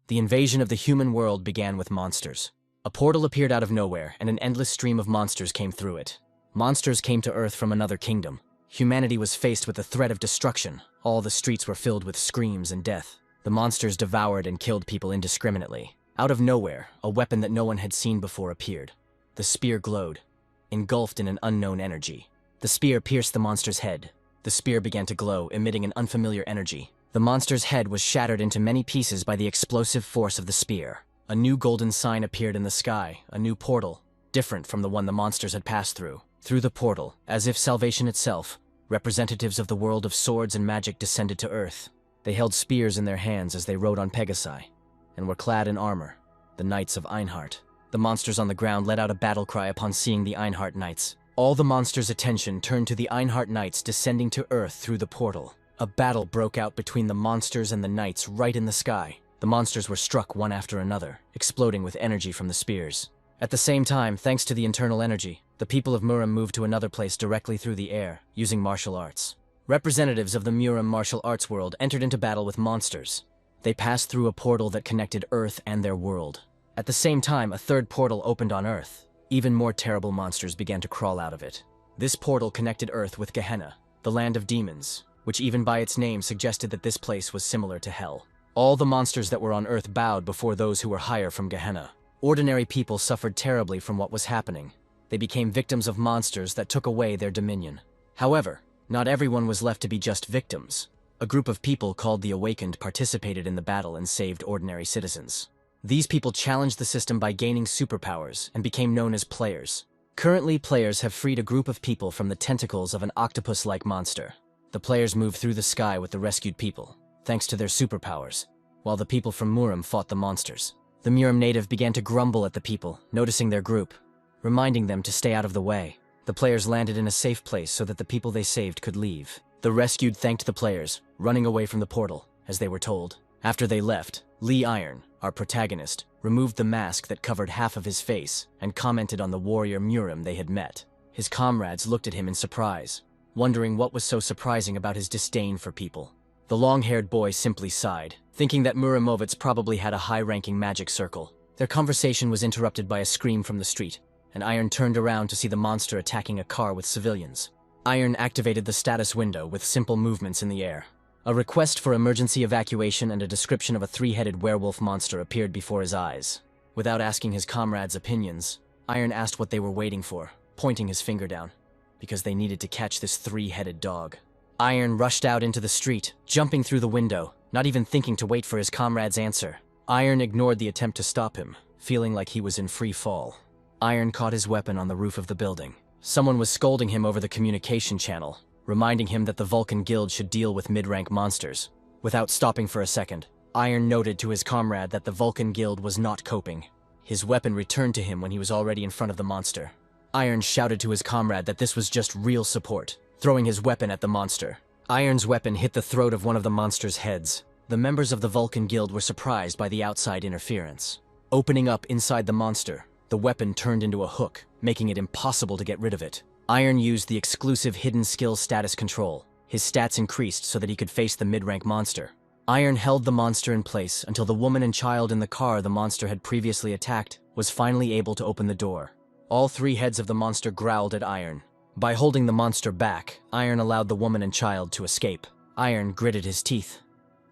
The invasion of the human world began with monsters. A portal appeared out of nowhere, and an endless stream of monsters came through it. Monsters came to Earth from another kingdom. Humanity was faced with the threat of destruction. All the streets were filled with screams and death. The monsters devoured and killed people indiscriminately. Out of nowhere, a weapon that no one had seen before appeared. The spear glowed, engulfed in an unknown energy. The spear pierced the monster's head. The spear began to glow, emitting an unfamiliar energy. The monster's head was shattered into many pieces by the explosive force of the spear. A new golden sign appeared in the sky, a new portal, different from the one the monsters had passed through. Through the portal, as if salvation itself, representatives of the world of swords and magic descended to Earth. They held spears in their hands as they rode on Pegasi, and were clad in armor, the Knights of Einhart. The monsters on the ground let out a battle cry upon seeing the Einhart Knights. All the monsters' attention turned to the Einhart Knights descending to Earth through the portal. A battle broke out between the monsters and the knights right in the sky. The monsters were struck one after another, exploding with energy from the spears. At the same time, thanks to the internal energy, the people of Muram moved to another place directly through the air, using martial arts. Representatives of the Muram martial arts world entered into battle with monsters. They passed through a portal that connected Earth and their world. At the same time, a third portal opened on Earth. Even more terrible monsters began to crawl out of it. This portal connected Earth with Gehenna, the land of demons, which even by its name suggested that this place was similar to hell. All the monsters that were on Earth bowed before those who were higher from Gehenna. Ordinary people suffered terribly from what was happening. They became victims of monsters that took away their dominion. However, not everyone was left to be just victims. A group of people called the Awakened participated in the battle and saved ordinary citizens. These people challenged the system by gaining superpowers and became known as players. Currently, players have freed a group of people from the tentacles of an octopus-like monster. The players moved through the sky with the rescued people, thanks to their superpowers, while the people from Muram fought the monsters. The Muram native began to grumble at the people, noticing their group, reminding them to stay out of the way. The players landed in a safe place so that the people they saved could leave. The rescued thanked the players, running away from the portal, as they were told. After they left, Lee Iron, our protagonist, removed the mask that covered half of his face and commented on the warrior Muram they had met. His comrades looked at him in surprise, wondering what was so surprising about his disdain for people. The long-haired boy simply sighed, thinking that Muramovitz probably had a high-ranking magic circle. Their conversation was interrupted by a scream from the street, and Iron turned around to see the monster attacking a car with civilians. Iron activated the status window with simple movements in the air. A request for emergency evacuation and a description of a three-headed werewolf monster appeared before his eyes. Without asking his comrades' opinions, Iron asked what they were waiting for, pointing his finger down, because they needed to catch this three-headed dog. Iron rushed out into the street, jumping through the window, not even thinking to wait for his comrade's answer. Iron ignored the attempt to stop him, feeling like he was in free fall. Iron caught his weapon on the roof of the building. Someone was scolding him over the communication channel, reminding him that the Vulcan Guild should deal with mid-rank monsters. Without stopping for a second, Iron noted to his comrade that the Vulcan Guild was not coping. His weapon returned to him when he was already in front of the monster. Iron shouted to his comrade that this was just real support, throwing his weapon at the monster. Iron's weapon hit the throat of one of the monster's heads. The members of the Vulcan Guild were surprised by the outside interference. Opening up inside the monster, the weapon turned into a hook, making it impossible to get rid of it. Iron used the exclusive hidden skill status control. His stats increased so that he could face the mid-rank monster. Iron held the monster in place until the woman and child in the car the monster had previously attacked was finally able to open the door. All three heads of the monster growled at Iron. By holding the monster back, Iron allowed the woman and child to escape. Iron gritted his teeth,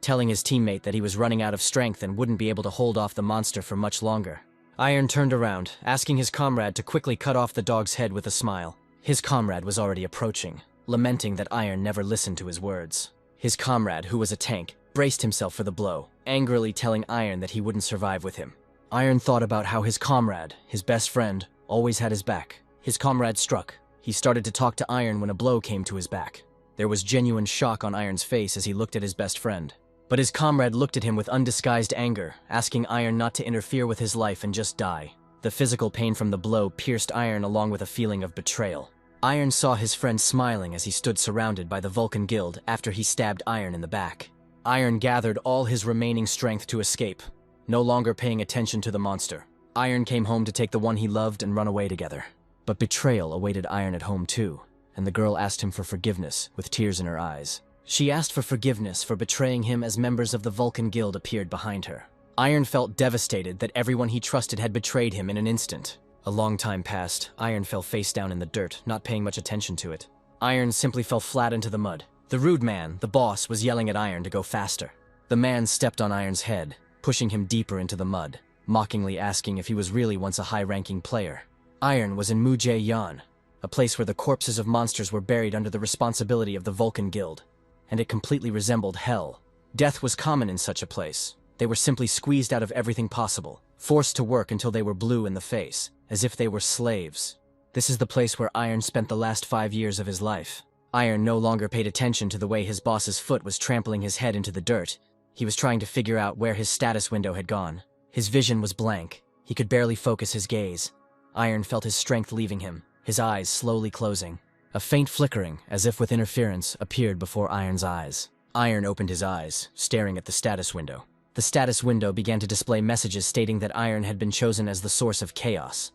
telling his teammate that he was running out of strength and wouldn't be able to hold off the monster for much longer. Iron turned around, asking his comrade to quickly cut off the dog's head with a smile. His comrade was already approaching, lamenting that Iron never listened to his words. His comrade, who was a tank, braced himself for the blow, angrily telling Iron that he wouldn't survive with him. Iron thought about how his comrade, his best friend, always had his back. His comrade struck. He started to talk to Iron when a blow came to his back. There was genuine shock on Iron's face as he looked at his best friend. But his comrade looked at him with undisguised anger, asking Iron not to interfere with his life and just die. The physical pain from the blow pierced Iron along with a feeling of betrayal. Iron saw his friend smiling as he stood surrounded by the Vulcan Guild after he stabbed Iron in the back. Iron gathered all his remaining strength to escape, no longer paying attention to the monster. Iron came home to take the one he loved and run away together. But betrayal awaited Iron at home too, and the girl asked him for forgiveness with tears in her eyes. She asked for forgiveness for betraying him as members of the Vulcan Guild appeared behind her. Iron felt devastated that everyone he trusted had betrayed him in an instant. A long time passed. Iron fell face down in the dirt, not paying much attention to it. Iron simply fell flat into the mud. The rude man, the boss, was yelling at Iron to go faster. The man stepped on Iron's head, pushing him deeper into the mud, mockingly asking if he was really once a high-ranking player. Iron was in Mujie-Yan, a place where the corpses of monsters were buried under the responsibility of the Vulcan Guild, and it completely resembled hell. Death was common in such a place. They were simply squeezed out of everything possible, forced to work until they were blue in the face, as if they were slaves. This is the place where Iron spent the last 5 years of his life. Iron no longer paid attention to the way his boss's foot was trampling his head into the dirt. He was trying to figure out where his status window had gone. His vision was blank. He could barely focus his gaze. Iron felt his strength leaving him, his eyes slowly closing. A faint flickering, as if with interference, appeared before Iron's eyes. Iron opened his eyes, staring at the status window. The status window began to display messages stating that Iron had been chosen as the source of chaos,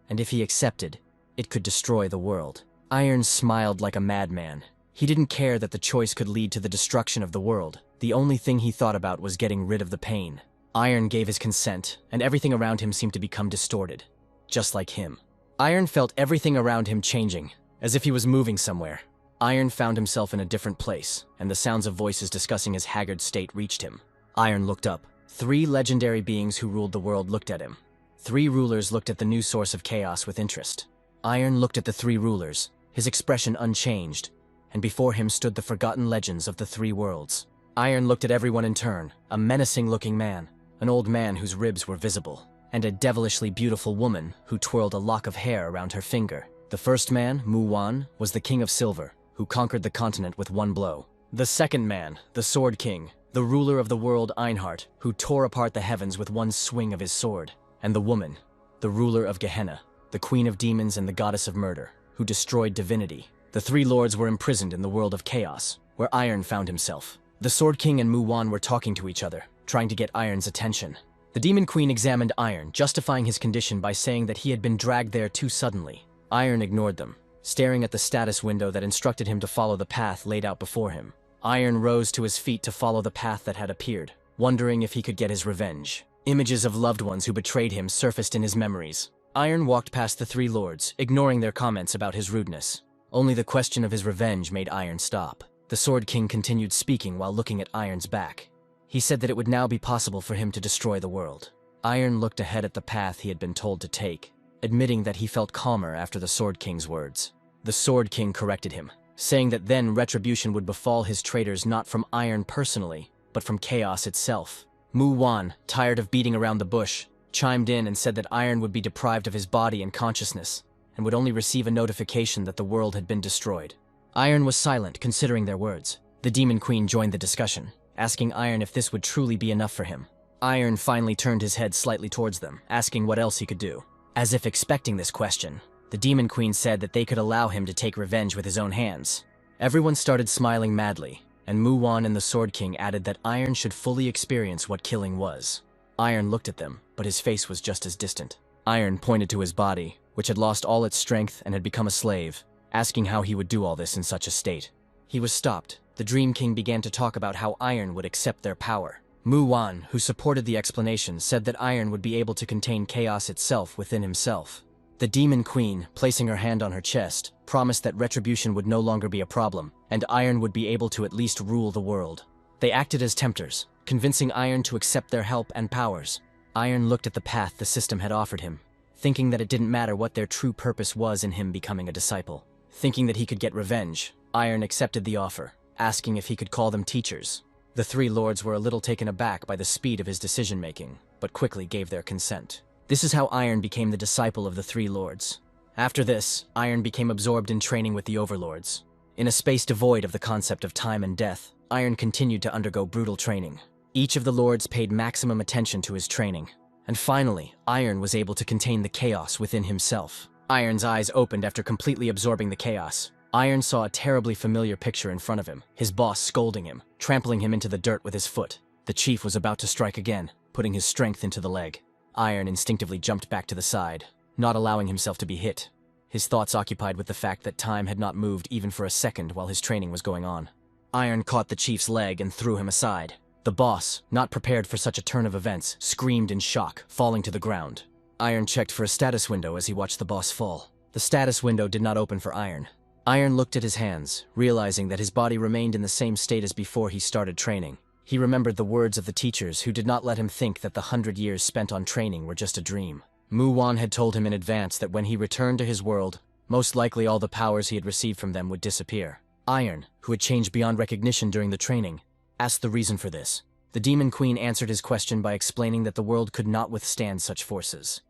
and if he accepted, it could destroy the world. Iron smiled like a madman. He didn't care that the choice could lead to the destruction of the world. The only thing he thought about was getting rid of the pain. Iron gave his consent, and everything around him seemed to become distorted, just like him. Iron felt everything around him changing, as if he was moving somewhere. Iron found himself in a different place, and the sounds of voices discussing his haggard state reached him. Iron looked up. 3 legendary beings who ruled the world looked at him. 3 rulers looked at the new source of chaos with interest. Iron looked at the 3 rulers, his expression unchanged, and before him stood the forgotten legends of the 3 worlds. Iron looked at everyone in turn, a menacing-looking man, an old man whose ribs were visible, and a devilishly beautiful woman who twirled a lock of hair around her finger. The first man, Mu-Wan, was the King of Silver, who conquered the continent with one blow. The second man, the Sword King, the ruler of the world Einhart, who tore apart the heavens with one swing of his sword. And the woman, the ruler of Gehenna, the queen of demons and the goddess of murder, who destroyed divinity. The 3 lords were imprisoned in the world of chaos, where Iron found himself. The Sword King and Mu-Wan were talking to each other, trying to get Iron's attention. The Demon Queen examined Iron, justifying his condition by saying that he had been dragged there too suddenly. Iron ignored them, staring at the status window that instructed him to follow the path laid out before him. Iron rose to his feet to follow the path that had appeared, wondering if he could get his revenge. Images of loved ones who betrayed him surfaced in his memories. Iron walked past the 3 lords, ignoring their comments about his rudeness. Only the question of his revenge made Iron stop. The Sword King continued speaking while looking at Iron's back. He said that it would now be possible for him to destroy the world. Iron looked ahead at the path he had been told to take, admitting that he felt calmer after the Sword King's words. The Sword King corrected him, saying that then retribution would befall his traitors not from Iron personally, but from chaos itself. Mu-Wan, tired of beating around the bush, chimed in and said that Iron would be deprived of his body and consciousness, and would only receive a notification that the world had been destroyed. Iron was silent, considering their words. The Demon Queen joined the discussion, asking Iron if this would truly be enough for him. Iron finally turned his head slightly towards them, asking what else he could do. As if expecting this question, the Demon Queen said that they could allow him to take revenge with his own hands. Everyone started smiling madly, and Mu-Wan and the Sword King added that Iron should fully experience what killing was. Iron looked at them, but his face was just as distant. Iron pointed to his body, which had lost all its strength and had become a slave, asking how he would do all this in such a state. He was stopped. The Dream King began to talk about how Iron would accept their power. Mu-Wan, who supported the explanation, said that Iron would be able to contain chaos itself within himself. The Demon Queen, placing her hand on her chest, promised that retribution would no longer be a problem, and Iron would be able to at least rule the world. They acted as tempters, convincing Iron to accept their help and powers. Iron looked at the path the system had offered him, thinking that it didn't matter what their true purpose was in him becoming a disciple. Thinking that he could get revenge, Iron accepted the offer, asking if he could call them teachers. The 3 lords were a little taken aback by the speed of his decision-making, but quickly gave their consent. This is how Iron became the disciple of the 3 lords. After this, Iron became absorbed in training with the overlords. In a space devoid of the concept of time and death, Iron continued to undergo brutal training. Each of the lords paid maximum attention to his training. And finally, Iron was able to contain the chaos within himself. Iron's eyes opened after completely absorbing the chaos. Iron saw a terribly familiar picture in front of him, his boss scolding him, trampling him into the dirt with his foot. The chief was about to strike again, putting his strength into the leg. Iron instinctively jumped back to the side, not allowing himself to be hit. His thoughts occupied with the fact that time had not moved even for a second while his training was going on. Iron caught the chief's leg and threw him aside. The boss, not prepared for such a turn of events, screamed in shock, falling to the ground. Iron checked for a status window as he watched the boss fall. The status window did not open for Iron. Iron looked at his hands, realizing that his body remained in the same state as before he started training. He remembered the words of the teachers who did not let him think that the 100 years spent on training were just a dream. Mu Wan had told him in advance that when he returned to his world, most likely all the powers he had received from them would disappear. Iron, who had changed beyond recognition during the training, asked the reason for this. The Demon Queen answered his question by explaining that the world could not withstand such forces,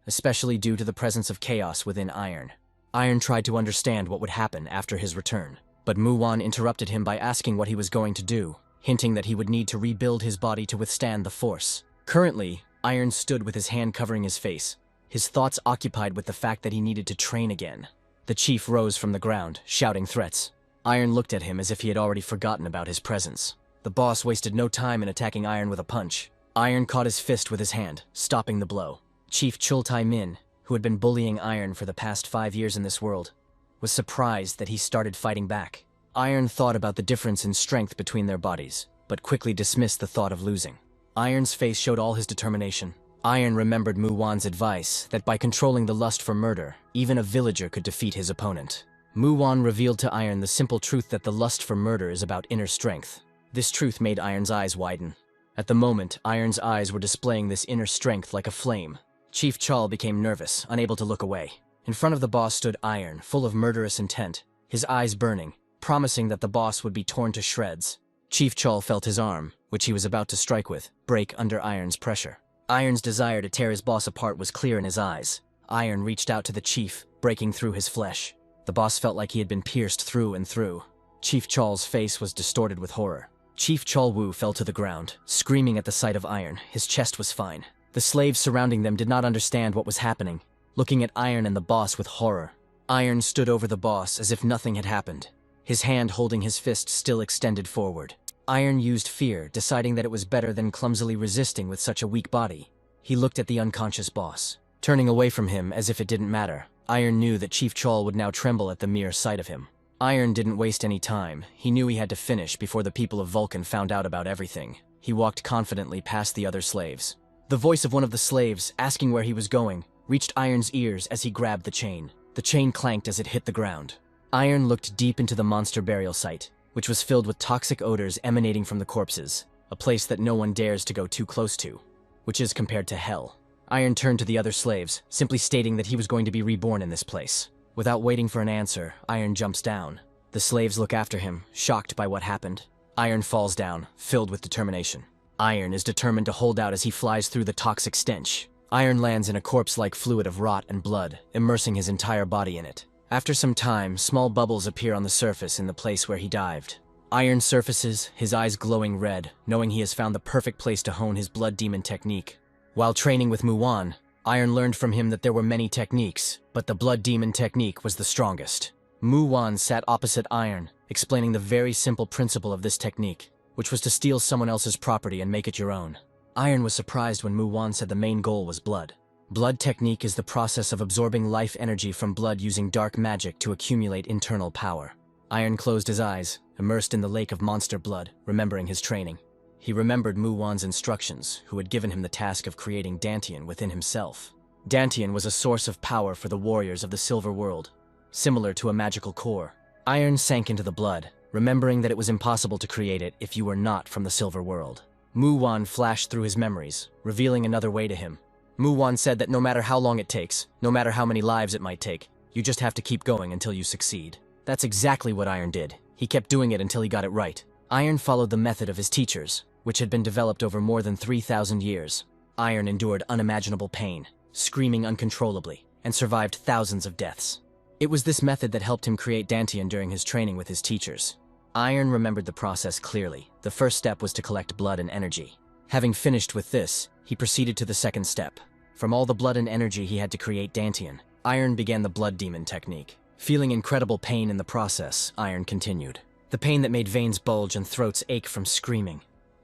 especially due to the presence of chaos within Iron. Iron tried to understand what would happen after his return, but Mu Wan interrupted him by asking what he was going to do, hinting that he would need to rebuild his body to withstand the force. Currently, Iron stood with his hand covering his face, his thoughts occupied with the fact that he needed to train again. The chief rose from the ground, shouting threats. Iron looked at him as if he had already forgotten about his presence. The boss wasted no time in attacking Iron with a punch. Iron caught his fist with his hand, stopping the blow. Chief Chultai Min, who had been bullying Iron for the past 5 years in this world, was surprised that he started fighting back. Iron thought about the difference in strength between their bodies, but quickly dismissed the thought of losing. Iron's face showed all his determination. Iron remembered Mu Wan's advice that by controlling the lust for murder, even a villager could defeat his opponent. Mu Wan revealed to Iron the simple truth that the lust for murder is about inner strength. This truth made Iron's eyes widen. At the moment, Iron's eyes were displaying this inner strength like a flame. Chief Chal became nervous, unable to look away. In front of the boss stood Iron, full of murderous intent, his eyes burning, promising that the boss would be torn to shreds. Chief Chal felt his arm, which he was about to strike with, break under Iron's pressure. Iron's desire to tear his boss apart was clear in his eyes. Iron reached out to the chief, breaking through his flesh. The boss felt like he had been pierced through and through. Chief Chal's face was distorted with horror. Chief Chal Wu fell to the ground, screaming at the sight of Iron. His chest was fine. The slaves surrounding them did not understand what was happening, looking at Iron and the boss with horror. Iron stood over the boss as if nothing had happened, his hand holding his fist still extended forward. Iron used fear, deciding that it was better than clumsily resisting with such a weak body. He looked at the unconscious boss, turning away from him as if it didn't matter. Iron knew that Chief Chal would now tremble at the mere sight of him. Iron didn't waste any time. He knew he had to finish before the people of Vulcan found out about everything. He walked confidently past the other slaves. The voice of one of the slaves, asking where he was going, reached Iron's ears as he grabbed the chain. The chain clanked as it hit the ground. Iron looked deep into the monster burial site, which was filled with toxic odors emanating from the corpses, a place that no one dares to go too close to, which is compared to hell. Iron turned to the other slaves, simply stating that he was going to be reborn in this place. Without waiting for an answer, Iron jumps down. The slaves look after him, shocked by what happened. Iron falls down, filled with determination. Iron is determined to hold out as he flies through the toxic stench. Iron lands in a corpse-like fluid of rot and blood, immersing his entire body in it. After some time, small bubbles appear on the surface in the place where he dived. Iron surfaces, his eyes glowing red, knowing he has found the perfect place to hone his blood demon technique. While training with Mu Wan, Iron learned from him that there were many techniques, but the blood demon technique was the strongest. Mu Wan sat opposite Iron, explaining the very simple principle of this technique, which was to steal someone else's property and make it your own. Iron was surprised when Mu Wan said the main goal was blood. Blood technique is the process of absorbing life energy from blood using dark magic to accumulate internal power. Iron closed his eyes, immersed in the lake of monster blood, remembering his training. He remembered Mu Wan's instructions, who had given him the task of creating Dantian within himself. Dantian was a source of power for the warriors of the Silver World, similar to a magical core. Iron sank into the blood, remembering that it was impossible to create it if you were not from the Silver World. Mu Wan flashed through his memories, revealing another way to him. Mu Wan said that no matter how long it takes, no matter how many lives it might take, you just have to keep going until you succeed. That's exactly what Iron did. He kept doing it until he got it right. Iron followed the method of his teachers, which had been developed over more than 3,000 years. Iron endured unimaginable pain, screaming uncontrollably, and survived thousands of deaths. It was this method that helped him create Dantian during his training with his teachers. Iron remembered the process clearly. The first step was to collect blood and energy. Having finished with this, he proceeded to the second step. From all the blood and energy he had to create Dantian, Iron began the blood demon technique. Feeling incredible pain in the process, Iron continued. The pain that made veins bulge and throats ache from screaming.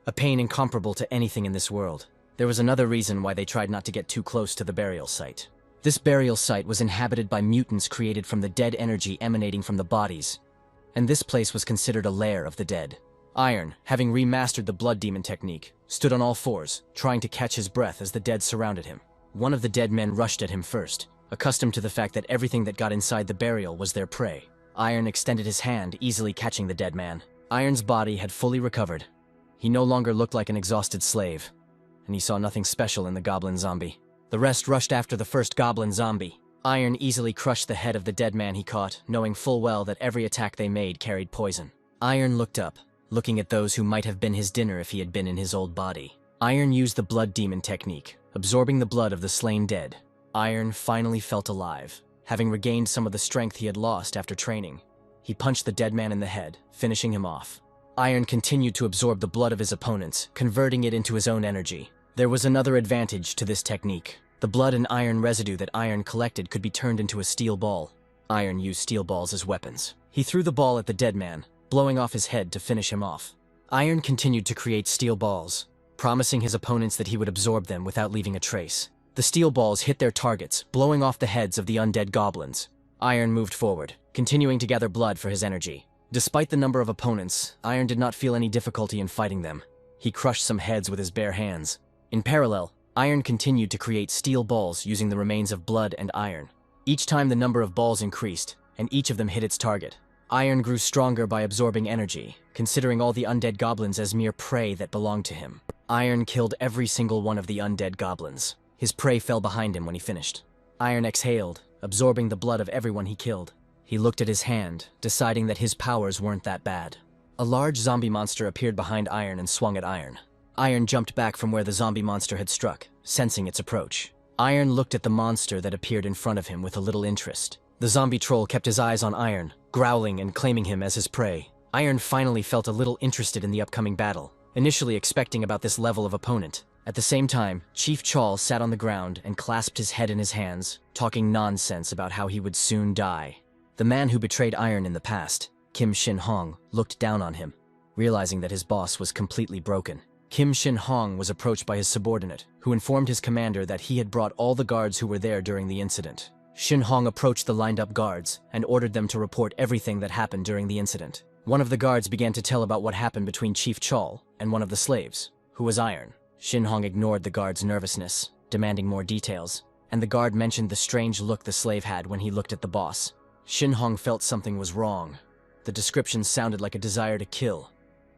A pain incomparable to anything in this world. There was another reason why they tried not to get too close to the burial site. This burial site was inhabited by mutants created from the dead energy emanating from the bodies, and this place was considered a lair of the dead. Iron, having remastered the blood demon technique, stood on all fours, trying to catch his breath as the dead surrounded him. One of the dead men rushed at him first, accustomed to the fact that everything that got inside the burial was their prey. Iron extended his hand, easily catching the dead man. Iron's body had fully recovered. He no longer looked like an exhausted slave, and he saw nothing special in the goblin zombie. The rest rushed after the first goblin zombie. Iron easily crushed the head of the dead man he caught, knowing full well that every attack they made carried poison. Iron looked up, looking at those who might have been his dinner if he had been in his old body. Iron used the blood demon technique, absorbing the blood of the slain dead. Iron finally felt alive, having regained some of the strength he had lost after training. He punched the dead man in the head, finishing him off. Iron continued to absorb the blood of his opponents, converting it into his own energy. There was another advantage to this technique. The blood and iron residue that Iron collected could be turned into a steel ball. Iron used steel balls as weapons. He threw the ball at the dead man, blowing off his head to finish him off. Iron continued to create steel balls, promising his opponents that he would absorb them without leaving a trace. The steel balls hit their targets, blowing off the heads of the undead goblins. Iron moved forward, continuing to gather blood for his energy. Despite the number of opponents, Iron did not feel any difficulty in fighting them. He crushed some heads with his bare hands. In parallel, Iron continued to create steel balls using the remains of blood and iron. Each time the number of balls increased, and each of them hit its target. Iron grew stronger by absorbing energy, considering all the undead goblins as mere prey that belonged to him. Iron killed every single one of the undead goblins. His prey fell behind him when he finished. Iron exhaled, absorbing the blood of everyone he killed. He looked at his hand, deciding that his powers weren't that bad. A large zombie monster appeared behind Iron and swung at Iron. Iron jumped back from where the zombie monster had struck, sensing its approach. Iron looked at the monster that appeared in front of him with a little interest. The zombie troll kept his eyes on Iron, growling and claiming him as his prey. Iron finally felt a little interested in the upcoming battle, initially expecting about this level of opponent. At the same time, Chief Chol sat on the ground and clasped his head in his hands, talking nonsense about how he would soon die. The man who betrayed Iron in the past, Kim Shin Hong, looked down on him, realizing that his boss was completely broken. Kim Shin Hong was approached by his subordinate, who informed his commander that he had brought all the guards who were there during the incident. Shin Hong approached the lined-up guards and ordered them to report everything that happened during the incident. One of the guards began to tell about what happened between Chief Chol and one of the slaves, who was Iron. Shin Hong ignored the guard's nervousness, demanding more details, and the guard mentioned the strange look the slave had when he looked at the boss. Shin Hong felt something was wrong. The description sounded like a desire to kill,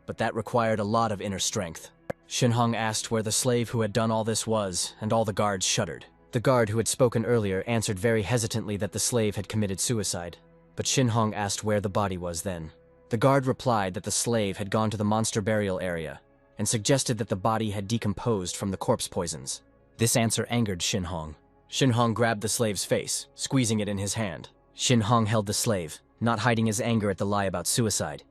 but that required a lot of inner strength. Shin Hong asked where the slave who had done all this was, and all the guards shuddered. The guard who had spoken earlier answered very hesitantly that the slave had committed suicide, but Shin Hong asked where the body was then. The guard replied that the slave had gone to the monster burial area, and suggested that the body had decomposed from the corpse poisons. This answer angered Shin Hong. Shin Hong grabbed the slave's face, squeezing it in his hand. Shin Hong held the slave, not hiding his anger at the lie about suicide.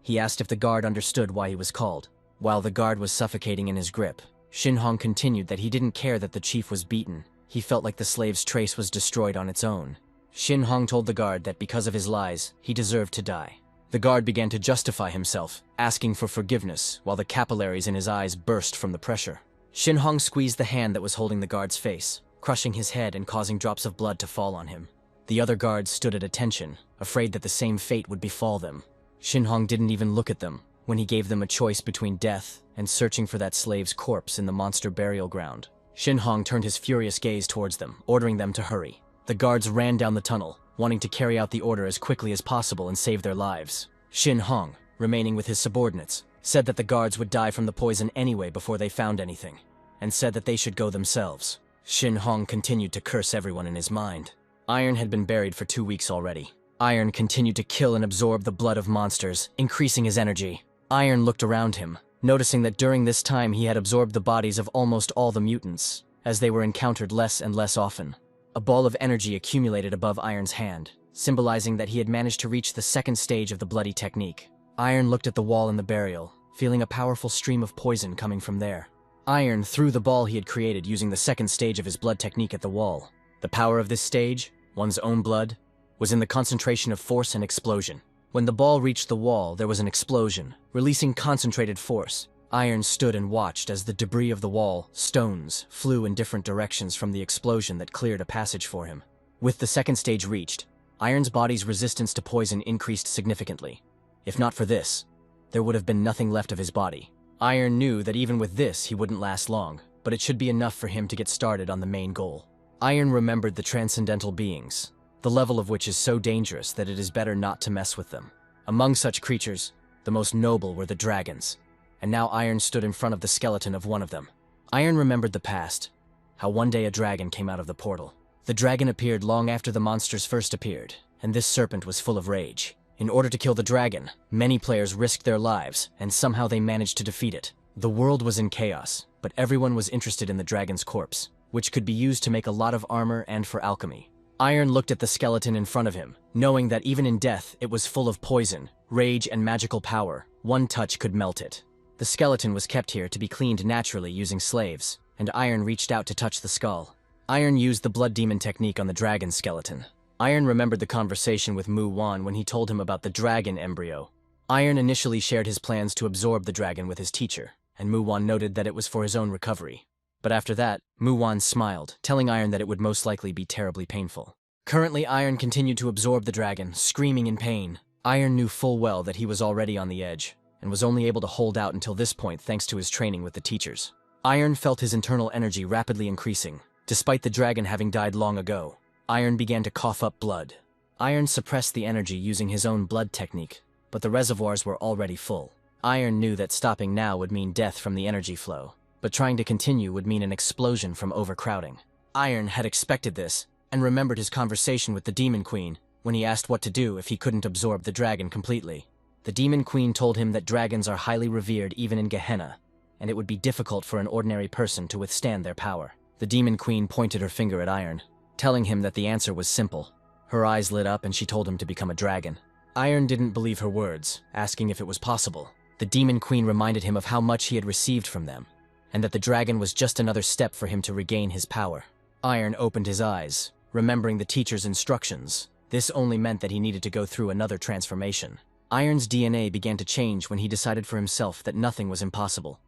He asked if the guard understood why he was called. While the guard was suffocating in his grip, Shin Hong continued that he didn't care that the chief was beaten. He felt like the slave's trace was destroyed on its own. Shin Hong told the guard that because of his lies, he deserved to die. The guard began to justify himself, asking for forgiveness, while the capillaries in his eyes burst from the pressure. Shin Hong squeezed the hand that was holding the guard's face, crushing his head and causing drops of blood to fall on him. The other guards stood at attention, afraid that the same fate would befall them. Shin Hong didn't even look at them when he gave them a choice between death and searching for that slave's corpse in the monster burial ground. Shin Hong turned his furious gaze towards them, ordering them to hurry. The guards ran down the tunnel, wanting to carry out the order as quickly as possible and save their lives. Shin Hong, remaining with his subordinates, said that the guards would die from the poison anyway before they found anything, and said that they should go themselves. Shin Hong continued to curse everyone in his mind. Iron had been buried for 2 weeks already. Iron continued to kill and absorb the blood of monsters, increasing his energy. Iron looked around him, noticing that during this time he had absorbed the bodies of almost all the mutants, as they were encountered less and less often. A ball of energy accumulated above Iron's hand, symbolizing that he had managed to reach the second stage of the bloody technique. Iron looked at the wall in the burial, feeling a powerful stream of poison coming from there. Iron threw the ball he had created using the second stage of his blood technique at the wall. The power of this stage, one's own blood, was in the concentration of force and explosion. When the ball reached the wall, there was an explosion, releasing concentrated force. Iron stood and watched as the debris of the wall, stones, flew in different directions from the explosion that cleared a passage for him. With the second stage reached, Iron's body's resistance to poison increased significantly. If not for this, there would have been nothing left of his body. Iron knew that even with this, he wouldn't last long, but it should be enough for him to get started on the main goal. Iron remembered the transcendental beings, the level of which is so dangerous that it is better not to mess with them. Among such creatures, the most noble were the dragons, and now Iron stood in front of the skeleton of one of them. Iron remembered the past, how one day a dragon came out of the portal. The dragon appeared long after the monsters first appeared, and this serpent was full of rage. In order to kill the dragon, many players risked their lives, and somehow they managed to defeat it. The world was in chaos, but everyone was interested in the dragon's corpse, which could be used to make a lot of armor and for alchemy. Iron looked at the skeleton in front of him, knowing that even in death it was full of poison, rage, and magical power. One touch could melt it. The skeleton was kept here to be cleaned naturally using slaves, and Iron reached out to touch the skull. Iron used the blood demon technique on the dragon skeleton. Iron remembered the conversation with Mu Wan when he told him about the dragon embryo. Iron initially shared his plans to absorb the dragon with his teacher, and Mu Wan noted that it was for his own recovery. But after that, Mu Wan smiled, telling Iron that it would most likely be terribly painful. Currently, Iron continued to absorb the dragon, screaming in pain. Iron knew full well that he was already on the edge, and was only able to hold out until this point thanks to his training with the teachers. Iron felt his internal energy rapidly increasing. Despite the dragon having died long ago, Iron began to cough up blood. Iron suppressed the energy using his own blood technique, but the reservoirs were already full. Iron knew that stopping now would mean death from the energy flow, but trying to continue would mean an explosion from overcrowding. Iron had expected this, and remembered his conversation with the Demon Queen when he asked what to do if he couldn't absorb the dragon completely. The Demon Queen told him that dragons are highly revered even in Gehenna, and it would be difficult for an ordinary person to withstand their power. The Demon Queen pointed her finger at Iron, telling him that the answer was simple. Her eyes lit up and she told him to become a dragon. Iron didn't believe her words, asking if it was possible. The Demon Queen reminded him of how much he had received from them, and that the dragon was just another step for him to regain his power. Iron opened his eyes, remembering the teacher's instructions. This only meant that he needed to go through another transformation. Iron's DNA began to change when he decided for himself that nothing was impossible,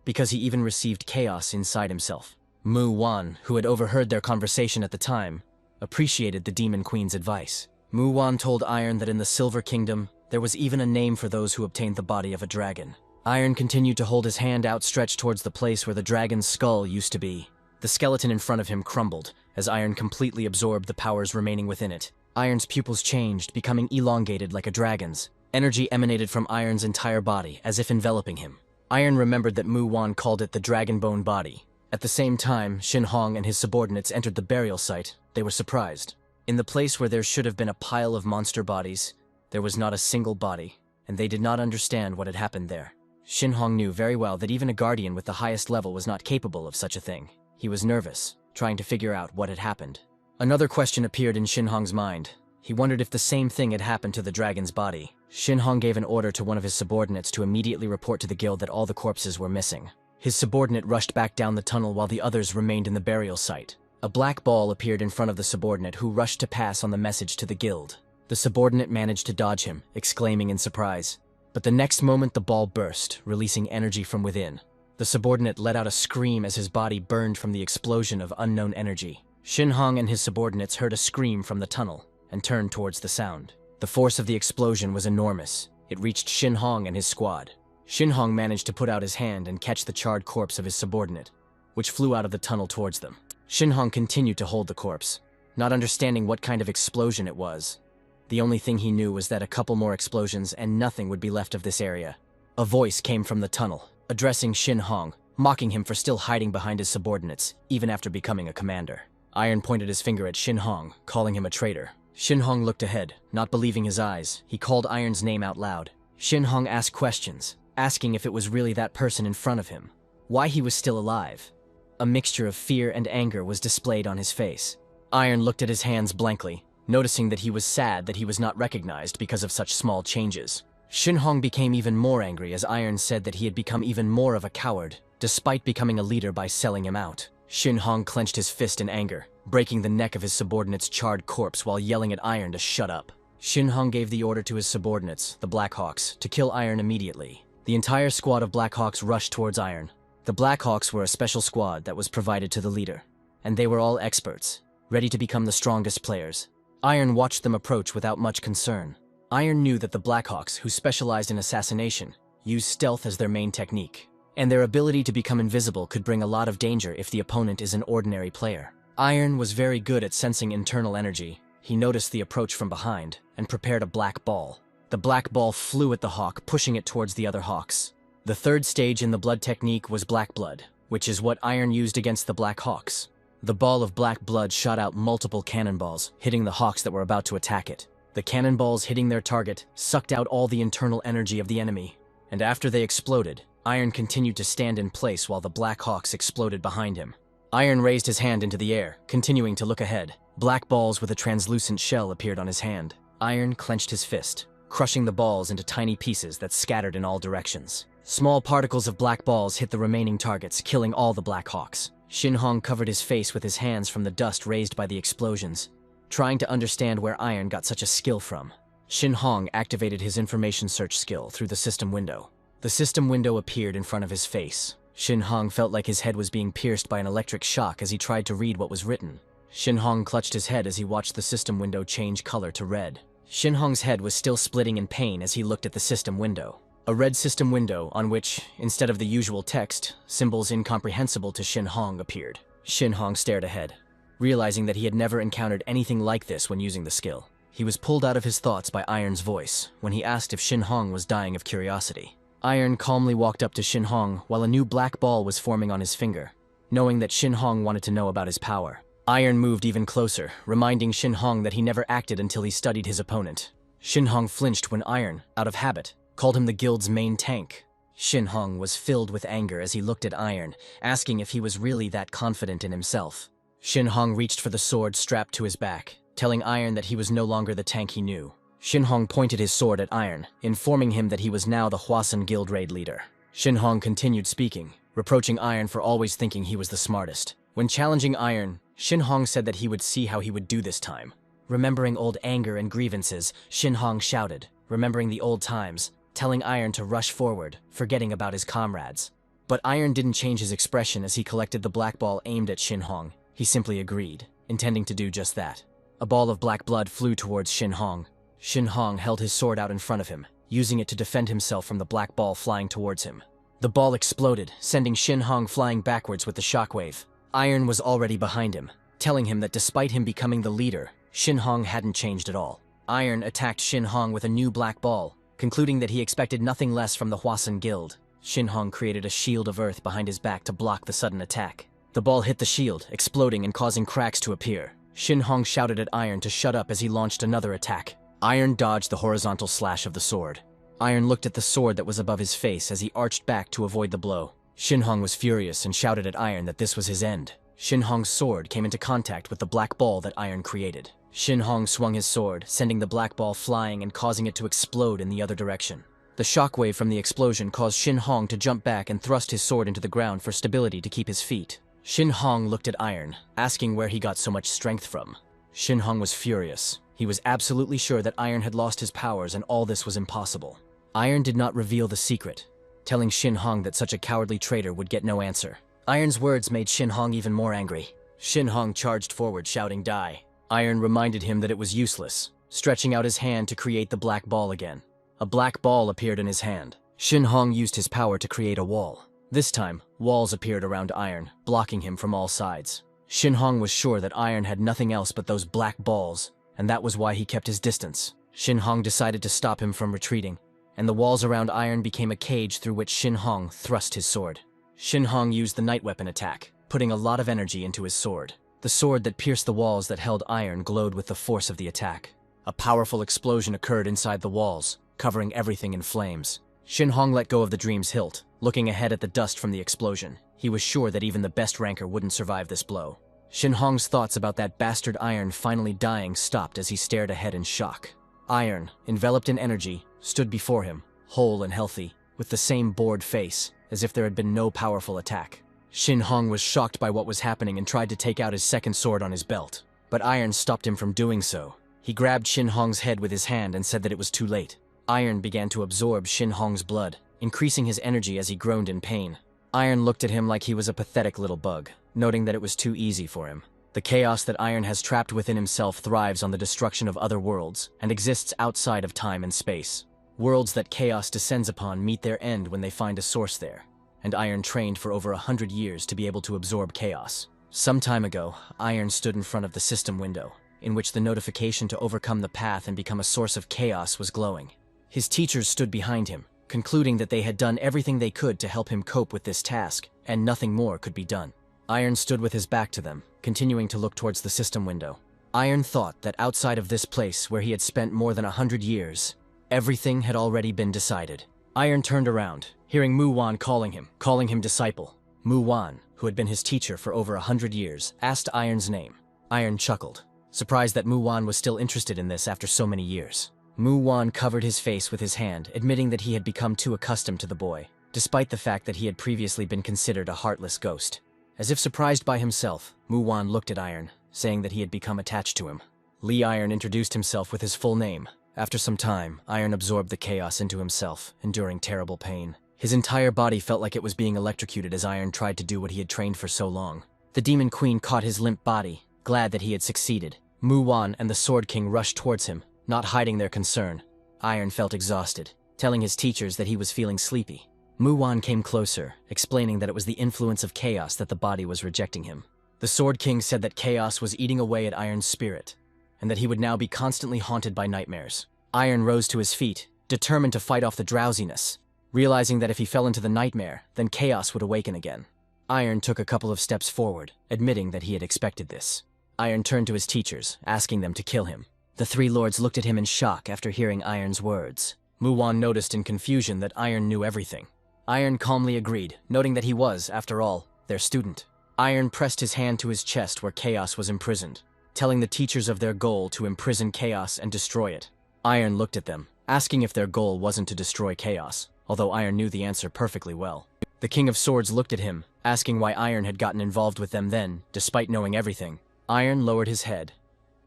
because he even received chaos inside himself. Mu Wan, who had overheard their conversation at the time, appreciated the Demon Queen's advice. Mu Wan told Iron that in the Silver Kingdom, there was even a name for those who obtained the body of a dragon. Iron continued to hold his hand outstretched towards the place where the dragon's skull used to be. The skeleton in front of him crumbled, as Iron completely absorbed the powers remaining within it. Iron's pupils changed, becoming elongated like a dragon's. Energy emanated from Iron's entire body, as if enveloping him. Iron remembered that Mu Wan called it the Dragon Bone Body. At the same time, Shin Hong and his subordinates entered the burial site. They were surprised. In the place where there should have been a pile of monster bodies, there was not a single body, and they did not understand what had happened there. Shin Hong knew very well that even a guardian with the highest level was not capable of such a thing. He was nervous, trying to figure out what had happened. Another question appeared in Shin Hong's mind. He wondered if the same thing had happened to the dragon's body. Shin Hong gave an order to one of his subordinates to immediately report to the guild that all the corpses were missing. His subordinate rushed back down the tunnel while the others remained in the burial site. A black ball appeared in front of the subordinate, who rushed to pass on the message to the guild. The subordinate managed to dodge him, exclaiming in surprise. But the next moment the ball burst, releasing energy from within. The subordinate let out a scream as his body burned from the explosion of unknown energy. Shin Hong and his subordinates heard a scream from the tunnel and turned towards the sound. The force of the explosion was enormous. It reached Shin Hong and his squad. Shin Hong managed to put out his hand and catch the charred corpse of his subordinate, which flew out of the tunnel towards them. Shin Hong continued to hold the corpse, not understanding what kind of explosion it was. The only thing he knew was that a couple more explosions and nothing would be left of this area. A voice came from the tunnel, addressing Shin Hong, mocking him for still hiding behind his subordinates, even after becoming a commander. Iron pointed his finger at Shin Hong, calling him a traitor. Shin Hong looked ahead, not believing his eyes. He called Iron's name out loud. Shin Hong asked questions, asking if it was really that person in front of him, why he was still alive. A mixture of fear and anger was displayed on his face. Iron looked at his hands blankly, noticing that he was sad that he was not recognized because of such small changes. Shin Hong became even more angry as Iron said that he had become even more of a coward, despite becoming a leader by selling him out. Shin Hong clenched his fist in anger, breaking the neck of his subordinate's charred corpse while yelling at Iron to shut up. Shin Hong gave the order to his subordinates, the Blackhawks, to kill Iron immediately. The entire squad of Blackhawks rushed towards Iron. The Blackhawks were a special squad that was provided to the leader, and they were all experts, ready to become the strongest players. Iron watched them approach without much concern. Iron knew that the Blackhawks, who specialized in assassination, use stealth as their main technique, and their ability to become invisible could bring a lot of danger if the opponent is an ordinary player. Iron was very good at sensing internal energy. He noticed the approach from behind and prepared a black ball. The black ball flew at the hawk, pushing it towards the other hawks. The third stage in the blood technique was black blood, which is what Iron used against the black hawks. The ball of black blood shot out multiple cannonballs, hitting the hawks that were about to attack it. The cannonballs hitting their target sucked out all the internal energy of the enemy, and after they exploded, Iron continued to stand in place while the black hawks exploded behind him. Iron raised his hand into the air, continuing to look ahead. Black balls with a translucent shell appeared on his hand. Iron clenched his fist, crushing the balls into tiny pieces that scattered in all directions. Small particles of black balls hit the remaining targets, killing all the Black Hawks. Shinhong covered his face with his hands from the dust raised by the explosions, trying to understand where Iron got such a skill from. Shinhong activated his information search skill through the system window. The system window appeared in front of his face. Shinhong felt like his head was being pierced by an electric shock as he tried to read what was written. Shinhong clutched his head as he watched the system window change color to red. Shinhong's head was still splitting in pain as he looked at the system window. A red system window on which, instead of the usual text, symbols incomprehensible to Shinhong appeared. Shinhong stared ahead, realizing that he had never encountered anything like this when using the skill. He was pulled out of his thoughts by Iron's voice when he asked if Shinhong was dying of curiosity. Iron calmly walked up to Shinhong while a new black ball was forming on his finger, knowing that Shinhong wanted to know about his power. Iron moved even closer, reminding Shinhong that he never acted until he studied his opponent. Shinhong flinched when Iron, out of habit, called him the guild's main tank. Shinhong was filled with anger as he looked at Iron, asking if he was really that confident in himself. Shinhong reached for the sword strapped to his back, telling Iron that he was no longer the tank he knew. Shinhong pointed his sword at Iron, informing him that he was now the Hwasun guild raid leader. Shinhong continued speaking, reproaching Iron for always thinking he was the smartest. When challenging Iron, Shinhong said that he would see how he would do this time. Remembering old anger and grievances, Shinhong shouted, remembering the old times, telling Iron to rush forward, forgetting about his comrades. But Iron didn't change his expression as he collected the black ball aimed at Shinhong. He simply agreed, intending to do just that. A ball of black blood flew towards Shinhong. Shinhong held his sword out in front of him, using it to defend himself from the black ball flying towards him. The ball exploded, sending Shinhong flying backwards with the shockwave. Iron was already behind him, telling him that despite him becoming the leader, Shinhong hadn't changed at all. Iron attacked Shinhong with a new black ball, concluding that he expected nothing less from the Hwasun guild. Shinhong created a shield of earth behind his back to block the sudden attack. The ball hit the shield, exploding and causing cracks to appear. Shinhong shouted at Iron to shut up as he launched another attack. Iron dodged the horizontal slash of the sword. Iron looked at the sword that was above his face as he arched back to avoid the blow. Shinhong was furious and shouted at Iron that this was his end. Shinhong's sword came into contact with the black ball that Iron created. Shinhong swung his sword, sending the black ball flying and causing it to explode in the other direction. The shockwave from the explosion caused Shinhong to jump back and thrust his sword into the ground for stability to keep his feet. Shinhong looked at Iron, asking where he got so much strength from. Shinhong was furious. He was absolutely sure that Iron had lost his powers and all this was impossible. Iron did not reveal the secret, telling Shinhong that such a cowardly traitor would get no answer. Iron's words made Shinhong even more angry. Shinhong charged forward, shouting, "Die!" Iron reminded him that it was useless, stretching out his hand to create the black ball again. A black ball appeared in his hand. Shinhong used his power to create a wall. This time, walls appeared around Iron, blocking him from all sides. Shinhong was sure that Iron had nothing else but those black balls, and that was why he kept his distance. Shinhong decided to stop him from retreating, and the walls around Iron became a cage through which Shinhong thrust his sword. Shinhong used the night weapon attack, putting a lot of energy into his sword. The sword that pierced the walls that held Iron glowed with the force of the attack. A powerful explosion occurred inside the walls, covering everything in flames. Shinhong let go of the dream's hilt, looking ahead at the dust from the explosion. He was sure that even the best ranker wouldn't survive this blow. Shinhong's thoughts about that bastard Iron finally dying stopped as he stared ahead in shock. Iron, enveloped in energy, stood before him, whole and healthy, with the same bored face, as if there had been no powerful attack. Shinhong was shocked by what was happening and tried to take out his second sword on his belt, but Iron stopped him from doing so. He grabbed Shinhong's head with his hand and said that it was too late. Iron began to absorb Shinhong's blood, increasing his energy as he groaned in pain. Iron looked at him like he was a pathetic little bug, noting that it was too easy for him. The chaos that Iron has trapped within himself thrives on the destruction of other worlds and exists outside of time and space. Worlds that chaos descends upon meet their end when they find a source there, and Iron trained for over 100 years to be able to absorb chaos. Some time ago, Iron stood in front of the system window, in which the notification to overcome the path and become a source of chaos was glowing. His teachers stood behind him, concluding that they had done everything they could to help him cope with this task, and nothing more could be done. Iron stood with his back to them, continuing to look towards the system window. Iron thought that outside of this place where he had spent more than 100 years, everything had already been decided. Iron turned around, hearing Mu Wan calling him disciple. Mu Wan, who had been his teacher for over 100 years, asked Iron's name. Iron chuckled, surprised that Mu Wan was still interested in this after so many years. Mu Wan covered his face with his hand, admitting that he had become too accustomed to the boy, despite the fact that he had previously been considered a heartless ghost. As if surprised by himself, Mu Wan looked at Iron, saying that he had become attached to him. Lee Iron introduced himself with his full name. After some time, Iron absorbed the chaos into himself, enduring terrible pain. His entire body felt like it was being electrocuted as Iron tried to do what he had trained for so long. The Demon Queen caught his limp body, glad that he had succeeded. Mu Wan and the Sword King rushed towards him, not hiding their concern. Iron felt exhausted, telling his teachers that he was feeling sleepy. Mu Wan came closer, explaining that it was the influence of chaos that the body was rejecting him. The Sword King said that chaos was eating away at Iron's spirit, and that he would now be constantly haunted by nightmares. Iron rose to his feet, determined to fight off the drowsiness, realizing that if he fell into the nightmare, then chaos would awaken again. Iron took a couple of steps forward, admitting that he had expected this. Iron turned to his teachers, asking them to kill him. The three lords looked at him in shock after hearing Iron's words. Mu Wan noticed in confusion that Iron knew everything. Iron calmly agreed, noting that he was, after all, their student. Iron pressed his hand to his chest where chaos was imprisoned, telling the teachers of their goal to imprison chaos and destroy it. Iron looked at them, asking if their goal wasn't to destroy chaos, although Iron knew the answer perfectly well. The King of Swords looked at him, asking why Iron had gotten involved with them then, despite knowing everything. Iron lowered his head,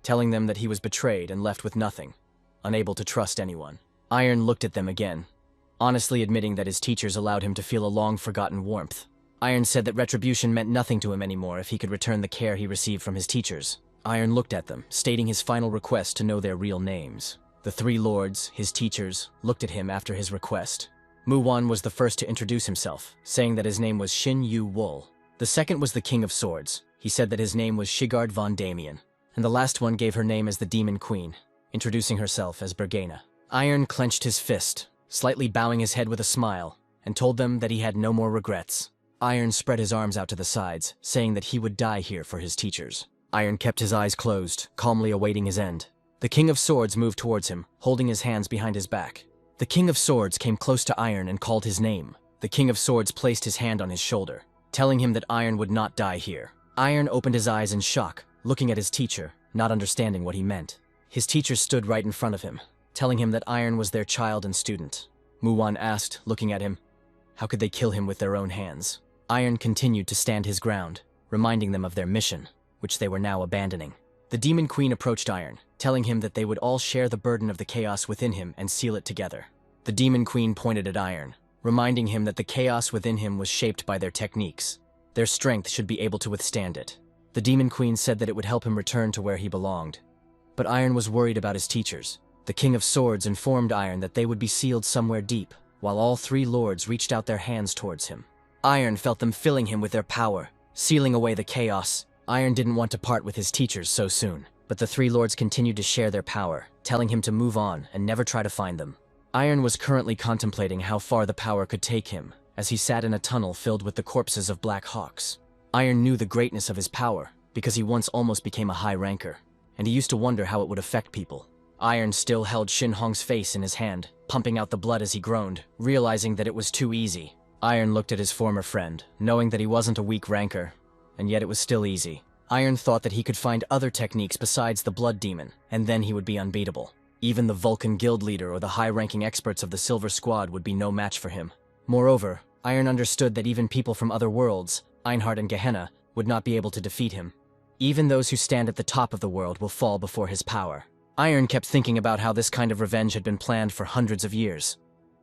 telling them that he was betrayed and left with nothing, unable to trust anyone. Iron looked at them again, honestly admitting that his teachers allowed him to feel a long-forgotten warmth. Iron said that retribution meant nothing to him anymore if he could return the care he received from his teachers. Iron looked at them, stating his final request to know their real names. The three lords, his teachers, looked at him after his request. Mu Wan was the first to introduce himself, saying that his name was Shin Yu Wool. The second was the King of Swords. He said that his name was Sigard von Damien. And the last one gave her name as the Demon Queen, introducing herself as Bergana. Iron clenched his fist, slightly bowing his head with a smile, and told them that he had no more regrets. Iron spread his arms out to the sides, saying that he would die here for his teachers. Iron kept his eyes closed, calmly awaiting his end. The King of Swords moved towards him, holding his hands behind his back. The King of Swords came close to Iron and called his name. The King of Swords placed his hand on his shoulder, telling him that Iron would not die here. Iron opened his eyes in shock, looking at his teacher, not understanding what he meant. His teacher stood right in front of him, telling him that Iron was their child and student. Mu Wan asked, looking at him, how could they kill him with their own hands? Iron continued to stand his ground, reminding them of their mission, which they were now abandoning. The Demon Queen approached Iron, telling him that they would all share the burden of the chaos within him and seal it together. The Demon Queen pointed at Iron, reminding him that the chaos within him was shaped by their techniques. Their strength should be able to withstand it. The Demon Queen said that it would help him return to where he belonged. But Iron was worried about his teachers. The King of Swords informed Iron that they would be sealed somewhere deep, while all three lords reached out their hands towards him. Iron felt them filling him with their power, sealing away the chaos. Iron didn't want to part with his teachers so soon, but the three lords continued to share their power, telling him to move on and never try to find them. Iron was currently contemplating how far the power could take him, as he sat in a tunnel filled with the corpses of Black Hawks. Iron knew the greatness of his power, because he once almost became a high ranker, and he used to wonder how it would affect people. Iron still held Shin Hong's face in his hand, pumping out the blood as he groaned, realizing that it was too easy. Iron looked at his former friend, knowing that he wasn't a weak ranker, and yet it was still easy. Iron thought that he could find other techniques besides the Blood Demon, and then he would be unbeatable. Even the Vulcan Guild leader or the high-ranking experts of the Silver Squad would be no match for him. Moreover, Iron understood that even people from other worlds, Einhard and Gehenna, would not be able to defeat him. Even those who stand at the top of the world will fall before his power. Iron kept thinking about how this kind of revenge had been planned for hundreds of years.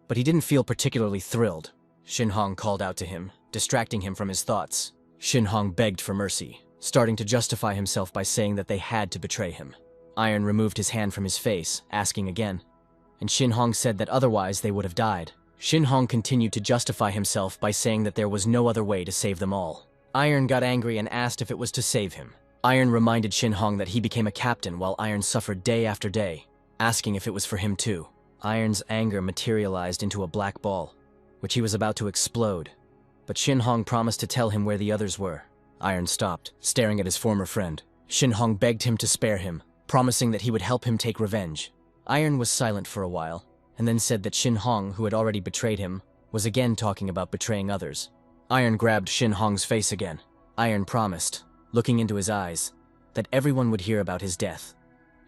But he didn't feel particularly thrilled. Shin Hong called out to him, distracting him from his thoughts. Shin Hong begged for mercy, starting to justify himself by saying that they had to betray him. Iron removed his hand from his face, asking again, and Shin Hong said that otherwise they would have died. Shin Hong continued to justify himself by saying that there was no other way to save them all. Iron got angry and asked if it was to save him. Iron reminded Shin Hong that he became a captain while Iron suffered day after day, asking if it was for him too. Iron's anger materialized into a black ball, which he was about to explode, but Shin Hong promised to tell him where the others were. Iron stopped, staring at his former friend. Shin Hong begged him to spare him, promising that he would help him take revenge. Iron was silent for a while, and then said that Shin Hong, who had already betrayed him, was again talking about betraying others. Iron grabbed Shin Hong's face again. Iron promised, looking into his eyes, that everyone would hear about his death,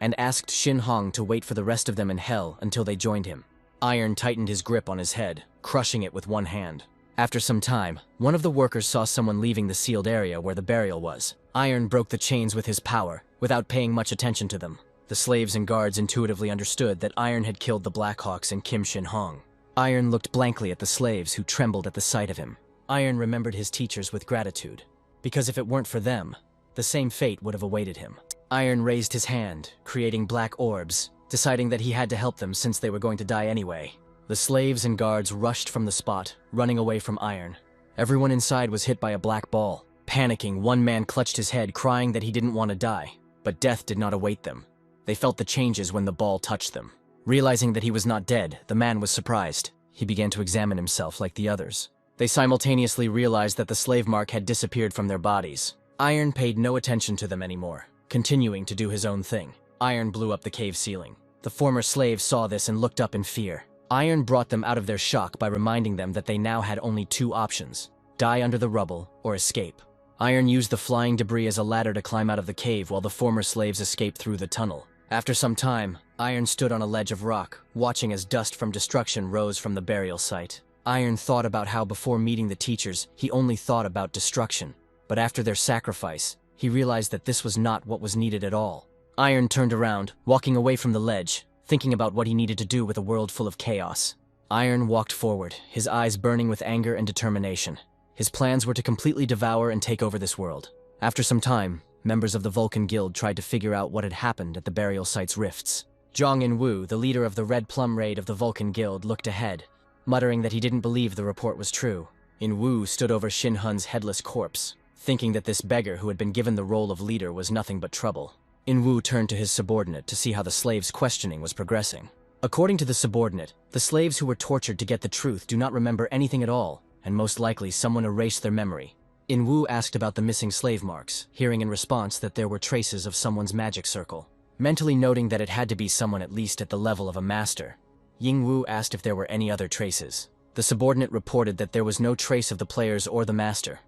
and asked Shin Hong to wait for the rest of them in hell until they joined him. Iron tightened his grip on his head, crushing it with one hand. After some time, one of the workers saw someone leaving the sealed area where the burial was. Iron broke the chains with his power, without paying much attention to them. The slaves and guards intuitively understood that Iron had killed the Blackhawks and Kim Shin Hong. Iron looked blankly at the slaves who trembled at the sight of him. Iron remembered his teachers with gratitude, because if it weren't for them, the same fate would have awaited him. Iron raised his hand, creating black orbs, deciding that he had to help them since they were going to die anyway. The slaves and guards rushed from the spot, running away from Iron. Everyone inside was hit by a black ball. Panicking, one man clutched his head, crying that he didn't want to die. But death did not await them. They felt the changes when the ball touched them. Realizing that he was not dead, the man was surprised. He began to examine himself like the others. They simultaneously realized that the slave mark had disappeared from their bodies. Iron paid no attention to them anymore, continuing to do his own thing. Iron blew up the cave ceiling. The former slaves saw this and looked up in fear. Iron brought them out of their shock by reminding them that they now had only two options: die under the rubble or escape. Iron used the flying debris as a ladder to climb out of the cave while the former slaves escaped through the tunnel. After some time, Iron stood on a ledge of rock, watching as dust from destruction rose from the burial site. Iron thought about how before meeting the teachers, he only thought about destruction. But after their sacrifice, he realized that this was not what was needed at all. Iron turned around, walking away from the ledge, thinking about what he needed to do with a world full of chaos. Iron walked forward, his eyes burning with anger and determination. His plans were to completely devour and take over this world. After some time, members of the Vulcan Guild tried to figure out what had happened at the burial site's rifts. Zhang In-woo, the leader of the Red Plum Raid of the Vulcan Guild, looked ahead, muttering that he didn't believe the report was true. In-woo stood over Shin Hun's headless corpse, thinking that this beggar who had been given the role of leader was nothing but trouble. In-woo turned to his subordinate to see how the slaves' questioning was progressing. According to the subordinate, the slaves who were tortured to get the truth do not remember anything at all, and most likely someone erased their memory. In-woo asked about the missing slave marks, hearing in response that there were traces of someone's magic circle. Mentally noting that it had to be someone at least at the level of a master, Ying-woo asked if there were any other traces. The subordinate reported that there was no trace of the players or the master,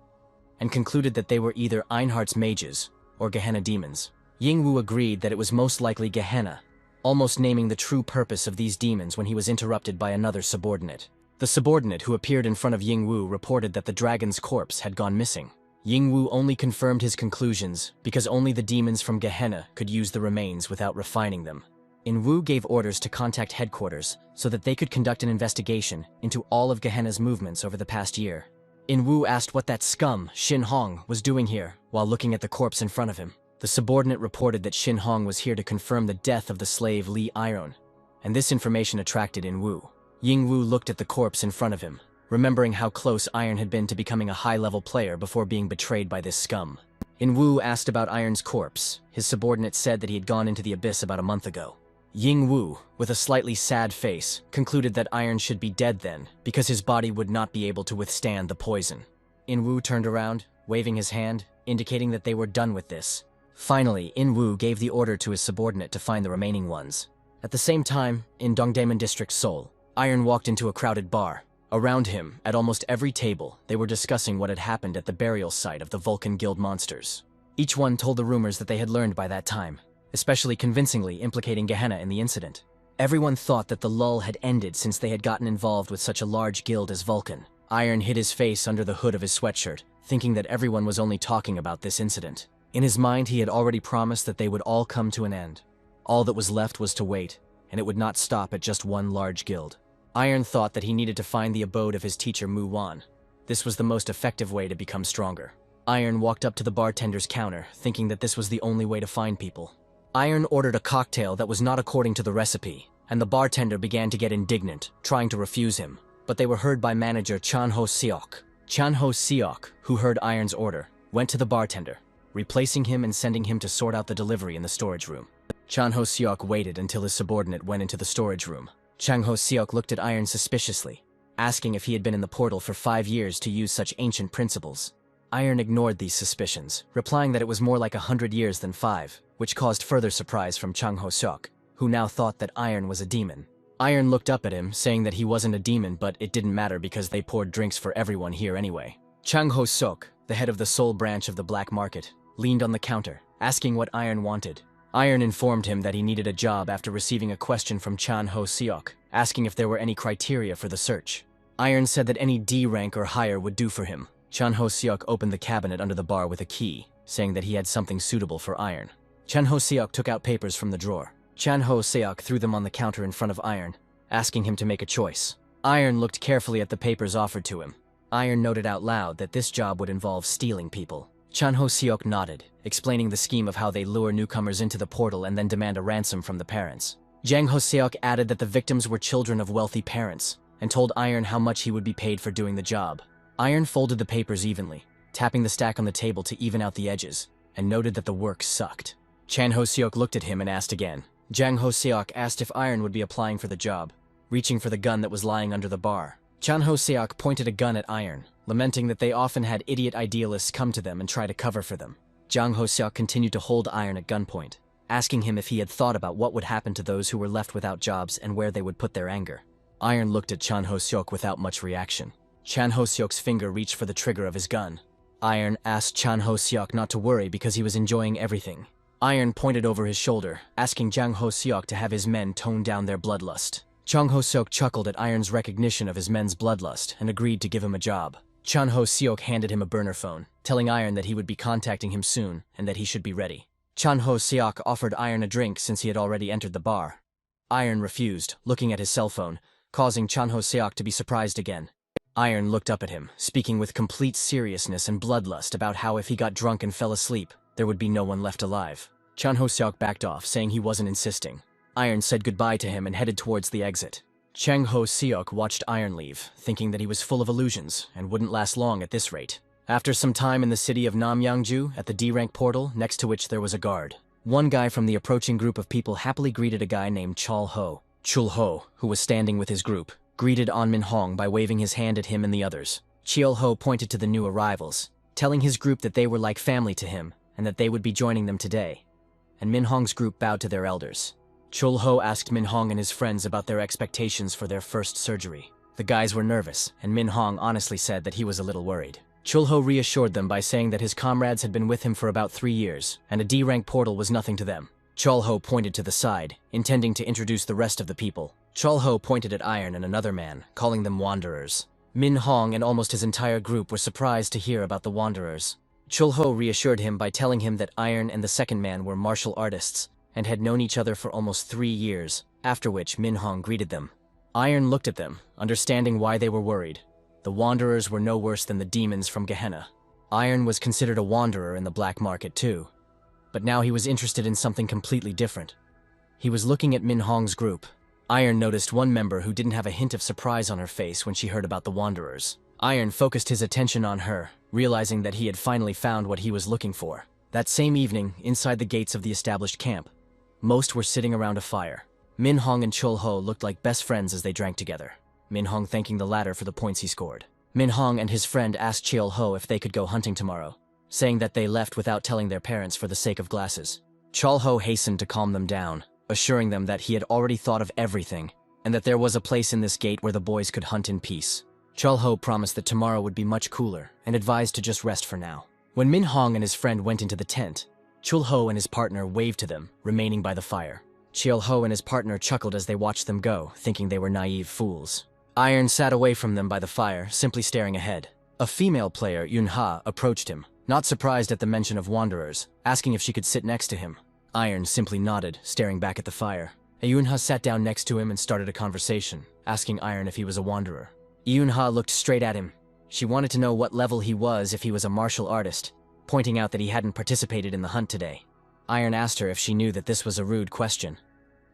and concluded that they were either Einhardt's mages or Gehenna demons. Ying-woo agreed that it was most likely Gehenna, almost naming the true purpose of these demons when he was interrupted by another subordinate. The subordinate who appeared in front of Ying-woo reported that the dragon's corpse had gone missing. Ying-woo only confirmed his conclusions because only the demons from Gehenna could use the remains without refining them. In-woo gave orders to contact headquarters so that they could conduct an investigation into all of Gehenna's movements over the past year. In-woo asked what that scum, Shin Hong, was doing here while looking at the corpse in front of him. The subordinate reported that Shin Hong was here to confirm the death of the slave Lee Iron, and this information attracted In-woo. Ying-woo looked at the corpse in front of him, remembering how close Iron had been to becoming a high-level player before being betrayed by this scum. In-woo asked about Iron's corpse. His subordinate said that he had gone into the abyss about a month ago. Ying-woo, with a slightly sad face, concluded that Iron should be dead then, because his body would not be able to withstand the poison. In-woo turned around, waving his hand, indicating that they were done with this. Finally, In-woo gave the order to his subordinate to find the remaining ones. At the same time, in Dongdaemun District, Seoul, Iron walked into a crowded bar. Around him, at almost every table, they were discussing what had happened at the burial site of the Vulcan Guild monsters. Each one told the rumors that they had learned by that time, especially convincingly implicating Gehenna in the incident. Everyone thought that the lull had ended since they had gotten involved with such a large guild as Vulcan. Iron hid his face under the hood of his sweatshirt, thinking that everyone was only talking about this incident. In his mind, he had already promised that they would all come to an end. All that was left was to wait, and it would not stop at just one large guild. Iron thought that he needed to find the abode of his teacher Mu Wan. This was the most effective way to become stronger. Iron walked up to the bartender's counter, thinking that this was the only way to find people. Iron ordered a cocktail that was not according to the recipe, and the bartender began to get indignant, trying to refuse him. But they were heard by manager Chan Ho-seok. Chan Ho-seok, who heard Iron's order, went to the bartender, replacing him and sending him to sort out the delivery in the storage room. Chan Ho-seok waited until his subordinate went into the storage room. Chan Ho-seok looked at Iron suspiciously, asking if he had been in the portal for 5 years to use such ancient principles. Iron ignored these suspicions, replying that it was more like 100 years than 5, which caused further surprise from Chan Ho-seok, who now thought that Iron was a demon. Iron looked up at him, saying that he wasn't a demon, but it didn't matter because they poured drinks for everyone here anyway. Chan Ho-seok, the head of the Seoul branch of the black market, leaned on the counter, asking what Iron wanted. Iron informed him that he needed a job after receiving a question from Chan Ho-seok, asking if there were any criteria for the search. Iron said that any D rank or higher would do for him. Chan Ho-seok opened the cabinet under the bar with a key, saying that he had something suitable for Iron. Chan Ho-seok took out papers from the drawer. Chan Ho-seok threw them on the counter in front of Iron, asking him to make a choice. Iron looked carefully at the papers offered to him. Iron noted out loud that this job would involve stealing people. Chan Ho-seok nodded, explaining the scheme of how they lure newcomers into the portal and then demand a ransom from the parents. Jang Ho-seok added that the victims were children of wealthy parents, and told Iron how much he would be paid for doing the job. Iron folded the papers evenly, tapping the stack on the table to even out the edges, and noted that the work sucked. Chan Ho-seok looked at him and asked again. Jang Ho-seok asked if Iron would be applying for the job, reaching for the gun that was lying under the bar. Chan Ho-seok pointed a gun at Iron, lamenting that they often had idiot idealists come to them and try to cover for them. Jang Ho-seok continued to hold Iron at gunpoint, asking him if he had thought about what would happen to those who were left without jobs and where they would put their anger. Iron looked at Chan Ho-seok without much reaction. Chan Ho-seok's finger reached for the trigger of his gun. Iron asked Chan Ho-seok not to worry because he was enjoying everything. Iron pointed over his shoulder, asking Jang Ho-seok to have his men tone down their bloodlust. Chan Ho-seok chuckled at Iron's recognition of his men's bloodlust and agreed to give him a job. Chan Ho-seok handed him a burner phone, telling Iron that he would be contacting him soon and that he should be ready. Chan Ho-seok offered Iron a drink since he had already entered the bar. Iron refused, looking at his cell phone, causing Chan Ho-seok to be surprised again. Iron looked up at him, speaking with complete seriousness and bloodlust about how if he got drunk and fell asleep, there would be no one left alive. Chan Ho-seok backed off, saying he wasn't insisting. Iron said goodbye to him and headed towards the exit. Chang Ho-seok watched Iron leave, thinking that he was full of illusions and wouldn't last long at this rate. After some time in the city of Namyangju, at the D-rank portal, next to which there was a guard, one guy from the approaching group of people happily greeted a guy named Chul Ho. Chul Ho, who was standing with his group, greeted An Min Hong by waving his hand at him and the others. Chul Ho pointed to the new arrivals, telling his group that they were like family to him and that they would be joining them today. And Min Hong's group bowed to their elders. Chul Ho asked Min Hong and his friends about their expectations for their first surgery. The guys were nervous, and Min Hong honestly said that he was a little worried. Chul Ho reassured them by saying that his comrades had been with him for about 3 years, and a D-rank portal was nothing to them. Chul Ho pointed to the side, intending to introduce the rest of the people. Chul Ho pointed at Iron and another man, calling them wanderers. Min Hong and almost his entire group were surprised to hear about the wanderers. Chul Ho reassured him by telling him that Iron and the second man were martial artists, and had known each other for almost 3 years, after which Min Hong greeted them. Iron looked at them, understanding why they were worried. The wanderers were no worse than the demons from Gehenna. Iron was considered a wanderer in the black market too. But now he was interested in something completely different. He was looking at Min Hong's group. Iron noticed one member who didn't have a hint of surprise on her face when she heard about the wanderers. Iron focused his attention on her, realizing that he had finally found what he was looking for. That same evening, inside the gates of the established camp, most were sitting around a fire. Min Hong and Chul Ho looked like best friends as they drank together, Min Hong thanking the latter for the points he scored. Min Hong and his friend asked Chul Ho if they could go hunting tomorrow, saying that they left without telling their parents for the sake of glasses. Chul Ho hastened to calm them down, assuring them that he had already thought of everything, and that there was a place in this gate where the boys could hunt in peace. Chul Ho promised that tomorrow would be much cooler, and advised to just rest for now. When Min Hong and his friend went into the tent, Chul Ho and his partner waved to them, remaining by the fire. Chul Ho and his partner chuckled as they watched them go, thinking they were naive fools. Iron sat away from them by the fire, simply staring ahead. A female player, Yun Ha, approached him, not surprised at the mention of wanderers, asking if she could sit next to him. Iron simply nodded, staring back at the fire. Yun Ha sat down next to him and started a conversation, asking Iron if he was a wanderer. Yun Ha looked straight at him. She wanted to know what level he was if he was a martial artist, pointing out that he hadn't participated in the hunt today. Iron asked her if she knew that this was a rude question.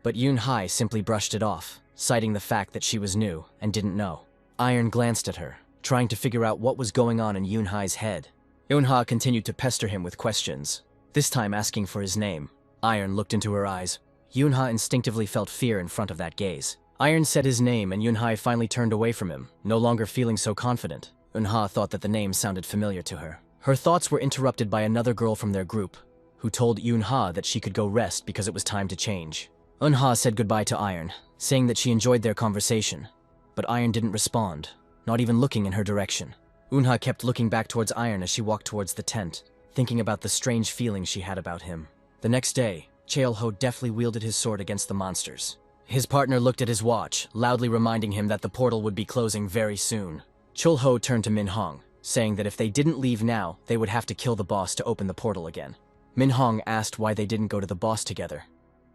But Yunhai simply brushed it off, citing the fact that she was new and didn't know. Iron glanced at her, trying to figure out what was going on in Yunhai's head. Yunha continued to pester him with questions, this time asking for his name. Iron looked into her eyes. Yunha instinctively felt fear in front of that gaze. Iron said his name and Yunhai finally turned away from him, no longer feeling so confident. Yunha thought that the name sounded familiar to her. Her thoughts were interrupted by another girl from their group, who told Yunha that she could go rest because it was time to change. Yunha said goodbye to Iron, saying that she enjoyed their conversation, but Iron didn't respond, not even looking in her direction. Yunha kept looking back towards Iron as she walked towards the tent, thinking about the strange feeling she had about him. The next day, Yahello deftly wielded his sword against the monsters. His partner looked at his watch, loudly reminding him that the portal would be closing very soon. Yahello turned to Minhong, saying that if they didn't leave now, they would have to kill the boss to open the portal again. Minhong asked why they didn't go to the boss together,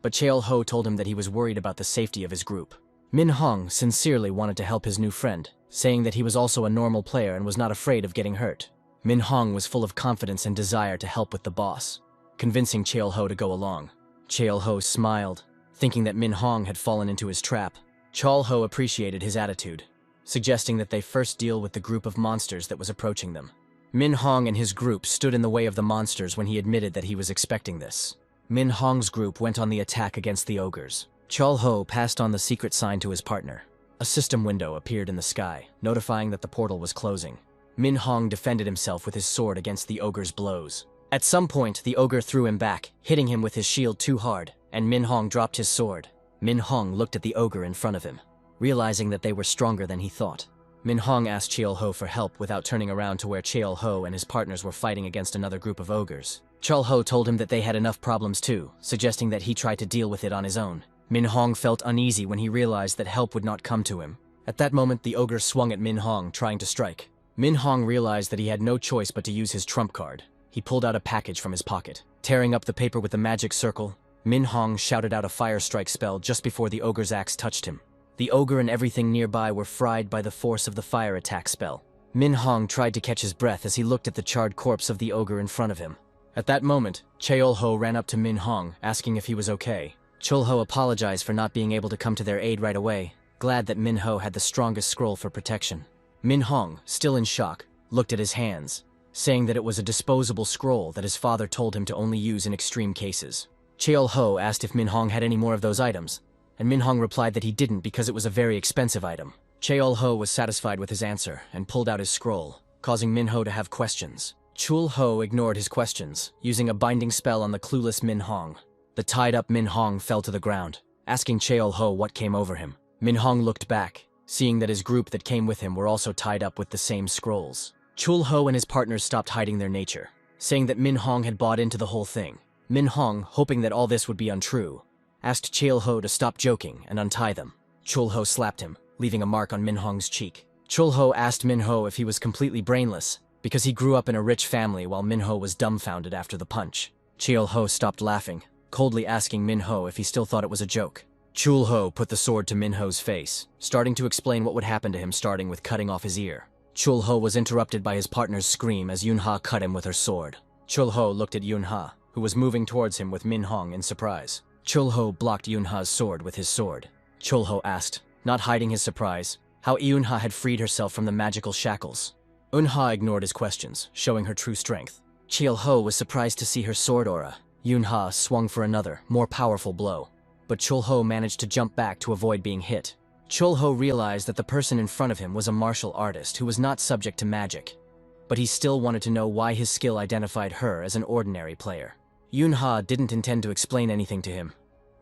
but Yahello told him that he was worried about the safety of his group. Minhong sincerely wanted to help his new friend, saying that he was also a normal player and was not afraid of getting hurt. Minhong was full of confidence and desire to help with the boss, convincing Yahello to go along. Yahello smiled, thinking that Minhong had fallen into his trap. Yahello appreciated his attitude, suggesting that they first deal with the group of monsters that was approaching them. Minhong and his group stood in the way of the monsters when he admitted that he was expecting this. Minhong's group went on the attack against the ogres. Yahello passed on the secret sign to his partner. A system window appeared in the sky, notifying that the portal was closing. Minhong defended himself with his sword against the ogre's blows. At some point, the ogre threw him back, hitting him with his shield too hard, and Minhong dropped his sword. Minhong looked at the ogre in front of him, realizing that they were stronger than he thought. Minhong asked Yahello for help without turning around to where Yahello and his partners were fighting against another group of ogres. Yahello told him that they had enough problems too, suggesting that he try to deal with it on his own. Minhong felt uneasy when he realized that help would not come to him. At that moment, the ogre swung at Minhong, trying to strike. Minhong realized that he had no choice but to use his trump card. He pulled out a package from his pocket. Tearing up the paper with the magic circle, Minhong shouted out a fire strike spell just before the ogre's axe touched him. The ogre and everything nearby were fried by the force of the fire attack spell. Minhong tried to catch his breath as he looked at the charred corpse of the ogre in front of him. At that moment, Yahello ran up to Minhong, asking if he was okay. Yahello apologized for not being able to come to their aid right away, glad that Minho had the strongest scroll for protection. Minhong, still in shock, looked at his hands, saying that it was a disposable scroll that his father told him to only use in extreme cases. Yahello asked if Minhong had any more of those items, and Minhong replied that he didn't because it was a very expensive item. Yahello was satisfied with his answer and pulled out his scroll, causing Minho to have questions. Yahello ignored his questions, using a binding spell on the clueless Minhong. The tied-up Minhong fell to the ground, asking Yahello what came over him. Minhong looked back, seeing that his group that came with him were also tied up with the same scrolls. Yahello and his partners stopped hiding their nature, saying that Minhong had bought into the whole thing. Minhong, hoping that all this would be untrue, asked Yahello to stop joking and untie them. Yahello slapped him, leaving a mark on Minhong's cheek. Yahello asked Minho if he was completely brainless, because he grew up in a rich family while Minho was dumbfounded after the punch. Yahello stopped laughing, coldly asking Minho if he still thought it was a joke. Yahello put the sword to Minho's face, starting to explain what would happen to him, starting with cutting off his ear. Yahello was interrupted by his partner's scream as Yunha cut him with her sword. Yahello looked at Yunha, who was moving towards him with Minhong in surprise. Yahello blocked Yunha's sword with his sword. Yahello asked, not hiding his surprise, how Yunha had freed herself from the magical shackles. Yunha ignored his questions, showing her true strength. Yahello was surprised to see her sword aura. Yunha swung for another, more powerful blow, but Yahello managed to jump back to avoid being hit. Yahello realized that the person in front of him was a martial artist who was not subject to magic, but he still wanted to know why his skill identified her as an ordinary player. Yunha didn't intend to explain anything to him,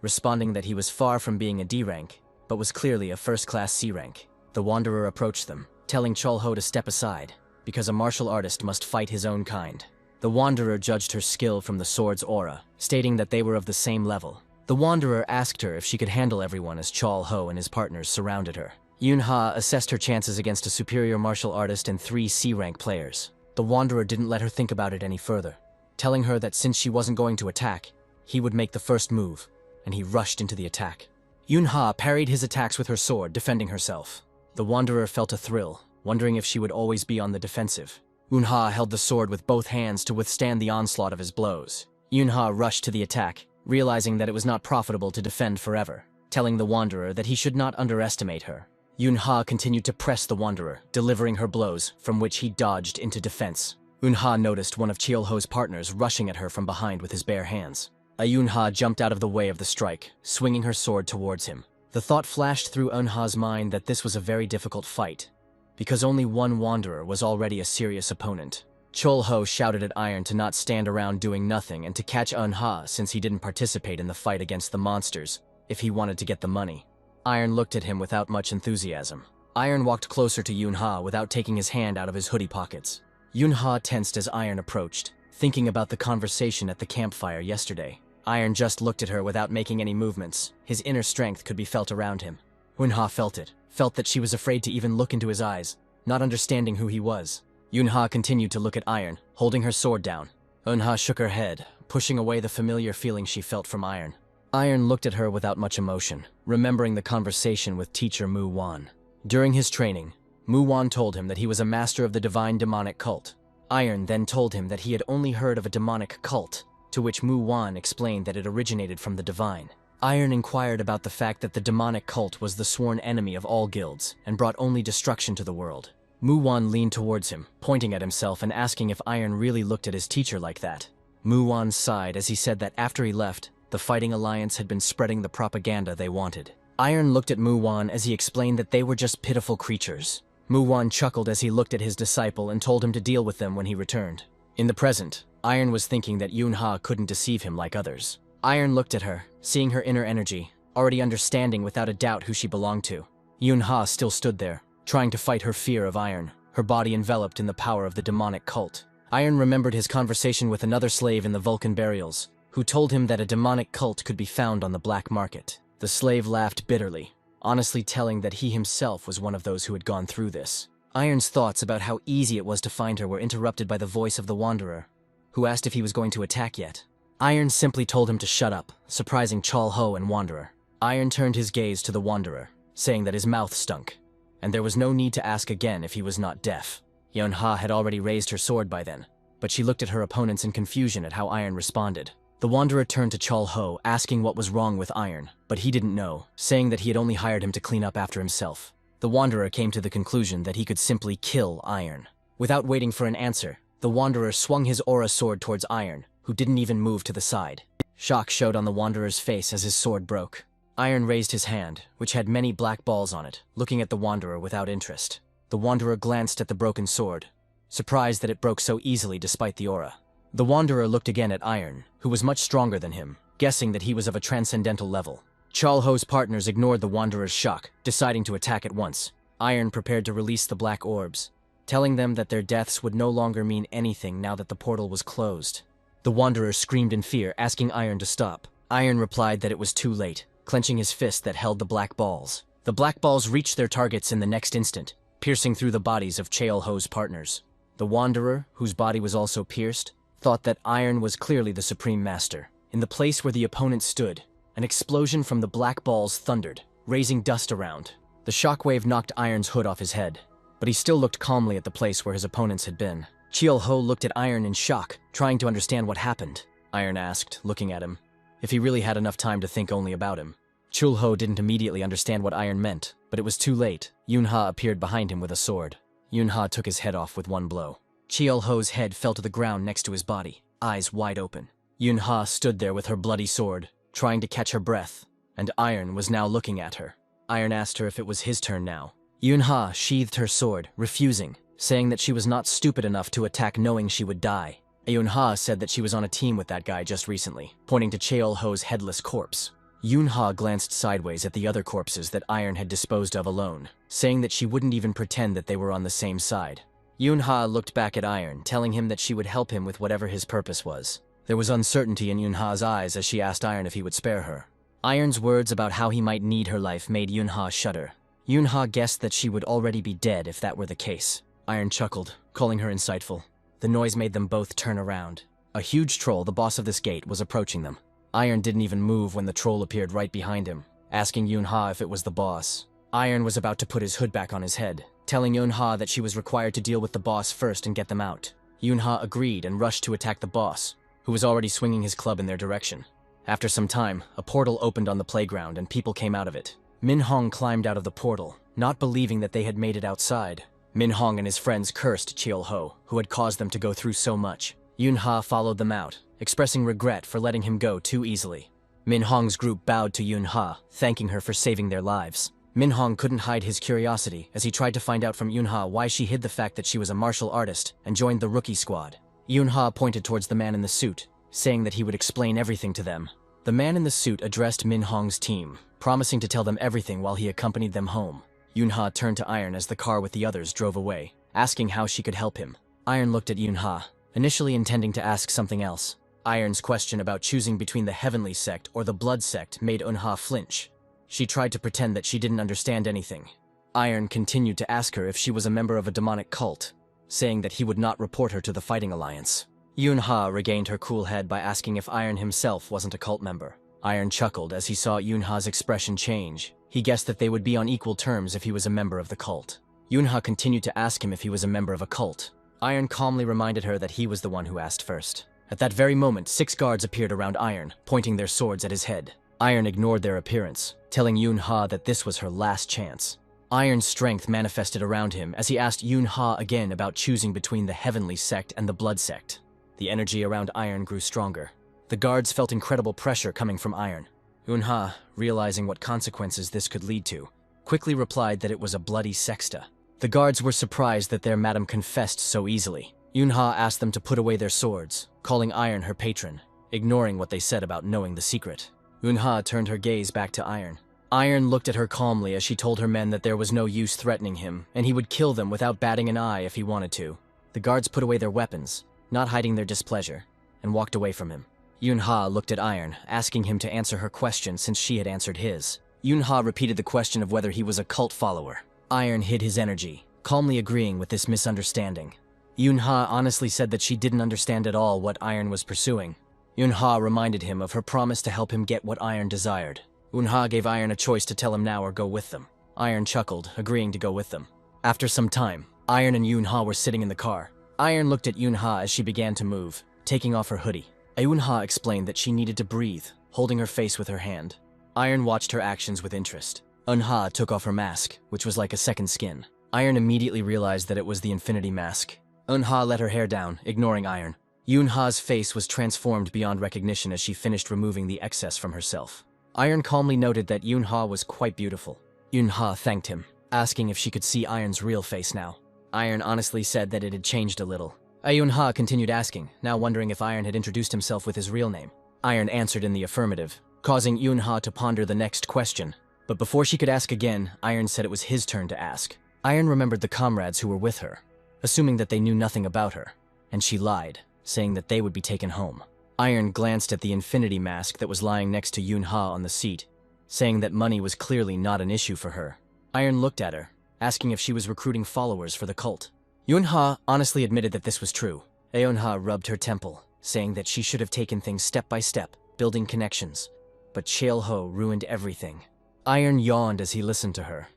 responding that he was far from being a D rank, but was clearly a first-class C rank. The Wanderer approached them, telling Yahello to step aside, because a martial artist must fight his own kind. The Wanderer judged her skill from the sword's aura, stating that they were of the same level. The Wanderer asked her if she could handle everyone as Yahello and his partners surrounded her. Yunha assessed her chances against a superior martial artist and 3 C-rank players. The Wanderer didn't let her think about it any further, telling her that since she wasn't going to attack, he would make the first move, and he rushed into the attack. Yunha parried his attacks with her sword, defending herself. The Wanderer felt a thrill, wondering if she would always be on the defensive. Yunha held the sword with both hands to withstand the onslaught of his blows. Yunha rushed to the attack, realizing that it was not profitable to defend forever, telling the Wanderer that he should not underestimate her. Yunha continued to press the Wanderer, delivering her blows, from which he dodged into defense. Yunha noticed one of Chiolho's partners rushing at her from behind with his bare hands. Yunha jumped out of the way of the strike, swinging her sword towards him. The thought flashed through Yunha's mind that this was a very difficult fight, because only one Wanderer was already a serious opponent. Chiolho shouted at Iron to not stand around doing nothing and to catch Yunha since he didn't participate in the fight against the monsters, if he wanted to get the money. Iron looked at him without much enthusiasm. Iron walked closer to Yunha without taking his hand out of his hoodie pockets. Yunha tensed as Iron approached, thinking about the conversation at the campfire yesterday. Iron just looked at her without making any movements. His inner strength could be felt around him. Yunha felt it, felt that she was afraid to even look into his eyes, not understanding who he was. Yunha continued to look at Iron, holding her sword down. Yunha shook her head, pushing away the familiar feeling she felt from Iron. Iron looked at her without much emotion, remembering the conversation with teacher Mu Wan. During his training, Mu Wan told him that he was a master of the divine demonic cult. Iron then told him that he had only heard of a demonic cult, to which Mu Wan explained that it originated from the divine. Iron inquired about the fact that the demonic cult was the sworn enemy of all guilds and brought only destruction to the world. Mu Wan leaned towards him, pointing at himself and asking if Iron really looked at his teacher like that. Mu Wan sighed as he said that after he left, the Fighting Alliance had been spreading the propaganda they wanted. Iron looked at Mu Wan as he explained that they were just pitiful creatures. Mu Wan chuckled as he looked at his disciple and told him to deal with them when he returned. In the present, Iron was thinking that Yunha couldn't deceive him like others. Iron looked at her, seeing her inner energy, already understanding without a doubt who she belonged to. Yunha still stood there, trying to fight her fear of Iron, her body enveloped in the power of the demonic cult. Iron remembered his conversation with another slave in the Vulcan burials, who told him that a demonic cult could be found on the black market. The slave laughed bitterly, honestly telling that he himself was one of those who had gone through this. Iron's thoughts about how easy it was to find her were interrupted by the voice of the Wanderer, who asked if he was going to attack yet. Iron simply told him to shut up, surprising Chiolho and Wanderer. Iron turned his gaze to the Wanderer, saying that his mouth stunk, and there was no need to ask again if he was not deaf. Yunha had already raised her sword by then, but she looked at her opponents in confusion at how Iron responded. The Wanderer turned to Chiolho, asking what was wrong with Iron, but he didn't know, saying that he had only hired him to clean up after himself. The Wanderer came to the conclusion that he could simply kill Iron. Without waiting for an answer, the Wanderer swung his aura sword towards Iron, who didn't even move to the side. Shock showed on the Wanderer's face as his sword broke. Iron raised his hand, which had many black balls on it, looking at the Wanderer without interest. The Wanderer glanced at the broken sword, surprised that it broke so easily despite the aura. The Wanderer looked again at Iron, who was much stronger than him, guessing that he was of a transcendental level. Chiolho's partners ignored the Wanderer's shock, deciding to attack at once. Iron prepared to release the black orbs, telling them that their deaths would no longer mean anything now that the portal was closed. The Wanderer screamed in fear, asking Iron to stop. Iron replied that it was too late, clenching his fist that held the black balls. The black balls reached their targets in the next instant, piercing through the bodies of Chiolho's partners. The Wanderer, whose body was also pierced, thought that Iron was clearly the supreme master. In the place where the opponent stood, an explosion from the black balls thundered, raising dust around. The shockwave knocked Iron's hood off his head, but he still looked calmly at the place where his opponents had been. Chiolho looked at Iron in shock, trying to understand what happened. Iron asked, looking at him, if he really had enough time to think only about him. Chiolho didn't immediately understand what Iron meant, but it was too late. Yunha appeared behind him with a sword. Yunha took his head off with one blow. Chiolho's head fell to the ground next to his body, eyes wide open. Yunha stood there with her bloody sword, trying to catch her breath, and Iron was now looking at her. Iron asked her if it was his turn now. Yunha sheathed her sword, refusing, saying that she was not stupid enough to attack knowing she would die. Yunha said that she was on a team with that guy just recently, pointing to Chiolho's headless corpse. Yunha glanced sideways at the other corpses that Iron had disposed of alone, saying that she wouldn't even pretend that they were on the same side. Yunha looked back at Iron, telling him that she would help him with whatever his purpose was. There was uncertainty in Yunha's eyes as she asked Iron if he would spare her. Iron's words about how he might need her life made Yunha shudder. Yunha guessed that she would already be dead if that were the case. Iron chuckled, calling her insightful. The noise made them both turn around. A huge troll, the boss of this gate, was approaching them. Iron didn't even move when the troll appeared right behind him, asking Yunha if it was the boss. Iron was about to put his hood back on his head, telling Yunha that she was required to deal with the boss first and get them out. Yunha agreed and rushed to attack the boss, who was already swinging his club in their direction. After some time, a portal opened on the playground and people came out of it. Min Hong climbed out of the portal, not believing that they had made it outside. Min Hong and his friends cursed Chiel Ho, who had caused them to go through so much. Yun Ha followed them out, expressing regret for letting him go too easily. Min Hong's group bowed to Yun Ha, thanking her for saving their lives. Min Hong couldn't hide his curiosity as he tried to find out from Yun Ha why she hid the fact that she was a martial artist and joined the rookie squad. Yun Ha pointed towards the man in the suit, saying that he would explain everything to them. The man in the suit addressed Min Hong's team, promising to tell them everything while he accompanied them home. Yun Ha turned to Iron as the car with the others drove away, asking how she could help him. Iron looked at Yun Ha, initially intending to ask something else. Iron's question about choosing between the Heavenly Sect or the Blood Sect made Yun Ha flinch. She tried to pretend that she didn't understand anything. Iron continued to ask her if she was a member of a demonic cult, saying that he would not report her to the Fighting Alliance. Yun Ha regained her cool head by asking if Iron himself wasn't a cult member. Iron chuckled as he saw Yun Ha's expression change. He guessed that they would be on equal terms if he was a member of the cult. Yun Ha continued to ask him if he was a member of a cult. Iron calmly reminded her that he was the one who asked first. At that very moment, 6 guards appeared around Iron, pointing their swords at his head. Iron ignored their appearance, telling Yun Ha that this was her last chance. Iron's strength manifested around him as he asked Yun Ha again about choosing between the Heavenly Sect and the Blood Sect. The energy around Iron grew stronger. The guards felt incredible pressure coming from Iron. Yun Ha, realizing what consequences this could lead to, quickly replied that it was a bloody sexta. The guards were surprised that their madam confessed so easily. Yun Ha asked them to put away their swords, calling Iron her patron, ignoring what they said about knowing the secret. Yun Ha turned her gaze back to Iron. Iron looked at her calmly as she told her men that there was no use threatening him, and he would kill them without batting an eye if he wanted to. The guards put away their weapons, not hiding their displeasure, and walked away from him. Yun Ha looked at Iron, asking him to answer her question since she had answered his. Yun Ha repeated the question of whether he was a cult follower. Iron hid his energy, calmly agreeing with this misunderstanding. Yun Ha honestly said that she didn't understand at all what Iron was pursuing. Yun Ha reminded him of her promise to help him get what Iron desired. Yun Ha gave Iron a choice to tell him now or go with them. Iron chuckled, agreeing to go with them. After some time, Iron and Yun Ha were sitting in the car. Iron looked at Yun Ha as she began to move, taking off her hoodie. Yun Ha explained that she needed to breathe, holding her face with her hand. Iron watched her actions with interest. Yun Ha took off her mask, which was like a second skin. Iron immediately realized that it was the Infinity Mask. Yun Ha let her hair down, ignoring Iron. Yun Ha's face was transformed beyond recognition as she finished removing the excess from herself. Iron calmly noted that Yun Ha was quite beautiful. Yun Ha thanked him, asking if she could see Iron's real face now. Iron honestly said that it had changed a little. Yun Ha continued asking, now wondering if Iron had introduced himself with his real name. Iron answered in the affirmative, causing Yun Ha to ponder the next question. But before she could ask again, Iron said it was his turn to ask. Iron remembered the comrades who were with her, assuming that they knew nothing about her, and she lied, saying that they would be taken home. Iron glanced at the Infinity Mask that was lying next to Yun Ha on the seat, saying that money was clearly not an issue for her. Iron looked at her, asking if she was recruiting followers for the cult. Yun Ha honestly admitted that this was true. Yun Ha rubbed her temple, saying that she should have taken things step by step, building connections. But Chiel Ho ruined everything. Iron yawned as he listened to her.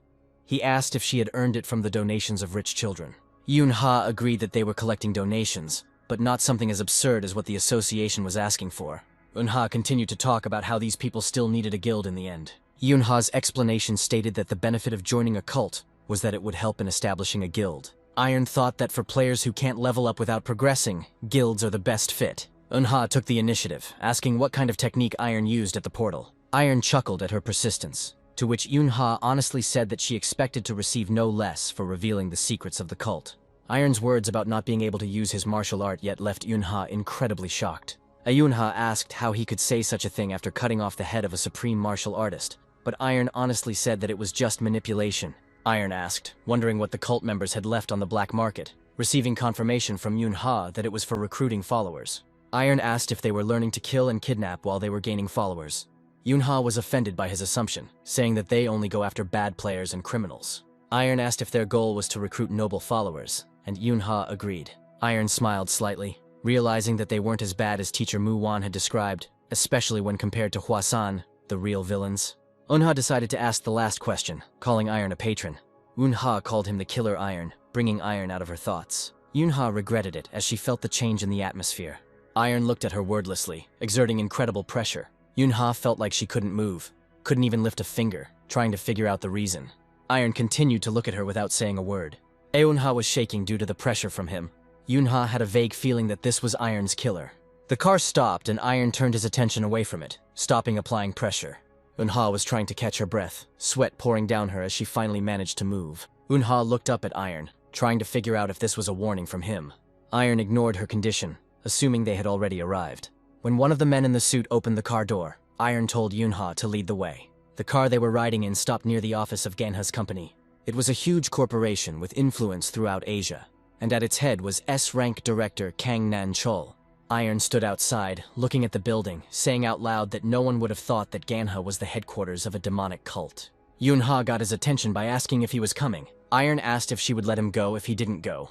He asked if she had earned it from the donations of rich children. Yun Ha agreed that they were collecting donations, but not something as absurd as what the association was asking for. Yun Ha continued to talk about how these people still needed a guild in the end. Yun Ha's explanation stated that the benefit of joining a cult was that it would help in establishing a guild. Iron thought that for players who can't level up without progressing, guilds are the best fit. Yun Ha took the initiative, asking what kind of technique Iron used at the portal. Iron chuckled at her persistence, to which Yun Ha honestly said that she expected to receive no less for revealing the secrets of the cult. Iron's words about not being able to use his martial art yet left Yun Ha incredibly shocked. Yun Ha asked how he could say such a thing after cutting off the head of a supreme martial artist, but Iron honestly said that it was just manipulation. Iron asked, wondering what the cult members had left on the black market, receiving confirmation from Yun Ha that it was for recruiting followers. Iron asked if they were learning to kill and kidnap while they were gaining followers. Yun Ha was offended by his assumption, saying that they only go after bad players and criminals. Iron asked if their goal was to recruit noble followers, and Yun Ha agreed. Iron smiled slightly, realizing that they weren't as bad as teacher Mu Wan had described, especially when compared to Hua San, the real villains. Yun Ha decided to ask the last question, calling Iron a patron. Yun Ha called him the Killer Iron, bringing Iron out of her thoughts. Yun Ha regretted it as she felt the change in the atmosphere. Iron looked at her wordlessly, exerting incredible pressure. Yunha felt like she couldn't move, couldn't even lift a finger, trying to figure out the reason. Iron continued to look at her without saying a word. Yunha was shaking due to the pressure from him. Yunha had a vague feeling that this was Iron's killer. The car stopped and Iron turned his attention away from it, stopping applying pressure. Yunha was trying to catch her breath, sweat pouring down her as she finally managed to move. Yunha looked up at Iron, trying to figure out if this was a warning from him. Iron ignored her condition, assuming they had already arrived. When one of the men in the suit opened the car door, Iron told Yunha to lead the way. The car they were riding in stopped near the office of Ganha's company. It was a huge corporation with influence throughout Asia, and at its head was S-Rank director Kang Nan Chol. Iron stood outside, looking at the building, saying out loud that no one would have thought that Ganha was the headquarters of a demonic cult. Yunha got his attention by asking if he was coming. Iron asked if she would let him go if he didn't go,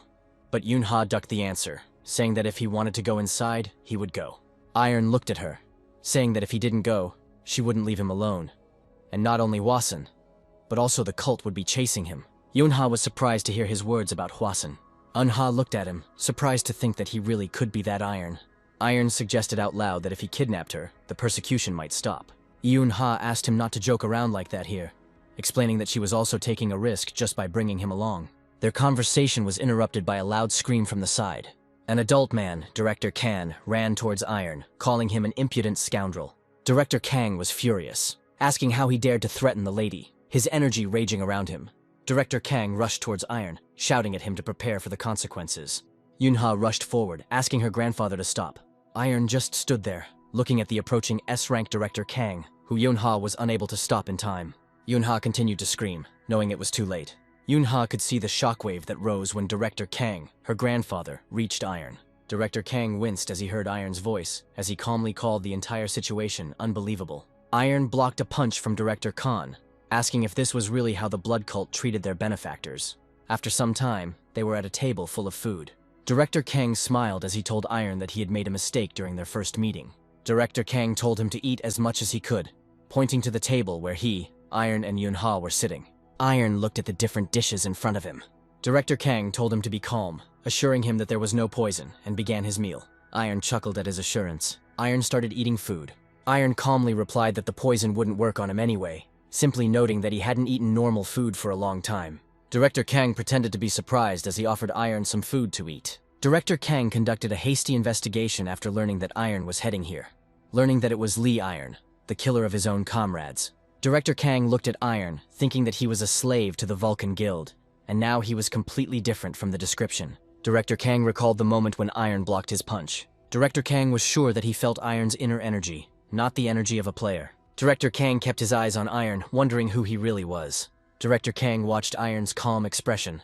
but Yunha ducked the answer, saying that if he wanted to go inside, he would go. Iron looked at her, saying that if he didn't go, she wouldn't leave him alone. And not only Hwasun, but also the cult would be chasing him. Yunha was surprised to hear his words about Hwasun. Unha looked at him, surprised to think that he really could be that Iron. Iron suggested out loud that if he kidnapped her, the persecution might stop. Yunha asked him not to joke around like that here, explaining that she was also taking a risk just by bringing him along. Their conversation was interrupted by a loud scream from the side. An adult man, Director Kan, ran towards Iron, calling him an impudent scoundrel. Director Kang was furious, asking how he dared to threaten the lady, his energy raging around him. Director Kang rushed towards Iron, shouting at him to prepare for the consequences. Yunha rushed forward, asking her grandfather to stop. Iron just stood there, looking at the approaching S-Rank Director Kang, who Yunha was unable to stop in time. Yunha continued to scream, knowing it was too late. Yunha could see the shockwave that rose when Director Kang, her grandfather, reached Iron. Director Kang winced as he heard Iron's voice, as he calmly called the entire situation unbelievable. Iron blocked a punch from Director Khan, asking if this was really how the blood cult treated their benefactors. After some time, they were at a table full of food. Director Kang smiled as he told Iron that he had made a mistake during their first meeting. Director Kang told him to eat as much as he could, pointing to the table where he, Iron, and Yunha were sitting. Iron looked at the different dishes in front of him. Director Kang told him to be calm, assuring him that there was no poison, and began his meal. Iron chuckled at his assurance. Iron started eating food. Iron calmly replied that the poison wouldn't work on him anyway, simply noting that he hadn't eaten normal food for a long time. Director Kang pretended to be surprised as he offered Iron some food to eat. Director Kang conducted a hasty investigation after learning that Iron was heading here, learning that it was Lee Iron, the killer of his own comrades. Director Kang looked at Iron, thinking that he was a slave to the Vulcan Guild, and now he was completely different from the description. Director Kang recalled the moment when Iron blocked his punch. Director Kang was sure that he felt Iron's inner energy, not the energy of a player. Director Kang kept his eyes on Iron, wondering who he really was. Director Kang watched Iron's calm expression,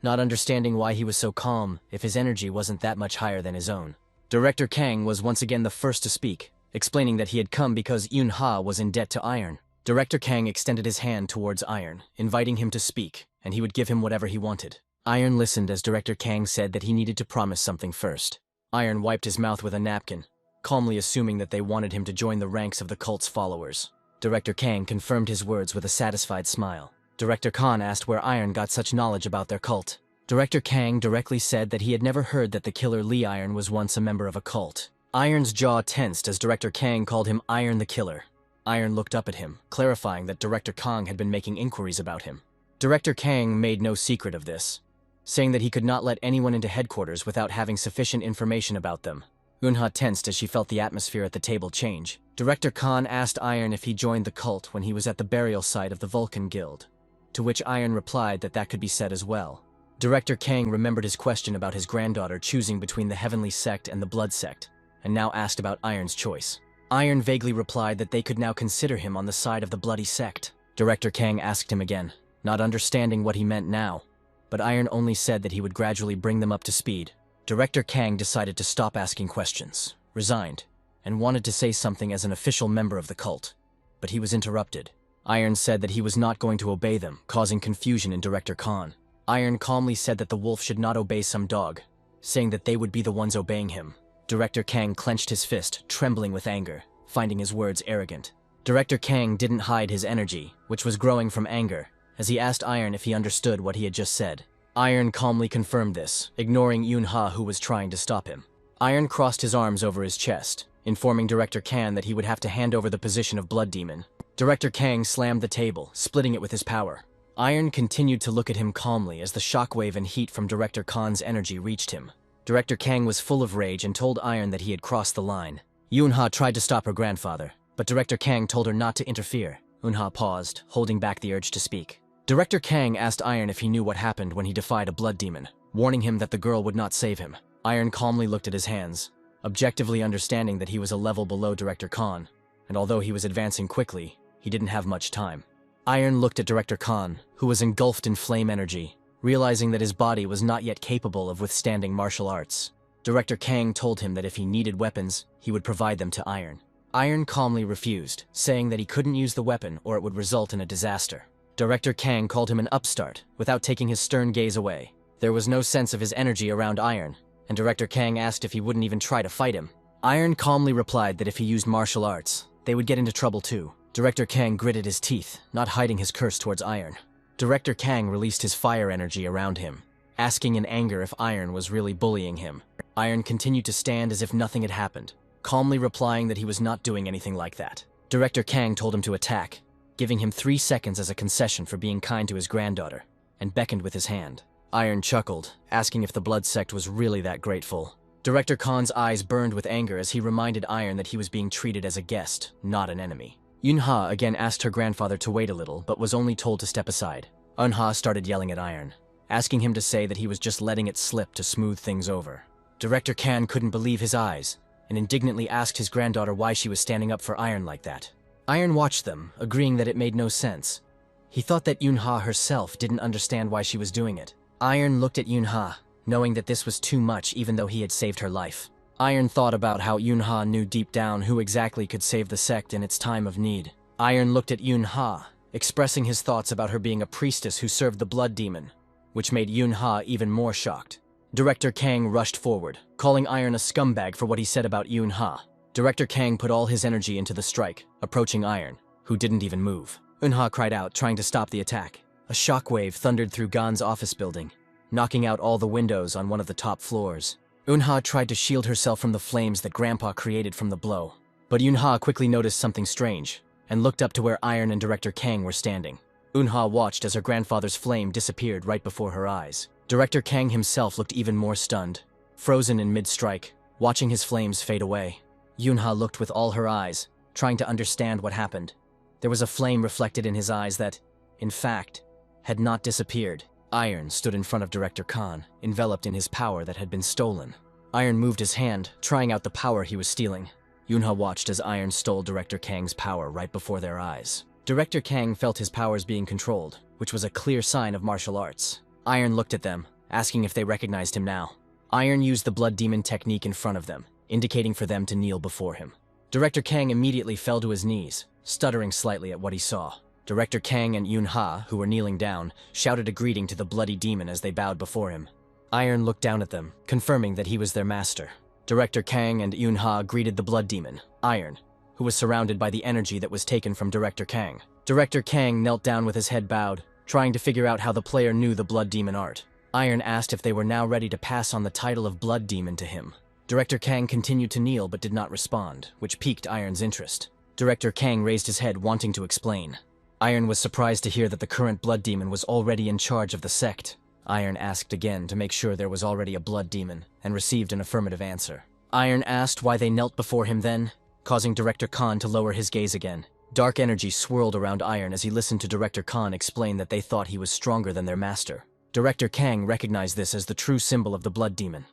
not understanding why he was so calm if his energy wasn't that much higher than his own. Director Kang was once again the first to speak, explaining that he had come because Yunha was in debt to Iron. Director Kang extended his hand towards Iron, inviting him to speak, and he would give him whatever he wanted. Iron listened as Director Kang said that he needed to promise something first. Iron wiped his mouth with a napkin, calmly assuming that they wanted him to join the ranks of the cult's followers. Director Kang confirmed his words with a satisfied smile. Director Khan asked where Iron got such knowledge about their cult. Director Kang directly said that he had never heard that the killer Lee Iron was once a member of a cult. Iron's jaw tensed as Director Kang called him Iron the Killer. Iron looked up at him, clarifying that Director Kang had been making inquiries about him. Director Kang made no secret of this, saying that he could not let anyone into headquarters without having sufficient information about them. Unha tensed as she felt the atmosphere at the table change. Director Khan asked Iron if he joined the cult when he was at the burial site of the Vulcan Guild, to which Iron replied that that could be said as well. Director Kang remembered his question about his granddaughter choosing between the Heavenly Sect and the Blood Sect, and now asked about Iron's choice. Iron vaguely replied that they could now consider him on the side of the Bloody Sect. Director Kang asked him again, not understanding what he meant now, but Iron only said that he would gradually bring them up to speed. Director Kang decided to stop asking questions, resigned, and wanted to say something as an official member of the cult, but he was interrupted. Iron said that he was not going to obey them, causing confusion in Director Khan. Iron calmly said that the wolf should not obey some dog, saying that they would be the ones obeying him. Director Kang clenched his fist, trembling with anger, finding his words arrogant. Director Kang didn't hide his energy, which was growing from anger, as he asked Iron if he understood what he had just said. Iron calmly confirmed this, ignoring Yunha who was trying to stop him. Iron crossed his arms over his chest, informing Director Kan that he would have to hand over the position of Blood Demon. Director Kang slammed the table, splitting it with his power. Iron continued to look at him calmly as the shockwave and heat from Director Khan's energy reached him. Director Kang was full of rage and told Iron that he had crossed the line. Yunha tried to stop her grandfather, but Director Kang told her not to interfere. Yunha paused, holding back the urge to speak. Director Kang asked Iron if he knew what happened when he defied a blood demon, warning him that the girl would not save him. Iron calmly looked at his hands, objectively understanding that he was a level below Director Khan, and although he was advancing quickly, he didn't have much time. Iron looked at Director Khan, who was engulfed in flame energy, realizing that his body was not yet capable of withstanding martial arts. Director Kang told him that if he needed weapons, he would provide them to Iron. Iron calmly refused, saying that he couldn't use the weapon or it would result in a disaster. Director Kang called him an upstart, without taking his stern gaze away. There was no sense of his energy around Iron, and Director Kang asked if he wouldn't even try to fight him. Iron calmly replied that if he used martial arts, they would get into trouble too. Director Kang gritted his teeth, not hiding his curse towards Iron. Director Kang released his fire energy around him, asking in anger if Iron was really bullying him. Iron continued to stand as if nothing had happened, calmly replying that he was not doing anything like that. Director Kang told him to attack, giving him 3 seconds as a concession for being kind to his granddaughter, and beckoned with his hand. Iron chuckled, asking if the blood sect was really that grateful. Director Khan's eyes burned with anger as he reminded Iron that he was being treated as a guest, not an enemy. Yunha again asked her grandfather to wait a little, but was only told to step aside. Unha started yelling at Iron, asking him to say that he was just letting it slip to smooth things over. Director Kan couldn't believe his eyes, and indignantly asked his granddaughter why she was standing up for Iron like that. Iron watched them, agreeing that it made no sense. He thought that Yunha herself didn't understand why she was doing it. Iron looked at Yunha, knowing that this was too much even though he had saved her life. Iron thought about how Yunha knew deep down who exactly could save the sect in its time of need. Iron looked at Yunha, expressing his thoughts about her being a priestess who served the blood demon, which made Yunha even more shocked. Director Kang rushed forward, calling Iron a scumbag for what he said about Yunha. Director Kang put all his energy into the strike, approaching Iron, who didn't even move. Unha cried out, trying to stop the attack. A shockwave thundered through Gan's office building, knocking out all the windows on one of the top floors. Unha tried to shield herself from the flames that Grandpa created from the blow. But Unha quickly noticed something strange, and looked up to where Iron and Director Kang were standing. Unha watched as her grandfather's flame disappeared right before her eyes. Director Kang himself looked even more stunned, frozen in mid-strike, watching his flames fade away. Yunha looked with all her eyes, trying to understand what happened. There was a flame reflected in his eyes that, in fact, had not disappeared. Iron stood in front of Director Khan, enveloped in his power that had been stolen. Iron moved his hand, trying out the power he was stealing. Yunha watched as Iron stole Director Kang's power right before their eyes. Director Kang felt his powers being controlled, which was a clear sign of martial arts. Iron looked at them, asking if they recognized him now. Iron used the blood demon technique in front of them, indicating for them to kneel before him. Director Kang immediately fell to his knees, stuttering slightly at what he saw. Director Kang and Yunha, who were kneeling down, shouted a greeting to the bloody demon as they bowed before him. Iron looked down at them, confirming that he was their master. Director Kang and Yunha greeted the blood demon, Iron, who was surrounded by the energy that was taken from Director Kang. Director Kang knelt down with his head bowed, trying to figure out how the player knew the blood demon art. Iron asked if they were now ready to pass on the title of blood demon to him. Director Kang continued to kneel but did not respond, which piqued Iron's interest. Director Kang raised his head, wanting to explain. Iron was surprised to hear that the current blood demon was already in charge of the sect. Iron asked again to make sure there was already a blood demon, and received an affirmative answer. Iron asked why they knelt before him then, causing Director Khan to lower his gaze again. Dark energy swirled around Iron as he listened to Director Khan explain that they thought he was stronger than their master. Director Kang recognized this as the true symbol of the blood demon,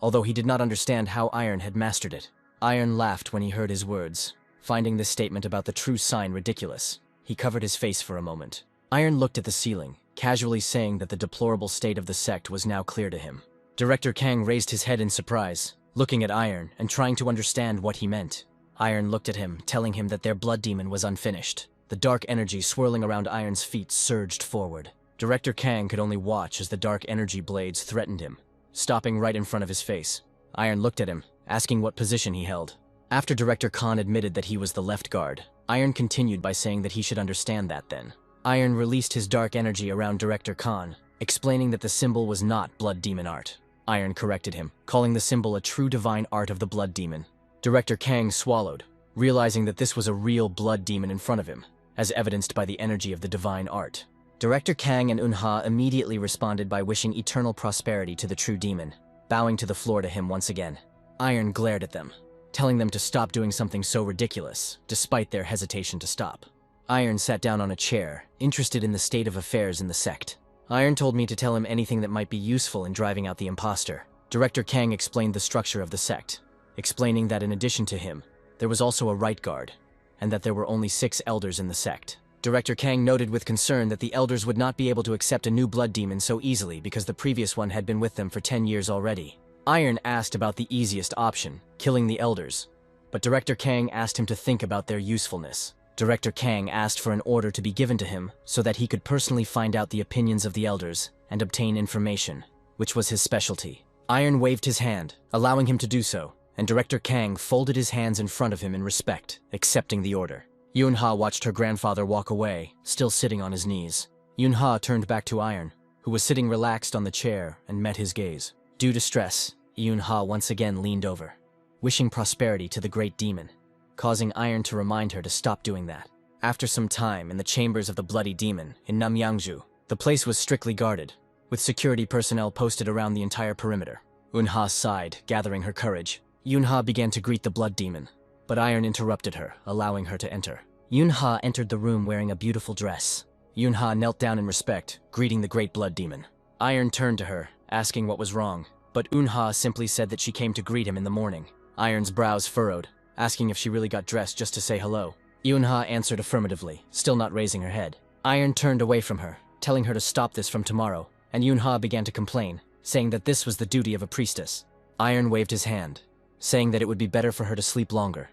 although he did not understand how Iron had mastered it. Iron laughed when he heard his words, finding this statement about the true sign ridiculous. He covered his face for a moment. Iron looked at the ceiling, casually saying that the deplorable state of the sect was now clear to him. Director Kang raised his head in surprise, looking at Iron and trying to understand what he meant. Iron looked at him, telling him that their blood demon was unfinished. The dark energy swirling around Iron's feet surged forward. Director Kang could only watch as the dark energy blades threatened him, stopping right in front of his face. Iron looked at him, asking what position he held. After Director Khan admitted that he was the left guard, Iron continued by saying that he should understand that then. Iron released his dark energy around Director Khan, explaining that the symbol was not blood demon art. Iron corrected him, calling the symbol a true divine art of the blood demon, Director Kang swallowed, realizing that this was a real blood demon in front of him, as evidenced by the energy of the divine art. Director Kang and Unha immediately responded by wishing eternal prosperity to the true demon, bowing to the floor to him once again. Iron glared at them, telling them to stop doing something so ridiculous, despite their hesitation to stop. Iron sat down on a chair, interested in the state of affairs in the sect. Iron told me to tell him anything that might be useful in driving out the imposter. Director Kang explained the structure of the sect, explaining that in addition to him, there was also a right guard, and that there were only 6 elders in the sect. Director Kang noted with concern that the elders would not be able to accept a new blood demon so easily because the previous one had been with them for 10 years already. Iron asked about the easiest option, killing the elders, but Director Kang asked him to think about their usefulness. Director Kang asked for an order to be given to him so that he could personally find out the opinions of the elders and obtain information, which was his specialty. Iron waved his hand, allowing him to do so, and Director Kang folded his hands in front of him in respect, accepting the order. Yunha watched her grandfather walk away, still sitting on his knees. Yunha turned back to Iron, who was sitting relaxed on the chair, and met his gaze. Due to stress, Yunha once again leaned over, wishing prosperity to the great demon, causing Iron to remind her to stop doing that. After some time in the chambers of the bloody demon in Namyangju, the place was strictly guarded, with security personnel posted around the entire perimeter. Unha sighed, gathering her courage. Yunha began to greet the blood demon, but Iron interrupted her, allowing her to enter. Yunha entered the room wearing a beautiful dress. Yunha knelt down in respect, greeting the great blood demon. Iron turned to her, asking what was wrong, but Unha simply said that she came to greet him in the morning. Iron's brows furrowed, asking if she really got dressed just to say hello. Yunha answered affirmatively, still not raising her head. Iron turned away from her, telling her to stop this from tomorrow, and Yunha began to complain, saying that this was the duty of a priestess. Iron waved his hand, saying that it would be better for her to sleep longer,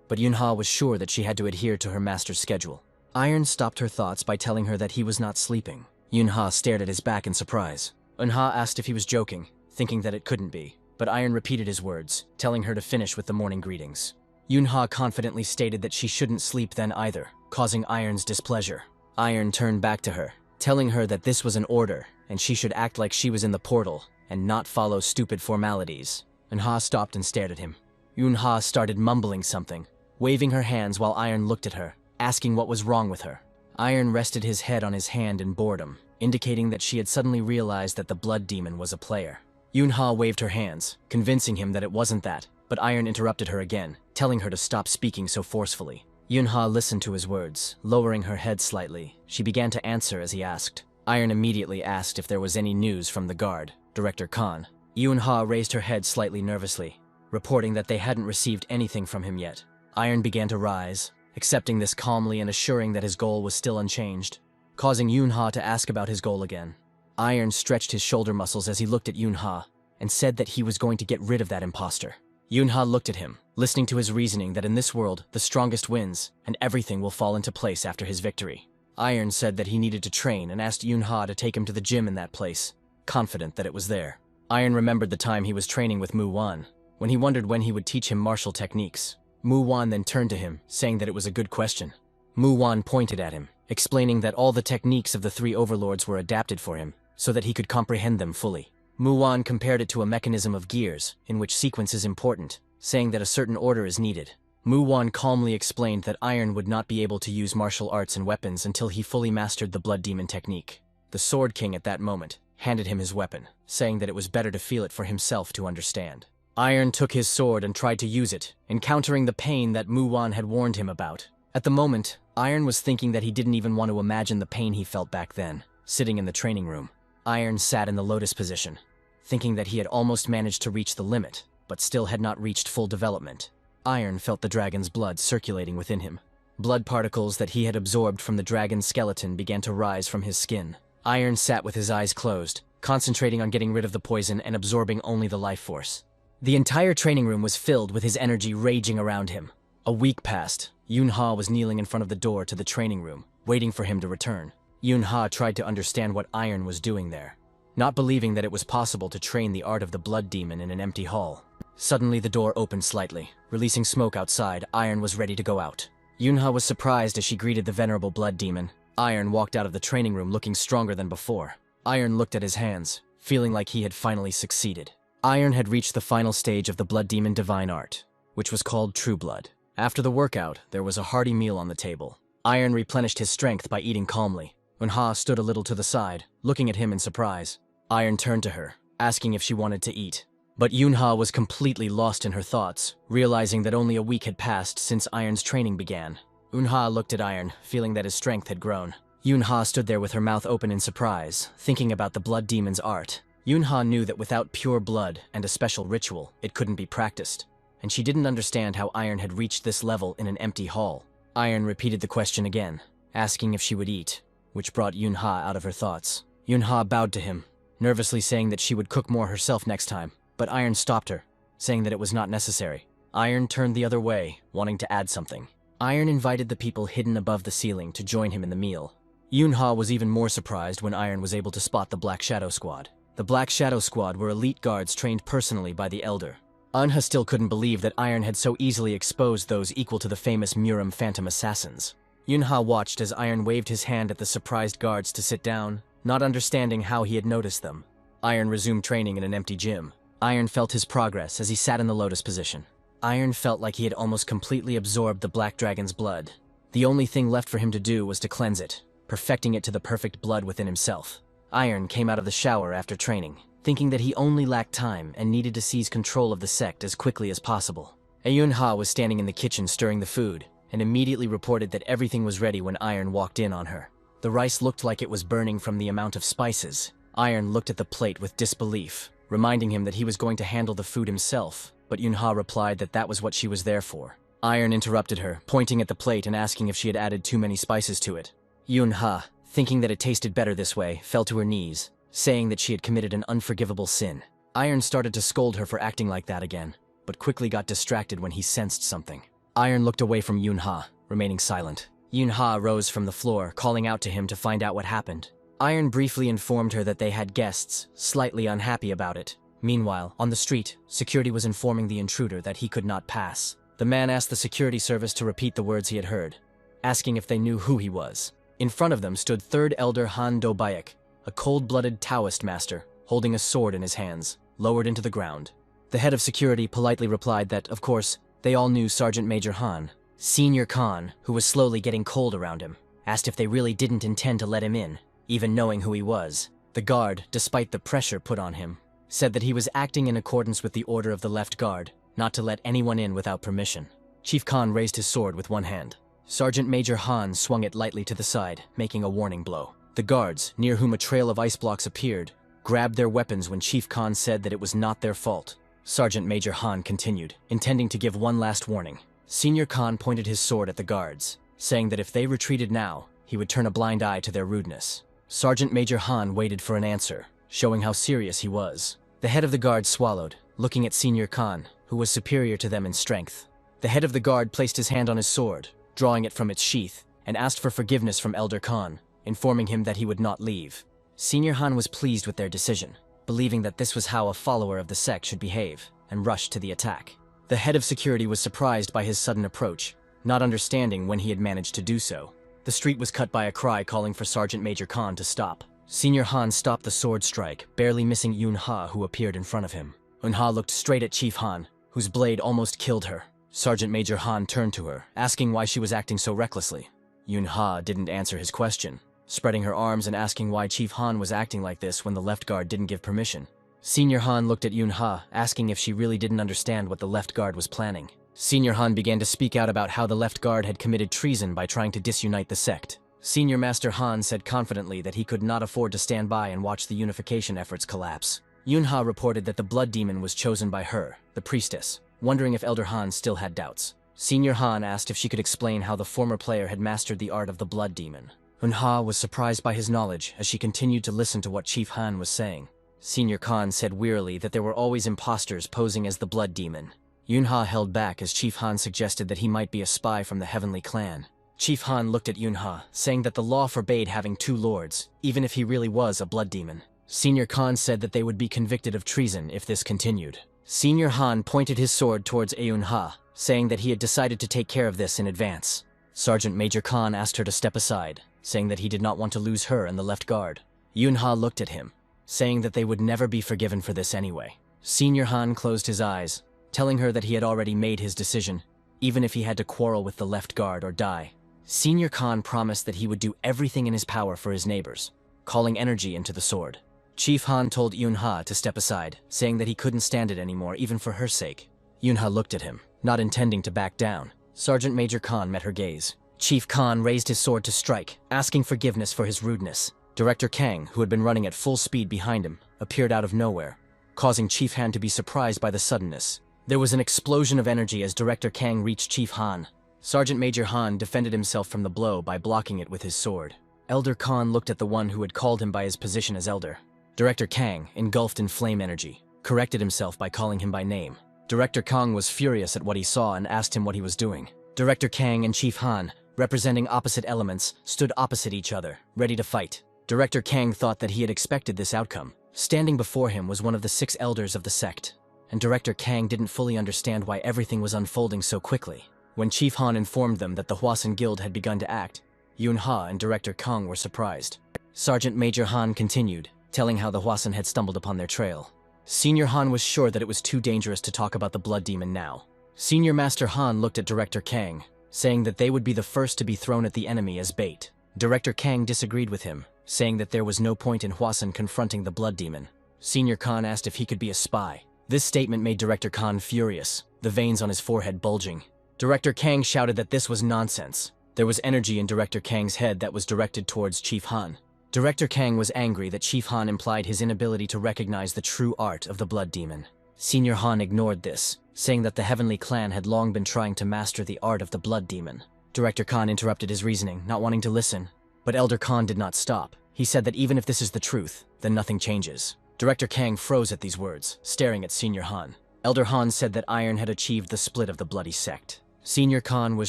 but Yunha was sure that she had to adhere to her master's schedule. Iron stopped her thoughts by telling her that he was not sleeping. Yunha stared at his back in surprise. Unha asked if he was joking, thinking that it couldn't be, but Iron repeated his words, telling her to finish with the morning greetings. Yunha confidently stated that she shouldn't sleep then either, causing Iron's displeasure. Iron turned back to her, telling her that this was an order, and she should act like she was in the portal, and not follow stupid formalities. Unha stopped and stared at him. Yunha started mumbling something, waving her hands while Iron looked at her, asking what was wrong with her. Iron rested his head on his hand in boredom, indicating that she had suddenly realized that the blood demon was a player. Yunha waved her hands, convincing him that it wasn't that, but Iron interrupted her again, telling her to stop speaking so forcefully. Yunha listened to his words, lowering her head slightly. She began to answer as he asked. Iron immediately asked if there was any news from the guard, Director Khan. Yunha raised her head slightly nervously, reporting that they hadn't received anything from him yet. Iron began to rise, accepting this calmly and assuring that his goal was still unchanged, causing Yunha to ask about his goal again. Iron stretched his shoulder muscles as he looked at Yunha, and said that he was going to get rid of that imposter. Yunha looked at him, listening to his reasoning that in this world, the strongest wins, and everything will fall into place after his victory. Iron said that he needed to train and asked Yunha to take him to the gym in that place, confident that it was there. Iron remembered the time he was training with Mu Wan, when he wondered when he would teach him martial techniques. Mu Wan then turned to him, saying that it was a good question. Mu Wan pointed at him, explaining that all the techniques of the 3 overlords were adapted for him, so that he could comprehend them fully. Mu Wan compared it to a mechanism of gears, in which sequence is important, saying that a certain order is needed. Mu Wan calmly explained that Iron would not be able to use martial arts and weapons until he fully mastered the Blood Demon technique. The Sword King at that moment handed him his weapon, saying that it was better to feel it for himself to understand. Iron took his sword and tried to use it, encountering the pain that Mu Wan had warned him about. At the moment, Iron was thinking that he didn't even want to imagine the pain he felt back then, sitting in the training room. Iron sat in the lotus position, thinking that he had almost managed to reach the limit, but still had not reached full development. Iron felt the dragon's blood circulating within him. Blood particles that he had absorbed from the dragon's skeleton began to rise from his skin. Iron sat with his eyes closed, concentrating on getting rid of the poison and absorbing only the life force. The entire training room was filled with his energy raging around him. A week passed. Yunha was kneeling in front of the door to the training room, waiting for him to return. Yunha tried to understand what Iron was doing there, not believing that it was possible to train the art of the blood demon in an empty hall. Suddenly the door opened slightly, releasing smoke outside. Iron was ready to go out. Yunha was surprised as she greeted the venerable blood demon. Iron walked out of the training room looking stronger than before. Iron looked at his hands, feeling like he had finally succeeded. Iron had reached the final stage of the blood demon divine art. which was called True Blood. After the workout, there was a hearty meal on the table. Iron replenished his strength by eating calmly. Unha stood a little to the side, looking at him in surprise. Iron turned to her, asking if she wanted to eat. But Unha was completely lost in her thoughts, realizing that only a week had passed since Iron's training began. Unha looked at Iron, feeling that his strength had grown. Unha stood there with her mouth open in surprise, thinking about the blood demon's art. Unha knew that without pure blood and a special ritual, it couldn't be practiced, and she didn't understand how Iron had reached this level in an empty hall. Iron repeated the question again, asking if she would eat, which brought Unha out of her thoughts. Unha bowed to him, nervously saying that she would cook more herself next time, but Iron stopped her, saying that it was not necessary. Iron turned the other way, wanting to add something. Iron invited the people hidden above the ceiling to join him in the meal. Unha was even more surprised when Iron was able to spot the Black Shadow Squad. The Black Shadow Squad were elite guards trained personally by the Elder. Unha still couldn't believe that Iron had so easily exposed those equal to the famous Muram Phantom Assassins. Unha watched as Iron waved his hand at the surprised guards to sit down, not understanding how he had noticed them. Iron resumed training in an empty gym. Iron felt his progress as he sat in the lotus position. Iron felt like he had almost completely absorbed the Black Dragon's blood. The only thing left for him to do was to cleanse it, perfecting it to the perfect blood within himself. Iron came out of the shower after training, thinking that he only lacked time and needed to seize control of the sect as quickly as possible. Ayunha was standing in the kitchen stirring the food, and immediately reported that everything was ready when Iron walked in on her. The rice looked like it was burning from the amount of spices. Iron looked at the plate with disbelief, reminding him that he was going to handle the food himself, but Yunha replied that that was what she was there for. Iron interrupted her, pointing at the plate and asking if she had added too many spices to it. Yunha, thinking that it tasted better this way, fell to her knees, saying that she had committed an unforgivable sin. Iron started to scold her for acting like that again, but quickly got distracted when he sensed something. Iron looked away from Yunha, remaining silent. Yunha rose from the floor, calling out to him to find out what happened. Iron briefly informed her that they had guests, slightly unhappy about it. Meanwhile, on the street, security was informing the intruder that he could not pass. The man asked the security service to repeat the words he had heard, asking if they knew who he was. In front of them stood Third Elder Han Do-Bayek, a cold-blooded Taoist master, holding a sword in his hands, lowered into the ground. The head of security politely replied that, of course, they all knew Sergeant Major Han. Senior Khan, who was slowly getting cold around him, asked if they really didn't intend to let him in, even knowing who he was. The guard, despite the pressure put on him, said that he was acting in accordance with the order of the left guard, not to let anyone in without permission. Chief Khan raised his sword with one hand. Sergeant Major Han swung it lightly to the side, making a warning blow. The guards, near whom a trail of ice blocks appeared, grabbed their weapons when Chief Khan said that it was not their fault. Sergeant Major Han continued, intending to give one last warning. Senior Khan pointed his sword at the guards, saying that if they retreated now, he would turn a blind eye to their rudeness. Sergeant Major Han waited for an answer, showing how serious he was. The head of the guard swallowed, looking at Senior Khan, who was superior to them in strength. The head of the guard placed his hand on his sword, drawing it from its sheath, and asked for forgiveness from Elder Khan, informing him that he would not leave. Senior Han was pleased with their decision, believing that this was how a follower of the sect should behave, and rushed to the attack. The head of security was surprised by his sudden approach, not understanding when he had managed to do so. The street was cut by a cry calling for Sergeant Major Khan to stop. Senior Han stopped the sword strike, barely missing Yunha, who appeared in front of him. Yunha looked straight at Chief Han, whose blade almost killed her. Sergeant Major Han turned to her, asking why she was acting so recklessly. Yunha didn't answer his question, spreading her arms and asking why Chief Han was acting like this when the left guard didn't give permission. Senior Han looked at Yunha, asking if she really didn't understand what the left guard was planning. Senior Han began to speak out about how the left guard had committed treason by trying to disunite the sect. Senior Master Han said confidently that he could not afford to stand by and watch the unification efforts collapse. Yunha reported that the blood demon was chosen by her, the priestess, wondering if Elder Han still had doubts. Senior Han asked if she could explain how the former player had mastered the art of the blood demon. Yunha was surprised by his knowledge as she continued to listen to what Chief Han was saying. Senior Khan said wearily that there were always imposters posing as the blood demon. Yunha held back as Chief Han suggested that he might be a spy from the Heavenly Clan. Chief Han looked at Yunha, saying that the law forbade having two lords, even if he really was a blood demon. Senior Khan said that they would be convicted of treason if this continued. Senior Han pointed his sword towards Ayunha, saying that he had decided to take care of this in advance. Sergeant Major Khan asked her to step aside, saying that he did not want to lose her and the left guard. Yunha looked at him, saying that they would never be forgiven for this anyway. Senior Han closed his eyes, telling her that he had already made his decision, even if he had to quarrel with the left guard or die. Senior Khan promised that he would do everything in his power for his neighbors, calling energy into the sword. Chief Han told Yunha to step aside, saying that he couldn't stand it anymore, even for her sake. Yunha looked at him, not intending to back down. Sergeant Major Khan met her gaze. Chief Khan raised his sword to strike, asking forgiveness for his rudeness. Director Kang, who had been running at full speed behind him, appeared out of nowhere, causing Chief Han to be surprised by the suddenness. There was an explosion of energy as Director Kang reached Chief Han. Sergeant Major Han defended himself from the blow by blocking it with his sword. Elder Khan looked at the one who had called him by his position as Elder. Director Kang, engulfed in flame energy, corrected himself by calling him by name. Director Kang was furious at what he saw and asked him what he was doing. Director Kang and Chief Han, representing opposite elements, stood opposite each other, ready to fight. Director Kang thought that he had expected this outcome. Standing before him was one of the 6 elders of the sect, and Director Kang didn't fully understand why everything was unfolding so quickly. When Chief Han informed them that the Hwasun Guild had begun to act, Yunha and Director Kang were surprised. Sergeant Major Han continued, telling how the Hwasun had stumbled upon their trail. Senior Han was sure that it was too dangerous to talk about the Blood Demon now. Senior Master Han looked at Director Kang, saying that they would be the first to be thrown at the enemy as bait. Director Kang disagreed with him, saying that there was no point in Hwasun confronting the Blood Demon. Senior Khan asked if he could be a spy. This statement made Director Khan furious, the veins on his forehead bulging. Director Kang shouted that this was nonsense. There was energy in Director Kang's head that was directed towards Chief Han. Director Kang was angry that Chief Han implied his inability to recognize the true art of the Blood Demon. Senior Han ignored this, saying that the Heavenly Clan had long been trying to master the art of the Blood Demon. Director Khan interrupted his reasoning, not wanting to listen. But Elder Khan did not stop. He said that even if this is the truth, then nothing changes. Director Kang froze at these words, staring at Senior Han. Elder Han said that Iron had achieved the split of the bloody sect. Senior Khan was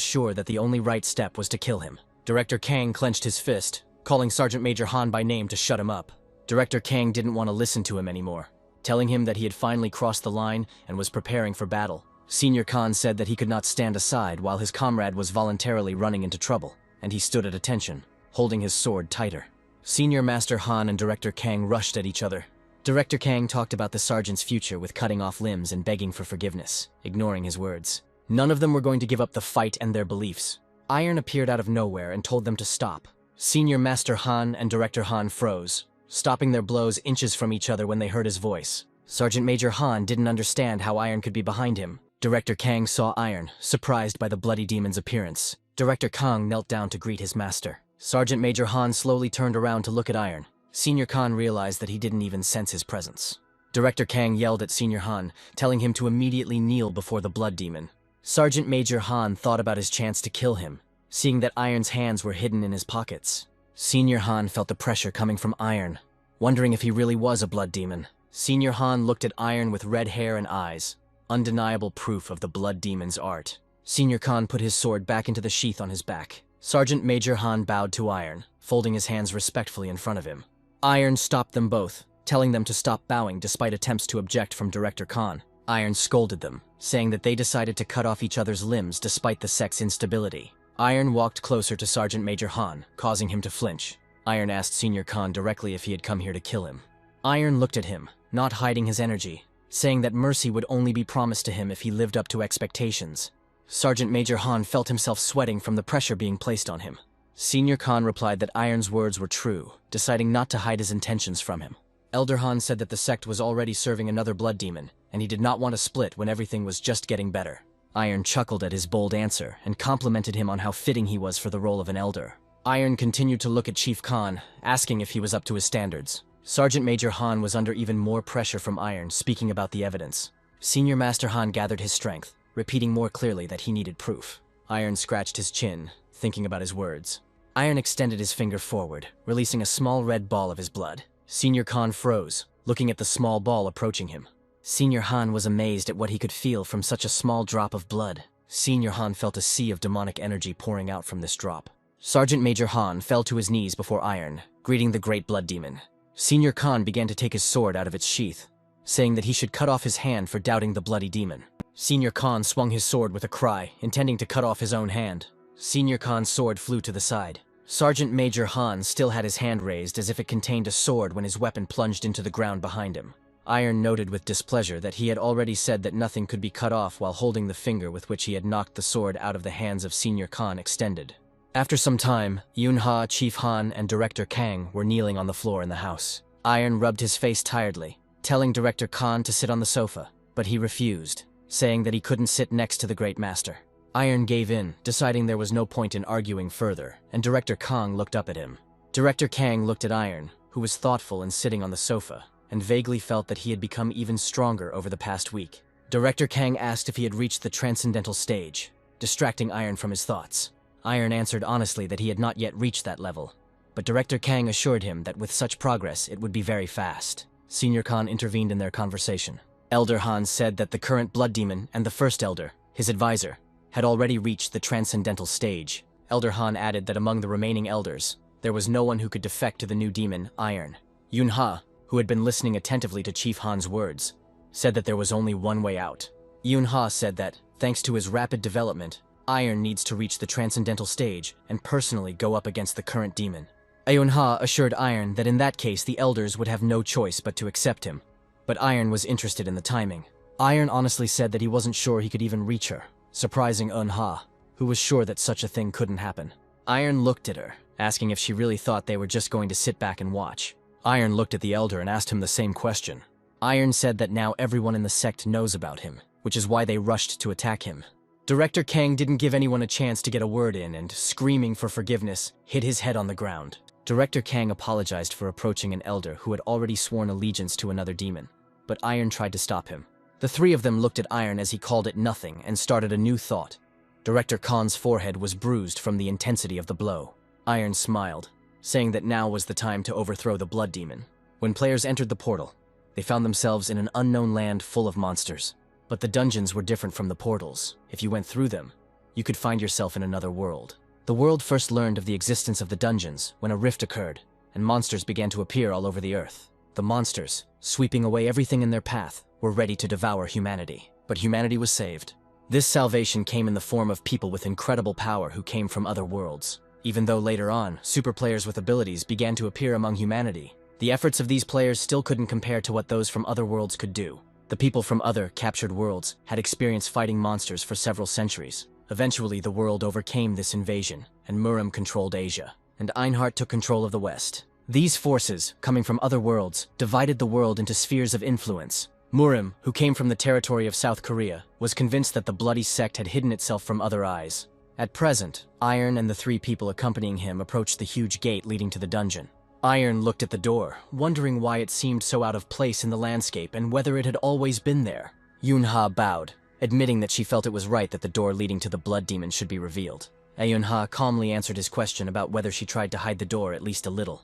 sure that the only right step was to kill him. Director Kang clenched his fist, calling Sergeant Major Han by name to shut him up. Director Kang didn't want to listen to him anymore, telling him that he had finally crossed the line and was preparing for battle. Senior Khan said that he could not stand aside while his comrade was voluntarily running into trouble, and he stood at attention, holding his sword tighter. Senior Master Han and Director Kang rushed at each other. Director Kang talked about the sergeant's future with cutting off limbs and begging for forgiveness, ignoring his words. None of them were going to give up the fight and their beliefs. Iron appeared out of nowhere and told them to stop. Senior Master Han and Director Han froze, stopping their blows inches from each other when they heard his voice. Sergeant Major Han didn't understand how Iron could be behind him. Director Kang saw Iron, surprised by the bloody demon's appearance. Director Kang knelt down to greet his master. Sergeant Major Han slowly turned around to look at Iron. Senior Khan realized that he didn't even sense his presence. Director Kang yelled at Senior Han, telling him to immediately kneel before the blood demon. Sergeant Major Han thought about his chance to kill him, seeing that Iron's hands were hidden in his pockets. Senior Han felt the pressure coming from Iron, wondering if he really was a blood demon. Senior Han looked at Iron with red hair and eyes, undeniable proof of the blood demon's art. Senior Khan put his sword back into the sheath on his back. Sergeant Major Han bowed to Iron, folding his hands respectfully in front of him. Iron stopped them both, telling them to stop bowing despite attempts to object from Director Khan. Iron scolded them, saying that they decided to cut off each other's limbs despite the sect's instability. Iron walked closer to Sergeant Major Han, causing him to flinch. Iron asked Senior Khan directly if he had come here to kill him. Iron looked at him, not hiding his energy, saying that mercy would only be promised to him if he lived up to expectations. Sergeant Major Han felt himself sweating from the pressure being placed on him. Senior Khan replied that Iron's words were true, deciding not to hide his intentions from him. Elder Han said that the sect was already serving another blood demon, and he did not want to split when everything was just getting better. Iron chuckled at his bold answer and complimented him on how fitting he was for the role of an elder. Iron continued to look at Chief Khan, asking if he was up to his standards. Sergeant Major Han was under even more pressure from Iron, speaking about the evidence. Senior Master Han gathered his strength, repeating more clearly that he needed proof. Iron scratched his chin, thinking about his words. Iron extended his finger forward, releasing a small red ball of his blood. Senior Khan froze, looking at the small ball approaching him. Senior Han was amazed at what he could feel from such a small drop of blood. Senior Han felt a sea of demonic energy pouring out from this drop. Sergeant Major Han fell to his knees before Iron, greeting the great blood demon. Senior Khan began to take his sword out of its sheath, saying that he should cut off his hand for doubting the bloody demon. Senior Khan swung his sword with a cry, intending to cut off his own hand. Senior Khan's sword flew to the side. Sergeant Major Han still had his hand raised as if it contained a sword when his weapon plunged into the ground behind him. Iron noted with displeasure that he had already said that nothing could be cut off while holding the finger with which he had knocked the sword out of the hands of Senior Khan extended. After some time, Yunha, Chief Han, and Director Kang were kneeling on the floor in the house. Iron rubbed his face tiredly, telling Director Khan to sit on the sofa, but he refused, saying that he couldn't sit next to the Great Master. Iron gave in, deciding there was no point in arguing further, and Director Kang looked up at him. Director Kang looked at Iron, who was thoughtful and sitting on the sofa, and vaguely felt that he had become even stronger over the past week. Director Kang asked if he had reached the transcendental stage, distracting Iron from his thoughts. Iron answered honestly that he had not yet reached that level, but Director Kang assured him that with such progress it would be very fast. Senior Khan intervened in their conversation. Elder Han said that the current Blood Demon and the First Elder, his advisor, had already reached the transcendental stage. Elder Han added that among the remaining elders, there was no one who could defect to the new demon, Iron. Yunha, who had been listening attentively to Chief Han's words, said that there was only one way out. Yunha said that, thanks to his rapid development, Iron needs to reach the transcendental stage and personally go up against the current demon. Yunha assured Iron that in that case the elders would have no choice but to accept him, but Iron was interested in the timing. Iron honestly said that he wasn't sure he could even reach her, surprising Yunha, who was sure that such a thing couldn't happen. Iron looked at her, asking if she really thought they were just going to sit back and watch. Iron looked at the elder and asked him the same question. Iron said that now everyone in the sect knows about him, which is why they rushed to attack him. Director Kang didn't give anyone a chance to get a word in and, screaming for forgiveness, hit his head on the ground. Director Kang apologized for approaching an elder who had already sworn allegiance to another demon, but Iron tried to stop him. The three of them looked at Iron as he called it nothing and started a new thought. Director Khan's forehead was bruised from the intensity of the blow. Iron smiled, saying that now was the time to overthrow the Blood Demon. When players entered the portal, they found themselves in an unknown land full of monsters. But the dungeons were different from the portals. If you went through them, you could find yourself in another world. The world first learned of the existence of the dungeons when a rift occurred, and monsters began to appear all over the earth. The monsters, sweeping away everything in their path, were ready to devour humanity. But humanity was saved. This salvation came in the form of people with incredible power who came from other worlds. Even though later on, super players with abilities began to appear among humanity, the efforts of these players still couldn't compare to what those from other worlds could do. The people from other captured worlds had experienced fighting monsters for several centuries. Eventually, the world overcame this invasion, and Murim controlled Asia, and Einhart took control of the West. These forces, coming from other worlds, divided the world into spheres of influence. Murim, who came from the territory of South Korea, was convinced that the bloody sect had hidden itself from other eyes. At present, Iron and the three people accompanying him approached the huge gate leading to the dungeon. Iron looked at the door, wondering why it seemed so out of place in the landscape and whether it had always been there. Yunha bowed, admitting that she felt it was right that the door leading to the Blood Demon should be revealed. Yunha calmly answered his question about whether she tried to hide the door at least a little,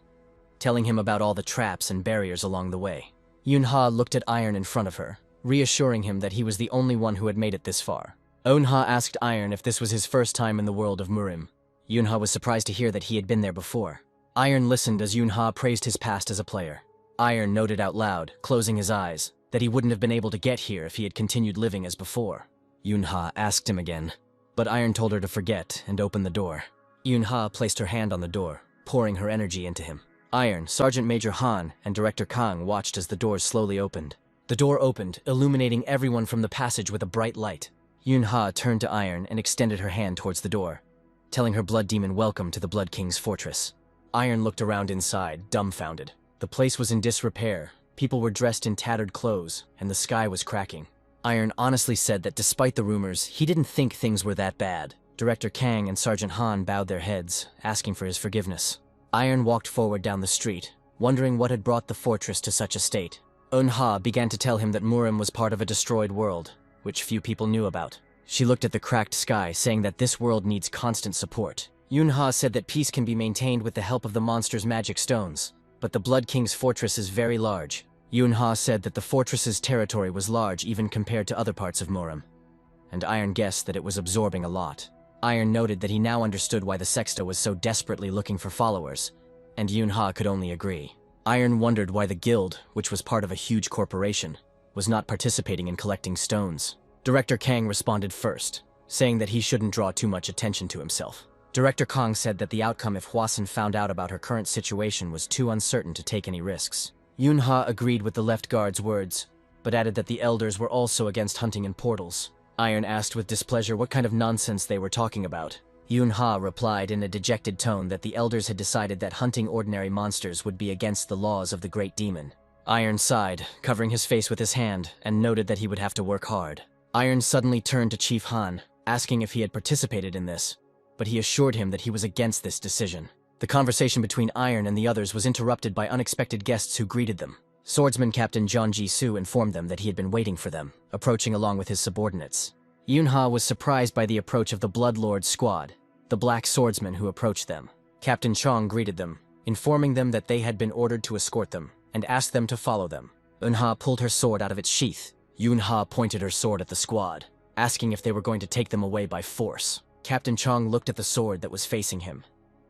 telling him about all the traps and barriers along the way. Yunha looked at Iron in front of her, reassuring him that he was the only one who had made it this far. Yunha asked Iron if this was his first time in the world of Murim. Yunha was surprised to hear that he had been there before. Iron listened as Yunha praised his past as a player. Iron noted out loud, closing his eyes, that he wouldn't have been able to get here if he had continued living as before. Yunha asked him again, but Iron told her to forget and opened the door. Yunha placed her hand on the door, pouring her energy into him. Iron, Sergeant Major Han, and Director Kang watched as the doors slowly opened. The door opened, illuminating everyone from the passage with a bright light. Yunha turned to Iron and extended her hand towards the door, telling her Blood Demon welcome to the Blood King's fortress. Iron looked around inside, dumbfounded. The place was in disrepair, people were dressed in tattered clothes, and the sky was cracking. Iron honestly said that despite the rumors, he didn't think things were that bad. Director Kang and Sergeant Han bowed their heads, asking for his forgiveness. Iron walked forward down the street, wondering what had brought the fortress to such a state. Yunha began to tell him that Murim was part of a destroyed world, which few people knew about. She looked at the cracked sky, saying that this world needs constant support. Yunha said that peace can be maintained with the help of the monster's magic stones, but the Blood King's fortress is very large. Yunha said that the fortress's territory was large even compared to other parts of Murim, and Iron guessed that it was absorbing a lot. Iron noted that he now understood why the Sexta was so desperately looking for followers, and Yunha could only agree. Iron wondered why the guild, which was part of a huge corporation, was not participating in collecting stones. Director Kang responded first, saying that he shouldn't draw too much attention to himself. Director Kang said that the outcome if Hwasun found out about her current situation was too uncertain to take any risks. Yunha agreed with the left guard's words, but added that the elders were also against hunting in portals. Iron asked with displeasure what kind of nonsense they were talking about. Yunha replied in a dejected tone that the elders had decided that hunting ordinary monsters would be against the laws of the great demon. Iron sighed, covering his face with his hand, and noted that he would have to work hard. Iron suddenly turned to Chief Han, asking if he had participated in this, but he assured him that he was against this decision. The conversation between Iron and the others was interrupted by unexpected guests who greeted them. Swordsman Captain John Ji-soo informed them that he had been waiting for them, approaching along with his subordinates. Yunha was surprised by the approach of the Bloodlord's squad, the black swordsman who approached them. Captain Chong greeted them, informing them that they had been ordered to escort them, and asked them to follow them. Eunha pulled her sword out of its sheath. Yunha pointed her sword at the squad, asking if they were going to take them away by force. Captain Chong looked at the sword that was facing him,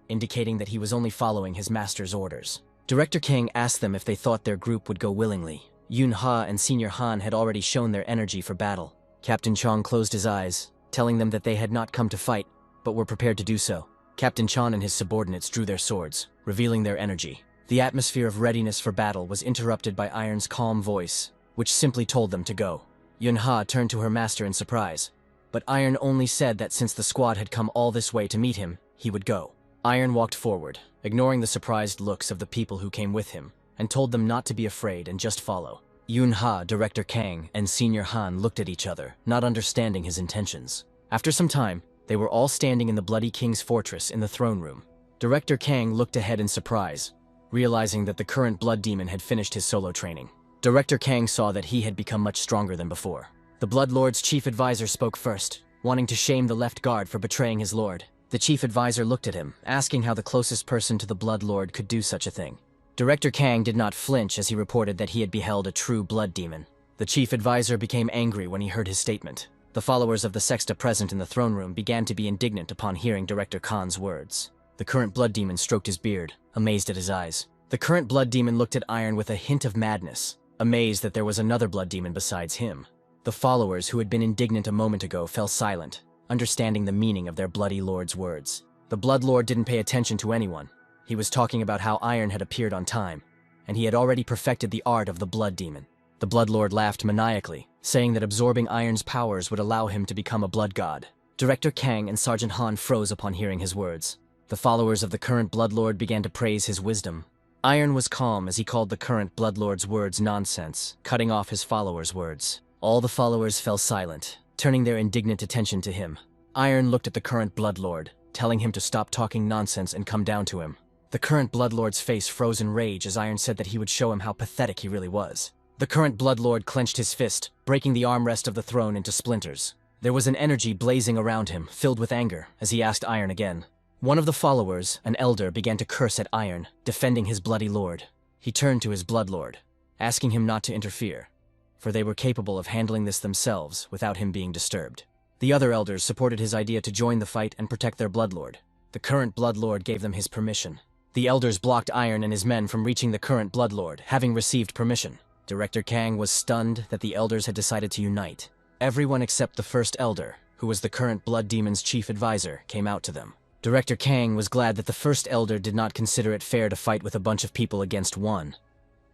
indicating that he was only following his master's orders. Director King asked them if they thought their group would go willingly. Yunha and Senior Han had already shown their energy for battle. Captain Chong closed his eyes, telling them that they had not come to fight, but were prepared to do so. Captain Chong and his subordinates drew their swords, revealing their energy. The atmosphere of readiness for battle was interrupted by Iron's calm voice, which simply told them to go. Yunha turned to her master in surprise, but Iron only said that since the squad had come all this way to meet him, he would go. Iron walked forward, ignoring the surprised looks of the people who came with him, and told them not to be afraid and just follow. Yunha, Director Kang, and Senior Han looked at each other, not understanding his intentions. After some time, they were all standing in the Bloody King's fortress in the throne room. Director Kang looked ahead in surprise, realizing that the current blood demon had finished his solo training. Director Kang saw that he had become much stronger than before. The Blood Lord's chief advisor spoke first, wanting to shame the left guard for betraying his lord. The chief advisor looked at him, asking how the closest person to the Blood Lord could do such a thing. Director Kang did not flinch as he reported that he had beheld a true blood demon. The chief advisor became angry when he heard his statement. The followers of the Sexta present in the throne room began to be indignant upon hearing Director Khan's words. The current blood demon stroked his beard, amazed at his eyes. The current blood demon looked at Iron with a hint of madness, amazed that there was another blood demon besides him. The followers who had been indignant a moment ago fell silent, understanding the meaning of their bloody lord's words. The blood lord didn't pay attention to anyone. He was talking about how Iron had appeared on time, and he had already perfected the art of the blood demon. The blood lord laughed maniacally, saying that absorbing Iron's powers would allow him to become a blood god. Director Kang and Sergeant Han froze upon hearing his words. The followers of the current blood lord began to praise his wisdom. Iron was calm as he called the current blood lord's words nonsense, cutting off his followers' words. All the followers fell silent, turning their indignant attention to him. Iron looked at the current blood lord, telling him to stop talking nonsense and come down to him. The current blood lord's face froze in rage as Iron said that he would show him how pathetic he really was. The current blood lord clenched his fist, breaking the armrest of the throne into splinters. There was an energy blazing around him, filled with anger, as he asked Iron again. One of the followers, an elder, began to curse at Iron, defending his bloody lord. He turned to his blood lord, asking him not to interfere, for they were capable of handling this themselves without him being disturbed. The other elders supported his idea to join the fight and protect their blood lord. The current blood lord gave them his permission. The elders blocked Iron and his men from reaching the current blood lord, having received permission. Director Kang was stunned that the elders had decided to unite. Everyone except the first elder, who was the current blood demon's chief advisor, came out to them. Director Kang was glad that the first elder did not consider it fair to fight with a bunch of people against one,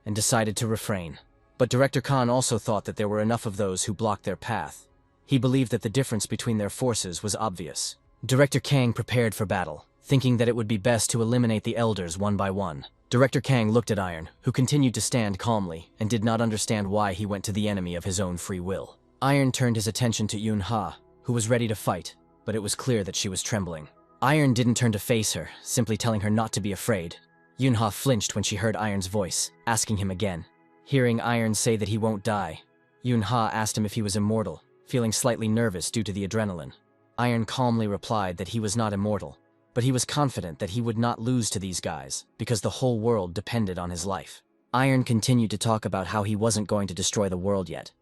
and decided to refrain. But Director Khan also thought that there were enough of those who blocked their path. He believed that the difference between their forces was obvious. Director Kang prepared for battle, thinking that it would be best to eliminate the elders one by one. Director Kang looked at Iron, who continued to stand calmly and did not understand why he went to the enemy of his own free will. Iron turned his attention to Yunha, who was ready to fight, but it was clear that she was trembling. Iron didn't turn to face her, simply telling her not to be afraid. Yunha flinched when she heard Iron's voice, asking him again. Hearing Iron say that he won't die, Yunha asked him if he was immortal, feeling slightly nervous due to the adrenaline. Iron calmly replied that he was not immortal, but he was confident that he would not lose to these guys, because the whole world depended on his life. Iron continued to talk about how he wasn't going to destroy the world yet,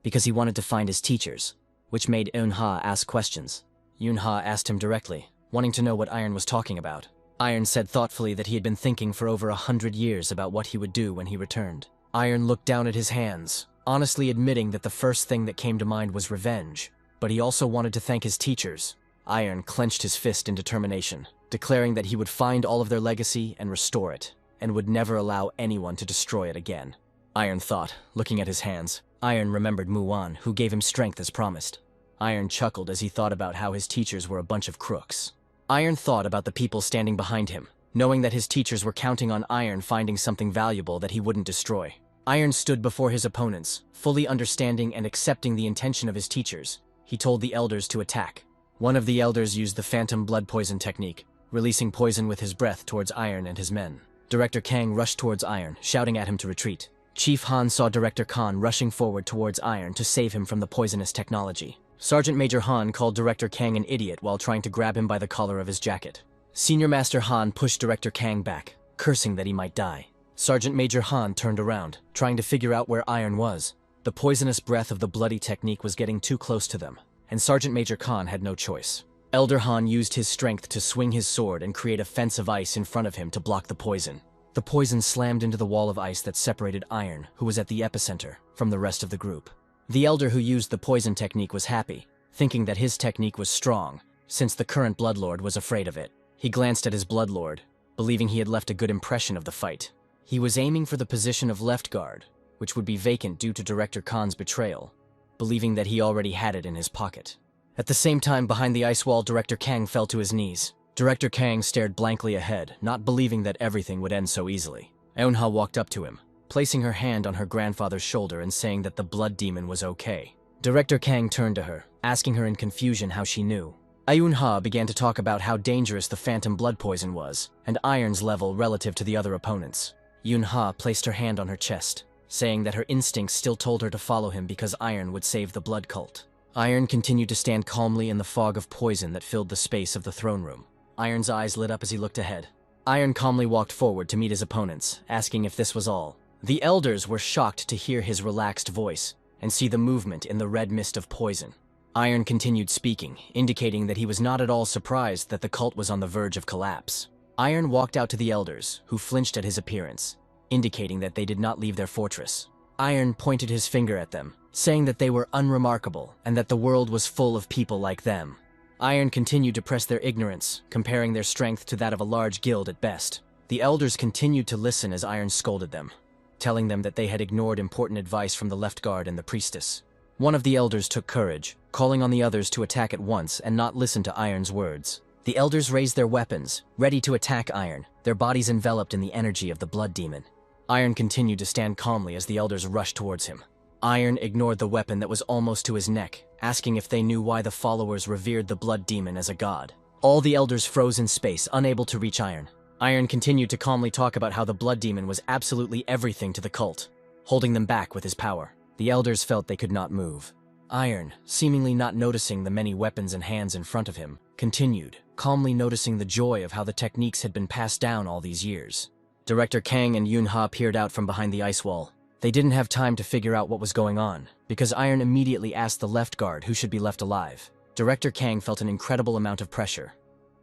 because he wanted to find his teachers, which made Yunha ask questions. Yunha asked him directly, wanting to know what Iron was talking about. Iron said thoughtfully that he had been thinking for over 100 years about what he would do when he returned. Iron looked down at his hands, honestly admitting that the first thing that came to mind was revenge, but he also wanted to thank his teachers. Iron clenched his fist in determination, declaring that he would find all of their legacy and restore it, and would never allow anyone to destroy it again. Iron thought, looking at his hands. Iron remembered Muan, who gave him strength as promised. Iron chuckled as he thought about how his teachers were a bunch of crooks. Iron thought about the people standing behind him, knowing that his teachers were counting on Iron finding something valuable that he wouldn't destroy. Iron stood before his opponents, fully understanding and accepting the intention of his teachers. He told the elders to attack. One of the elders used the phantom blood poison technique, releasing poison with his breath towards Iron and his men. Director Kang rushed towards Iron, shouting at him to retreat. Chief Han saw Director Khan rushing forward towards Iron to save him from the poisonous technology. Sergeant Major Han called Director Kang an idiot while trying to grab him by the collar of his jacket. Senior Master Han pushed Director Kang back, cursing that he might die. Sergeant Major Han turned around, trying to figure out where Iron was. The poisonous breath of the bloody technique was getting too close to them, and Sergeant Major Khan had no choice. Elder Han used his strength to swing his sword and create a fence of ice in front of him to block the poison. The poison slammed into the wall of ice that separated Iron, who was at the epicenter, from the rest of the group. The elder who used the poison technique was happy, thinking that his technique was strong, since the current Bloodlord was afraid of it. He glanced at his Bloodlord, believing he had left a good impression of the fight. He was aiming for the position of left guard, which would be vacant due to Director Khan's betrayal, believing that he already had it in his pocket. At the same time, behind the ice wall, Director Kang fell to his knees. Director Kang stared blankly ahead, not believing that everything would end so easily. Eunha walked up to him, placing her hand on her grandfather's shoulder and saying that the blood demon was okay. Director Kang turned to her, asking her in confusion how she knew. Eunha began to talk about how dangerous the phantom blood poison was, and Iron's level relative to the other opponents. Eunha placed her hand on her chest, saying that her instincts still told her to follow him because Iron would save the blood cult. Iron continued to stand calmly in the fog of poison that filled the space of the throne room. Iron's eyes lit up as he looked ahead. Iron calmly walked forward to meet his opponents, asking if this was all. The elders were shocked to hear his relaxed voice and see the movement in the red mist of poison. Iron continued speaking, indicating that he was not at all surprised that the cult was on the verge of collapse. Iron walked out to the elders, who flinched at his appearance, indicating that they did not leave their fortress. Iron pointed his finger at them, saying that they were unremarkable and that the world was full of people like them. Iron continued to press their ignorance, comparing their strength to that of a large guild at best. The elders continued to listen as Iron scolded them, telling them that they had ignored important advice from the left guard and the priestess. One of the elders took courage, calling on the others to attack at once and not listen to Iron's words. The elders raised their weapons, ready to attack Iron, their bodies enveloped in the energy of the blood demon. Iron continued to stand calmly as the elders rushed towards him. Iron ignored the weapon that was almost to his neck, asking if they knew why the followers revered the blood demon as a god. All the elders froze in space, unable to reach Iron. Iron continued to calmly talk about how the blood demon was absolutely everything to the cult, holding them back with his power. The elders felt they could not move. Iron, seemingly not noticing the many weapons and hands in front of him, continued, calmly noticing the joy of how the techniques had been passed down all these years. Director Kang and Eunha peered out from behind the ice wall. They didn't have time to figure out what was going on, because Iron immediately asked the left guard who should be left alive. Director Kang felt an incredible amount of pressure,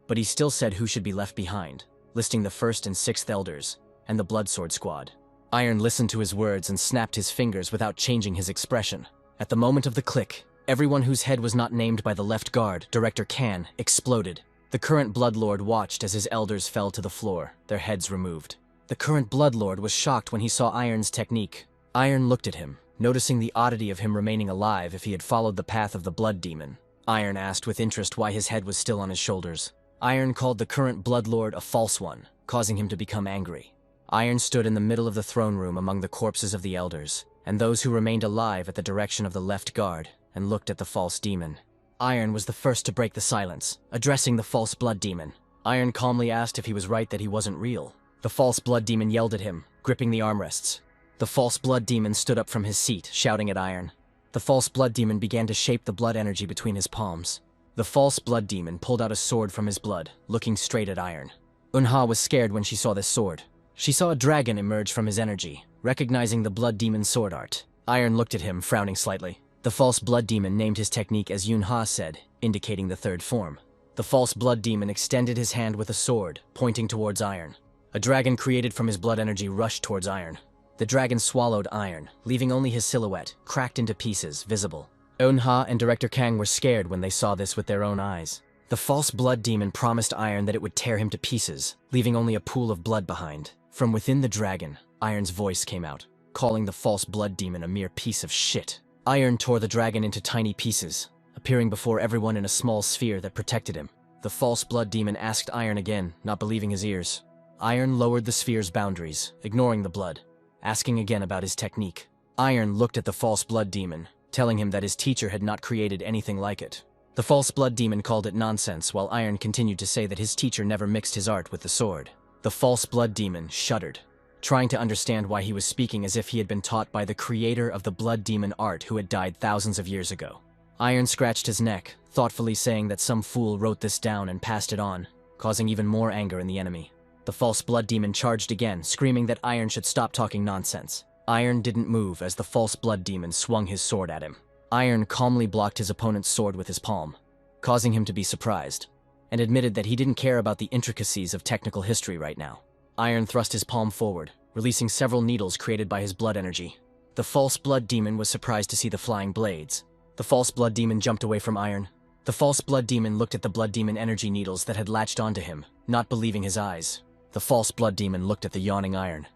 but he still said who should be left behind, listing the 1st and 6th elders, and the Bloodsword Squad. Iron listened to his words and snapped his fingers without changing his expression. At the moment of the click, everyone whose head was not named by the left guard, Director Kang, exploded. The current Bloodlord watched as his elders fell to the floor, their heads removed. The current Bloodlord was shocked when he saw Iron's technique. Iron looked at him, noticing the oddity of him remaining alive if he had followed the path of the blood demon. Iron asked with interest why his head was still on his shoulders. Iron called the current Bloodlord a false one, causing him to become angry. Iron stood in the middle of the throne room among the corpses of the elders, and those who remained alive at the direction of the left guard, and looked at the false demon. Iron was the first to break the silence, addressing the false blood demon. Iron calmly asked if he was right that he wasn't real. The false blood demon yelled at him, gripping the armrests. The false blood demon stood up from his seat, shouting at Iron. The false blood demon began to shape the blood energy between his palms. The false blood demon pulled out a sword from his blood, looking straight at Iron. Eunha was scared when she saw this sword. She saw a dragon emerge from his energy, recognizing the blood demon's sword art. Iron looked at him, frowning slightly. The false blood demon named his technique as Eunha said, indicating the 3rd form. The false blood demon extended his hand with a sword, pointing towards Iron. A dragon created from his blood energy rushed towards Iron. The dragon swallowed Iron, leaving only his silhouette, cracked into pieces, visible. Eunha and Director Kang were scared when they saw this with their own eyes. The false blood demon promised Iron that it would tear him to pieces, leaving only a pool of blood behind. From within the dragon, Iron's voice came out, calling the false blood demon a mere piece of shit. Iron tore the dragon into tiny pieces, appearing before everyone in a small sphere that protected him. The false blood demon asked Iron again, not believing his ears. Iron lowered the sphere's boundaries, ignoring the blood, asking again about his technique. Iron looked at the false blood demon, telling him that his teacher had not created anything like it. The false blood demon called it nonsense, while Iron continued to say that his teacher never mixed his art with the sword. The false blood demon shuddered, trying to understand why he was speaking as if he had been taught by the creator of the blood demon art who had died thousands of years ago. Iron scratched his neck, thoughtfully saying that some fool wrote this down and passed it on, causing even more anger in the enemy. The false blood demon charged again, screaming that Iron should stop talking nonsense. Iron didn't move as the false blood demon swung his sword at him. Iron calmly blocked his opponent's sword with his palm, causing him to be surprised, and admitted that he didn't care about the intricacies of technical history right now. Iron thrust his palm forward, releasing several needles created by his blood energy. The false blood demon was surprised to see the flying blades. The false blood demon jumped away from Iron. The false blood demon looked at the blood demon energy needles that had latched onto him, not believing his eyes. The false blood demon looked at the yawning Iron,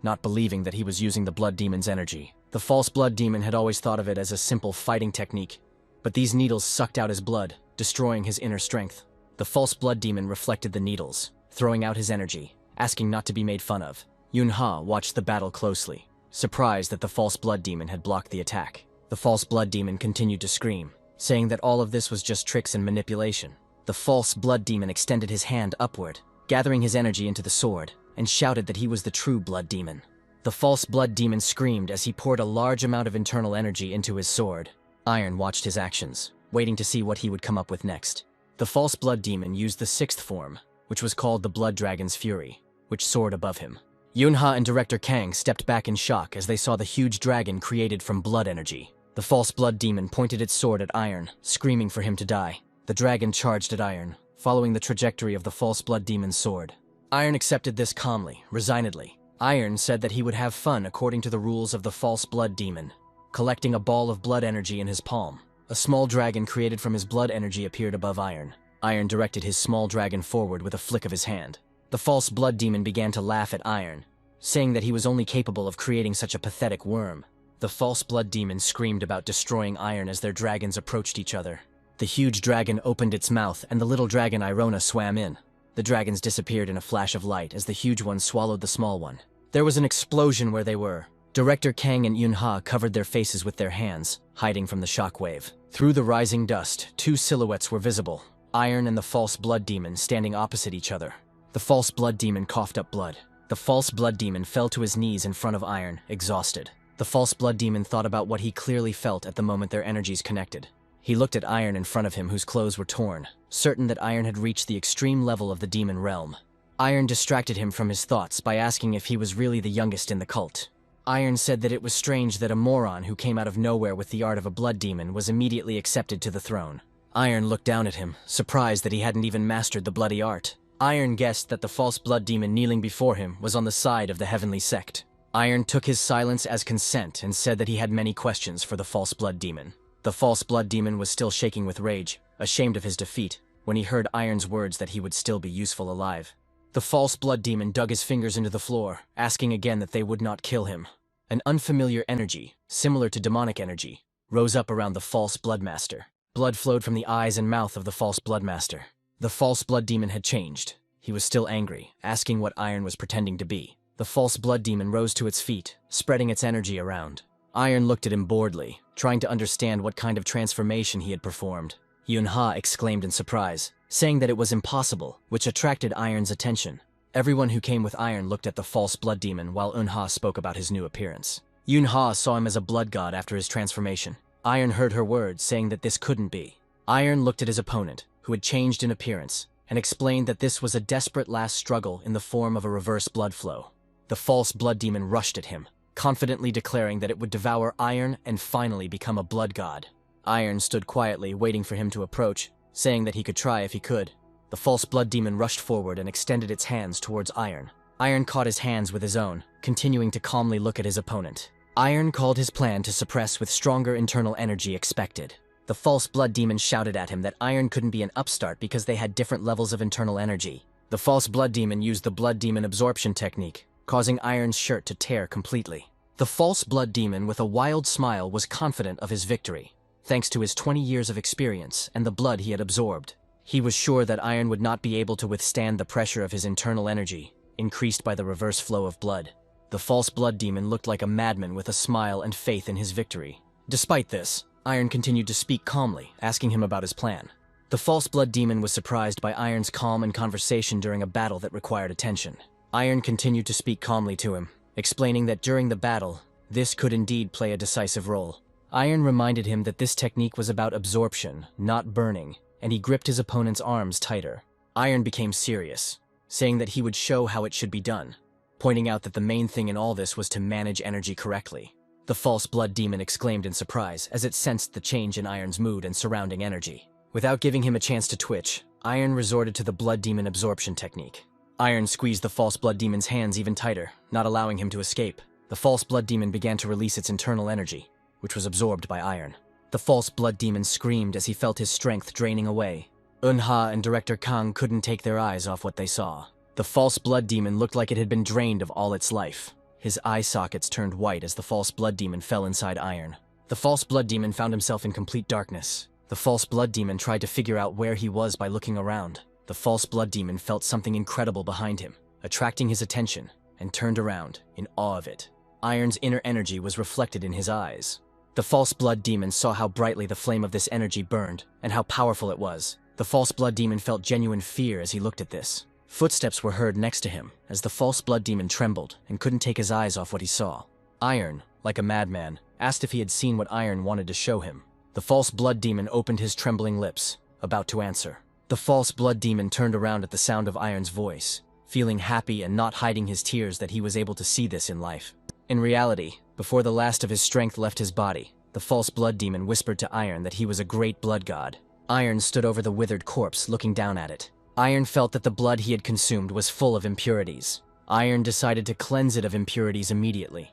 not believing that he was using the blood demon's energy. The false blood demon had always thought of it as a simple fighting technique, but these needles sucked out his blood, destroying his inner strength. The false blood demon reflected the needles, throwing out his energy, asking not to be made fun of. Yunha watched the battle closely, surprised that the false blood demon had blocked the attack. The false blood demon continued to scream, saying that all of this was just tricks and manipulation. The false blood demon extended his hand upward, gathering his energy into the sword, and shouted that he was the true blood demon. The false blood demon screamed as he poured a large amount of internal energy into his sword. Iron watched his actions, waiting to see what he would come up with next. The false blood demon used the sixth form, which was called the Blood Dragon's Fury, which soared above him. Yunha and Director Kang stepped back in shock as they saw the huge dragon created from blood energy. The false blood demon pointed its sword at Iron, screaming for him to die. The dragon charged at Iron, following the trajectory of the false blood demon's sword. Iron accepted this calmly, resignedly. Iron said that he would have fun according to the rules of the false blood demon, collecting a ball of blood energy in his palm. A small dragon created from his blood energy appeared above Iron. Iron directed his small dragon forward with a flick of his hand. The false blood demon began to laugh at Iron, saying that he was only capable of creating such a pathetic worm. The false blood demon screamed about destroying Iron as their dragons approached each other. The huge dragon opened its mouth and the little dragon Irona swam in. The dragons disappeared in a flash of light as the huge one swallowed the small one. There was an explosion where they were. Director Kang and Yunha covered their faces with their hands, hiding from the shockwave. Through the rising dust, two silhouettes were visible, Iron and the false blood demon standing opposite each other. The false blood demon coughed up blood. The false blood demon fell to his knees in front of Iron, exhausted. The false blood demon thought about what he clearly felt at the moment their energies connected. He looked at Iron in front of him whose clothes were torn, certain that Iron had reached the extreme level of the demon realm. Iron distracted him from his thoughts by asking if he was really the youngest in the cult. Iron said that it was strange that a moron who came out of nowhere with the art of a blood demon was immediately accepted to the throne. Iron looked down at him, surprised that he hadn't even mastered the bloody art. Iron guessed that the false blood demon kneeling before him was on the side of the heavenly sect. Iron took his silence as consent and said that he had many questions for the false blood demon. The false blood demon was still shaking with rage, ashamed of his defeat, when he heard Iron's words that he would still be useful alive. The false blood demon dug his fingers into the floor, asking again that they would not kill him. An unfamiliar energy, similar to demonic energy, rose up around the false blood master. Blood flowed from the eyes and mouth of the false blood master. The false blood demon had changed. He was still angry, asking what Iron was pretending to be. The false blood demon rose to its feet, spreading its energy around. Iron looked at him boredly, trying to understand what kind of transformation he had performed. Yunha exclaimed in surprise, saying that it was impossible, which attracted Iron's attention. Everyone who came with Iron looked at the false blood demon while Yunha spoke about his new appearance. Yunha saw him as a blood god after his transformation. Iron heard her words, saying that this couldn't be. Iron looked at his opponent, who had changed in appearance, and explained that this was a desperate last struggle in the form of a reverse blood flow. The false blood demon rushed at him, confidently declaring that it would devour Iron and finally become a blood god. Iron stood quietly, waiting for him to approach, saying that he could try if he could. The false blood demon rushed forward and extended its hands towards Iron. Iron caught his hands with his own, continuing to calmly look at his opponent. Iron called his plan to suppress with stronger internal energy expected. The false blood demon shouted at him that Iron couldn't be an upstart because they had different levels of internal energy. The false blood demon used the blood demon absorption technique, causing Iron's shirt to tear completely. The false blood demon, with a wild smile, was confident of his victory, thanks to his 20 years of experience and the blood he had absorbed. He was sure that Iron would not be able to withstand the pressure of his internal energy, increased by the reverse flow of blood. The false blood demon looked like a madman with a smile and faith in his victory. Despite this, Iron continued to speak calmly, asking him about his plan. The false blood demon was surprised by Iron's calm and conversation during a battle that required attention. Iron continued to speak calmly to him, explaining that during the battle, this could indeed play a decisive role. Iron reminded him that this technique was about absorption, not burning, and he gripped his opponent's arms tighter. Iron became serious, saying that he would show how it should be done, pointing out that the main thing in all this was to manage energy correctly. The false blood demon exclaimed in surprise as it sensed the change in Iron's mood and surrounding energy. Without giving him a chance to twitch, Iron resorted to the blood demon absorption technique. Iron squeezed the false blood demon's hands even tighter, not allowing him to escape. The false blood demon began to release its internal energy, which was absorbed by Iron. The false blood demon screamed as he felt his strength draining away. Unha and Director Kang couldn't take their eyes off what they saw. The false blood demon looked like it had been drained of all its life. His eye sockets turned white as the false blood demon fell inside Iron. The false blood demon found himself in complete darkness. The false blood demon tried to figure out where he was by looking around. The false blood demon felt something incredible behind him, attracting his attention, and turned around, in awe of it. Iron's inner energy was reflected in his eyes. The false blood demon saw how brightly the flame of this energy burned, and how powerful it was. The false blood demon felt genuine fear as he looked at this. Footsteps were heard next to him, as the false blood demon trembled and couldn't take his eyes off what he saw. Iron, like a madman, asked if he had seen what Iron wanted to show him. The false blood demon opened his trembling lips, about to answer. The false blood demon turned around at the sound of Iron's voice, feeling happy and not hiding his tears that he was able to see this in life. In reality, before the last of his strength left his body, the false blood demon whispered to Iron that he was a great blood god. Iron stood over the withered corpse, looking down at it. Iron felt that the blood he had consumed was full of impurities. Iron decided to cleanse it of impurities immediately,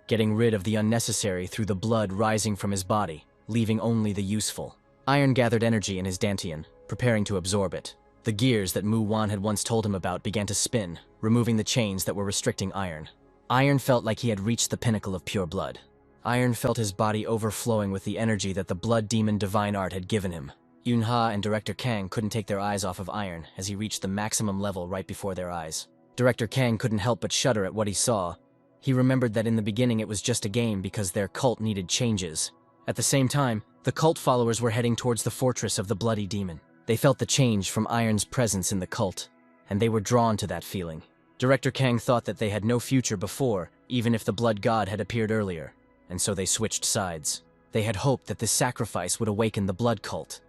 getting rid of the unnecessary through the blood rising from his body, leaving only the useful. Iron gathered energy in his dantian, preparing to absorb it. The gears that Mu Wan had once told him about began to spin, removing the chains that were restricting Iron. Iron felt like he had reached the pinnacle of pure blood. Iron felt his body overflowing with the energy that the blood demon divine art had given him. Yunha and Director Kang couldn't take their eyes off of Iron as he reached the maximum level right before their eyes. Director Kang couldn't help but shudder at what he saw. He remembered that in the beginning it was just a game because their cult needed changes. At the same time, the cult followers were heading towards the fortress of the bloody demon. They felt the change from Iron's presence in the cult, and they were drawn to that feeling. Director Kang thought that they had no future before, even if the blood god had appeared earlier, and so they switched sides. They had hoped that this sacrifice would awaken the blood cult.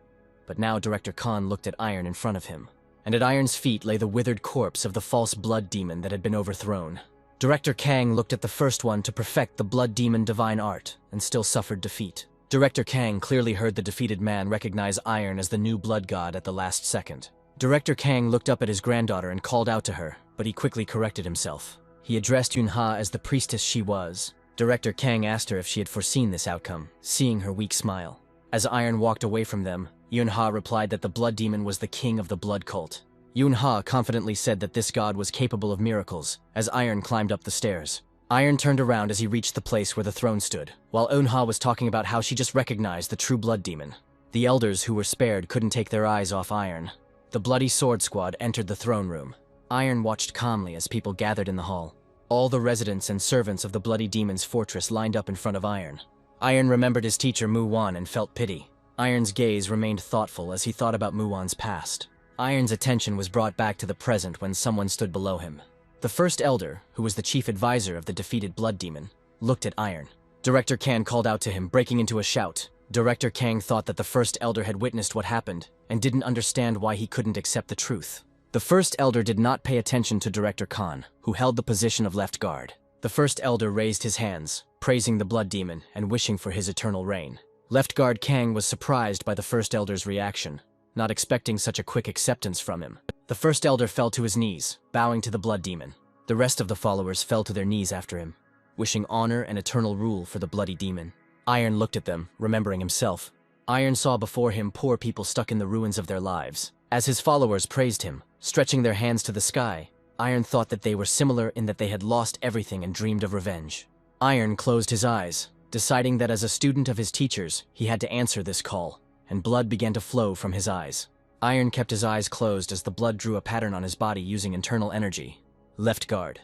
But now Director Khan looked at Iron in front of him, and at Iron's feet lay the withered corpse of the false blood demon that had been overthrown. Director Kang looked at the first one to perfect the blood demon divine art, and still suffered defeat. Director Kang clearly heard the defeated man recognize Iron as the new blood god at the last second. Director Kang looked up at his granddaughter and called out to her, but he quickly corrected himself. He addressed Yunha as the priestess she was. Director Kang asked her if she had foreseen this outcome, seeing her weak smile. As Iron walked away from them, Yunha replied that the blood demon was the king of the blood cult. Yunha confidently said that this god was capable of miracles, as Iron climbed up the stairs. Iron turned around as he reached the place where the throne stood, while Unha was talking about how she just recognized the true blood demon. The elders who were spared couldn't take their eyes off Iron. The bloody sword squad entered the throne room. Iron watched calmly as people gathered in the hall. All the residents and servants of the bloody demon's fortress lined up in front of Iron. Iron remembered his teacher Mu Wan and felt pity. Iron's gaze remained thoughtful as he thought about Mu Wan's past. Iron's attention was brought back to the present when someone stood below him. The first elder, who was the chief advisor of the defeated blood demon, looked at Iron. Director Kang called out to him, breaking into a shout. Director Kang thought that the first elder had witnessed what happened and didn't understand why he couldn't accept the truth. The first elder did not pay attention to Director Khan, who held the position of left guard. The first elder raised his hands, praising the blood demon and wishing for his eternal reign. Left guard Kang was surprised by the first elder's reaction, not expecting such a quick acceptance from him. The first elder fell to his knees, bowing to the blood demon. The rest of the followers fell to their knees after him, wishing honor and eternal rule for the bloody demon. Iron looked at them, remembering himself. Iron saw before him poor people stuck in the ruins of their lives. As his followers praised him, stretching their hands to the sky, Iron thought that they were similar in that they had lost everything and dreamed of revenge. Iron closed his eyes, deciding that as a student of his teachers, he had to answer this call, and blood began to flow from his eyes. Iron kept his eyes closed as the blood drew a pattern on his body using internal energy. Left guard.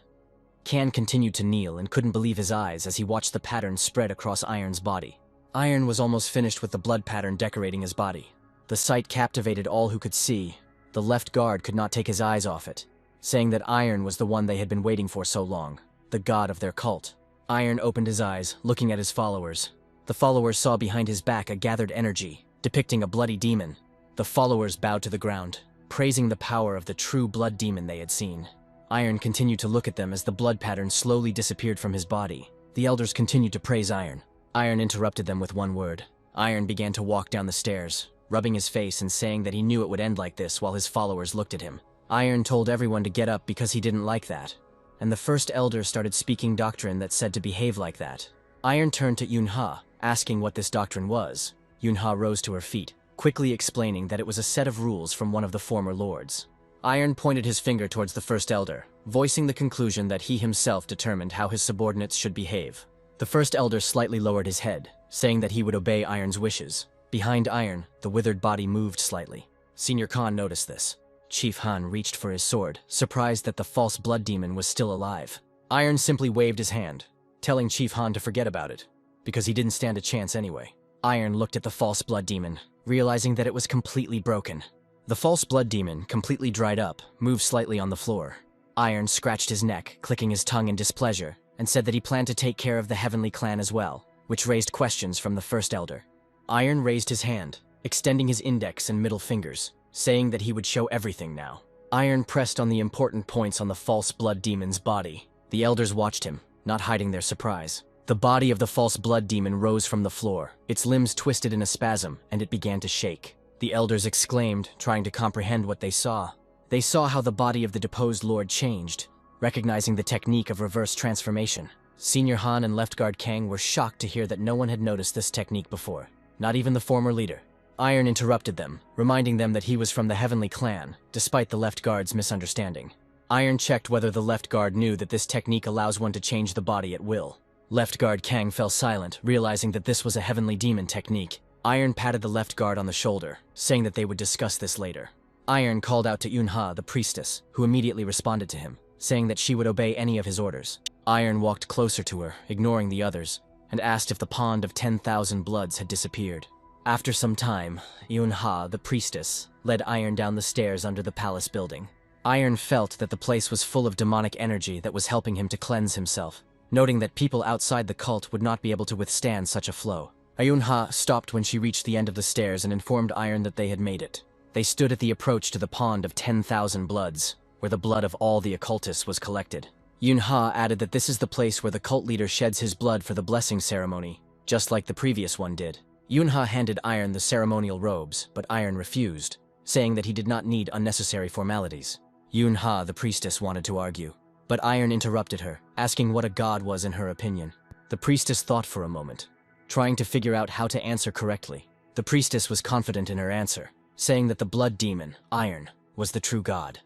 Can continued to kneel and couldn't believe his eyes as he watched the pattern spread across Iron's body. Iron was almost finished with the blood pattern decorating his body. The sight captivated all who could see. The left guard could not take his eyes off it, saying that Iron was the one they had been waiting for so long, the god of their cult. Iron opened his eyes, looking at his followers. The followers saw behind his back a gathered energy, depicting a bloody demon. The followers bowed to the ground, praising the power of the true blood demon they had seen. Iron continued to look at them as the blood pattern slowly disappeared from his body. The elders continued to praise Iron. Iron interrupted them with one word. Iron began to walk down the stairs, rubbing his face and saying that he knew it would end like this while his followers looked at him. Iron told everyone to get up because he didn't like that, and the first elder started speaking doctrine that said to behave like that. Iron turned to Yunha, asking what this doctrine was. Yunha rose to her feet, quickly explaining that it was a set of rules from one of the former lords. Iron pointed his finger towards the first elder, voicing the conclusion that he himself determined how his subordinates should behave. The first elder slightly lowered his head, saying that he would obey Iron's wishes. Behind Iron, the withered body moved slightly. Senior Khan noticed this. Chief Han reached for his sword, surprised that the false blood demon was still alive. Iron simply waved his hand, telling Chief Han to forget about it, because he didn't stand a chance anyway. Iron looked at the false blood demon, realizing that it was completely broken. The false blood demon, completely dried up, moved slightly on the floor. Iron scratched his neck, clicking his tongue in displeasure, and said that he planned to take care of the Heavenly Clan as well, which raised questions from the first elder. Iron raised his hand, extending his index and middle fingers, saying that he would show everything now. Iron pressed on the important points on the false blood demon's body. The elders watched him, not hiding their surprise. The body of the false blood demon rose from the floor, its limbs twisted in a spasm, and it began to shake. The elders exclaimed, trying to comprehend what they saw. They saw how the body of the deposed lord changed, recognizing the technique of reverse transformation. Senior Han and Left Guard Kang were shocked to hear that no one had noticed this technique before, not even the former leader. Iron interrupted them, reminding them that he was from the Heavenly Clan, despite the Left Guard's misunderstanding. Iron checked whether the Left Guard knew that this technique allows one to change the body at will. Left Guard Kang fell silent, realizing that this was a Heavenly Demon technique. Iron patted the Left Guard on the shoulder, saying that they would discuss this later. Iron called out to Yunha, the priestess, who immediately responded to him, saying that she would obey any of his orders. Iron walked closer to her, ignoring the others, and asked if the pond of 10,000 bloods had disappeared. After some time, Yunha, the priestess, led Iron down the stairs under the palace building. Iron felt that the place was full of demonic energy that was helping him to cleanse himself, noting that people outside the cult would not be able to withstand such a flow. Yunha stopped when she reached the end of the stairs and informed Iron that they had made it. They stood at the approach to the pond of 10,000 bloods, where the blood of all the occultists was collected. Yunha added that this is the place where the cult leader sheds his blood for the blessing ceremony, just like the previous one did. Yunha handed Iron the ceremonial robes, but Iron refused, saying that he did not need unnecessary formalities. Yunha, the priestess, wanted to argue, but Iron interrupted her, asking what a god was in her opinion. The priestess thought for a moment, trying to figure out how to answer correctly. The priestess was confident in her answer, saying that the blood demon, Iron, was the true god.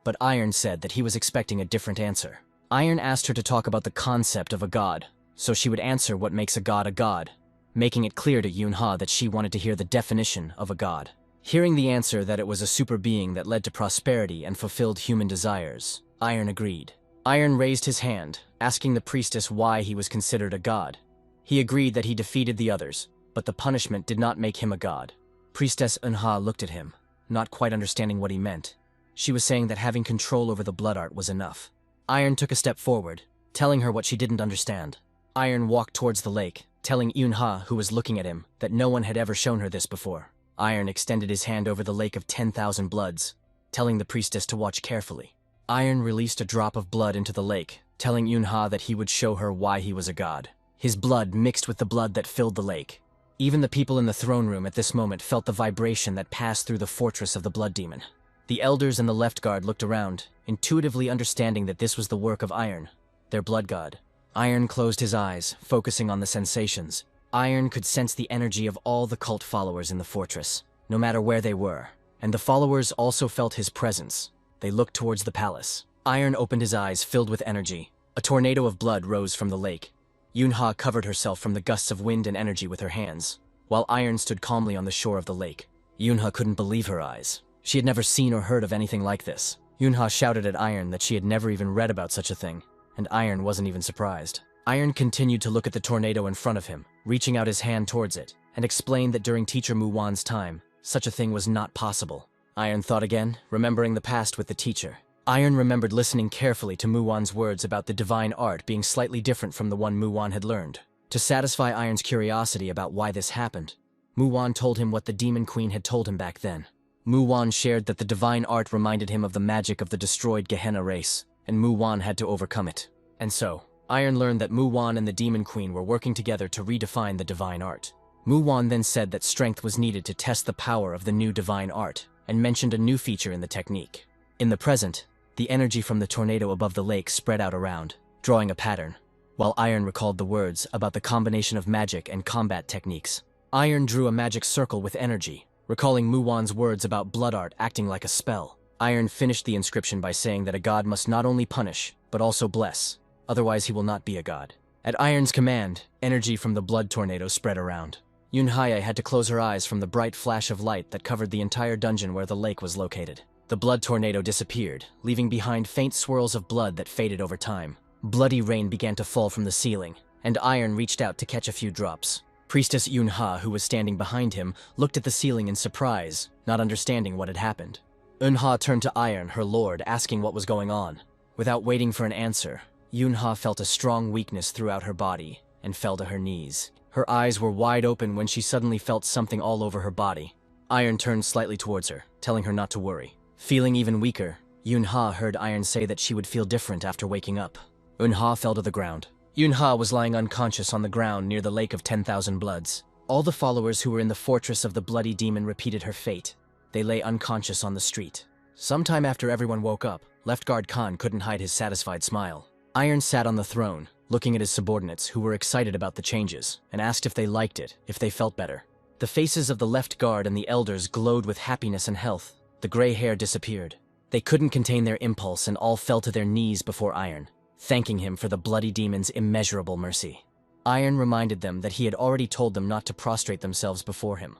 But Iron said that he was expecting a different answer. Iron asked her to talk about the concept of a god, so she would answer what makes a god, making it clear to Yunha that she wanted to hear the definition of a god. Hearing the answer that it was a super being that led to prosperity and fulfilled human desires, Iron agreed. Iron raised his hand, asking the priestess why he was considered a god. He agreed that he defeated the others, but the punishment did not make him a god. Priestess Unha looked at him, not quite understanding what he meant. She was saying that having control over the blood art was enough. Iron took a step forward, telling her what she didn't understand. Iron walked towards the lake, telling Yunha, who was looking at him, that no one had ever shown her this before. Iron extended his hand over the lake of 10,000 bloods, telling the priestess to watch carefully. Iron released a drop of blood into the lake, telling Yunha that he would show her why he was a god. His blood mixed with the blood that filled the lake. Even the people in the throne room at this moment felt the vibration that passed through the fortress of the blood demon. The elders and the left guard looked around, intuitively understanding that this was the work of Iron, their blood god. Iron closed his eyes, focusing on the sensations. Iron could sense the energy of all the cult followers in the fortress, no matter where they were, and the followers also felt his presence. They looked towards the palace. Iron opened his eyes, filled with energy. A tornado of blood rose from the lake. Yunha covered herself from the gusts of wind and energy with her hands, while Iron stood calmly on the shore of the lake. Yunha couldn't believe her eyes. She had never seen or heard of anything like this. Yunha shouted at Iron that she had never even read about such a thing, and Iron wasn't even surprised. Iron continued to look at the tornado in front of him, reaching out his hand towards it, and explained that during Teacher Muwan's time, such a thing was not possible. Iron thought again, remembering the past with the teacher. Iron remembered listening carefully to Muwan's words about the divine art being slightly different from the one Muwan had learned. To satisfy Iron's curiosity about why this happened, Muwan told him what the Demon Queen had told him back then. Muwan shared that the divine art reminded him of the magic of the destroyed Gehenna race, and Muwan had to overcome it. And so, Iron learned that Muwan and the Demon Queen were working together to redefine the divine art. Muwan then said that strength was needed to test the power of the new divine art, and mentioned a new feature in the technique. In the present, the energy from the tornado above the lake spread out around, drawing a pattern, while Iron recalled the words about the combination of magic and combat techniques. Iron drew a magic circle with energy, recalling Muwan's words about blood art acting like a spell. Iron finished the inscription by saying that a god must not only punish, but also bless, otherwise he will not be a god. At Iron's command, energy from the blood tornado spread around. Yunhaya had to close her eyes from the bright flash of light that covered the entire dungeon where the lake was located. The blood tornado disappeared, leaving behind faint swirls of blood that faded over time. Bloody rain began to fall from the ceiling, and Iron reached out to catch a few drops. Priestess Yunha, who was standing behind him, looked at the ceiling in surprise, not understanding what had happened. Yunha turned to Iron, her lord, asking what was going on. Without waiting for an answer, Yunha felt a strong weakness throughout her body and fell to her knees. Her eyes were wide open when she suddenly felt something all over her body. Iron turned slightly towards her, telling her not to worry. Feeling even weaker, Yunha heard Iron say that she would feel different after waking up. Yunha fell to the ground. Yunha was lying unconscious on the ground near the Lake of 10,000 Bloods. All the followers who were in the fortress of the Bloody Demon repeated her fate. They lay unconscious on the street. Sometime after everyone woke up, Left Guard Khan couldn't hide his satisfied smile. Iron sat on the throne, looking at his subordinates who were excited about the changes, and asked if they liked it, if they felt better. The faces of the left guard and the elders glowed with happiness and health. The gray hair disappeared. They couldn't contain their impulse and all fell to their knees before Iron, thanking him for the Bloody Demon's immeasurable mercy. Iron reminded them that he had already told them not to prostrate themselves before him.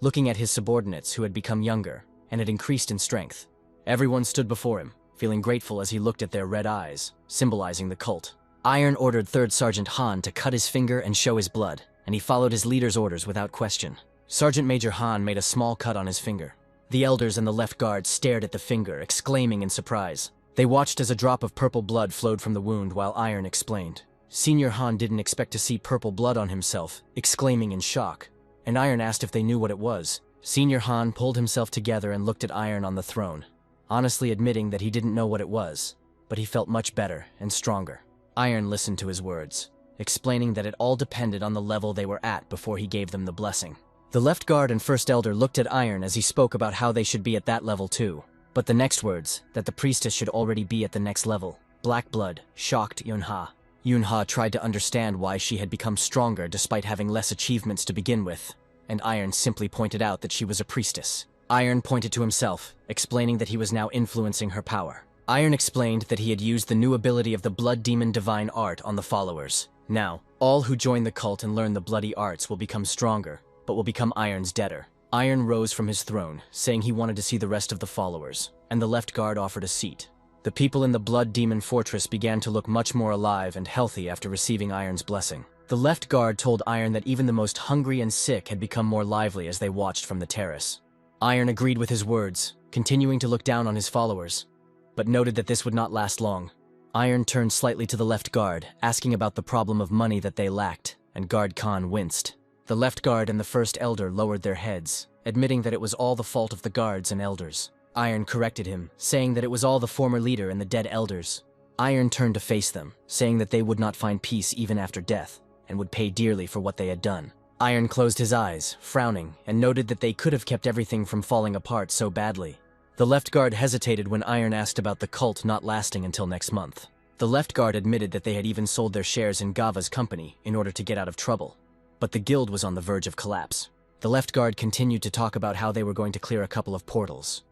Looking at his subordinates who had become younger and had increased in strength, everyone stood before him, feeling grateful as he looked at their red eyes, symbolizing the cult. Iron ordered 3rd Sergeant Han to cut his finger and show his blood, and he followed his leader's orders without question. Sergeant Major Han made a small cut on his finger. The elders and the left guard stared at the finger, exclaiming in surprise. They watched as a drop of purple blood flowed from the wound while Iron explained. Senior Han didn't expect to see purple blood on himself, exclaiming in shock, and Iron asked if they knew what it was. Senior Han pulled himself together and looked at Iron on the throne, honestly admitting that he didn't know what it was, but he felt much better and stronger. Iron listened to his words, explaining that it all depended on the level they were at before he gave them the blessing. The left guard and first elder looked at Iron as he spoke about how they should be at that level too, but the next words, that the priestess should already be at the next level. Black blood shocked Yunha. Yunha tried to understand why she had become stronger despite having less achievements to begin with, and Iron simply pointed out that she was a priestess. Iron pointed to himself, explaining that he was now influencing her power. Iron explained that he had used the new ability of the Blood Demon Divine Art on the followers. Now, all who join the cult and learn the bloody arts will become stronger, but will become Iron's debtor. Iron rose from his throne, saying he wanted to see the rest of the followers, and the left guard offered a seat. The people in the Blood Demon Fortress began to look much more alive and healthy after receiving Iron's blessing. The left guard told Iron that even the most hungry and sick had become more lively as they watched from the terrace. Iron agreed with his words, continuing to look down on his followers, but noted that this would not last long. Iron turned slightly to the left guard, asking about the problem of money that they lacked, and Guard Khan winced. The left guard and the first elder lowered their heads, admitting that it was all the fault of the guards and elders. Iron corrected him, saying that it was all the former leader and the dead elders. Iron turned to face them, saying that they would not find peace even after death, and would pay dearly for what they had done. Iron closed his eyes, frowning, and noted that they could have kept everything from falling apart so badly. The left guard hesitated when Iron asked about the cult not lasting until next month. The left guard admitted that they had even sold their shares in Gava's company in order to get out of trouble. but the guild was on the verge of collapse. The left guard continued to talk about how they were going to clear a couple of portals.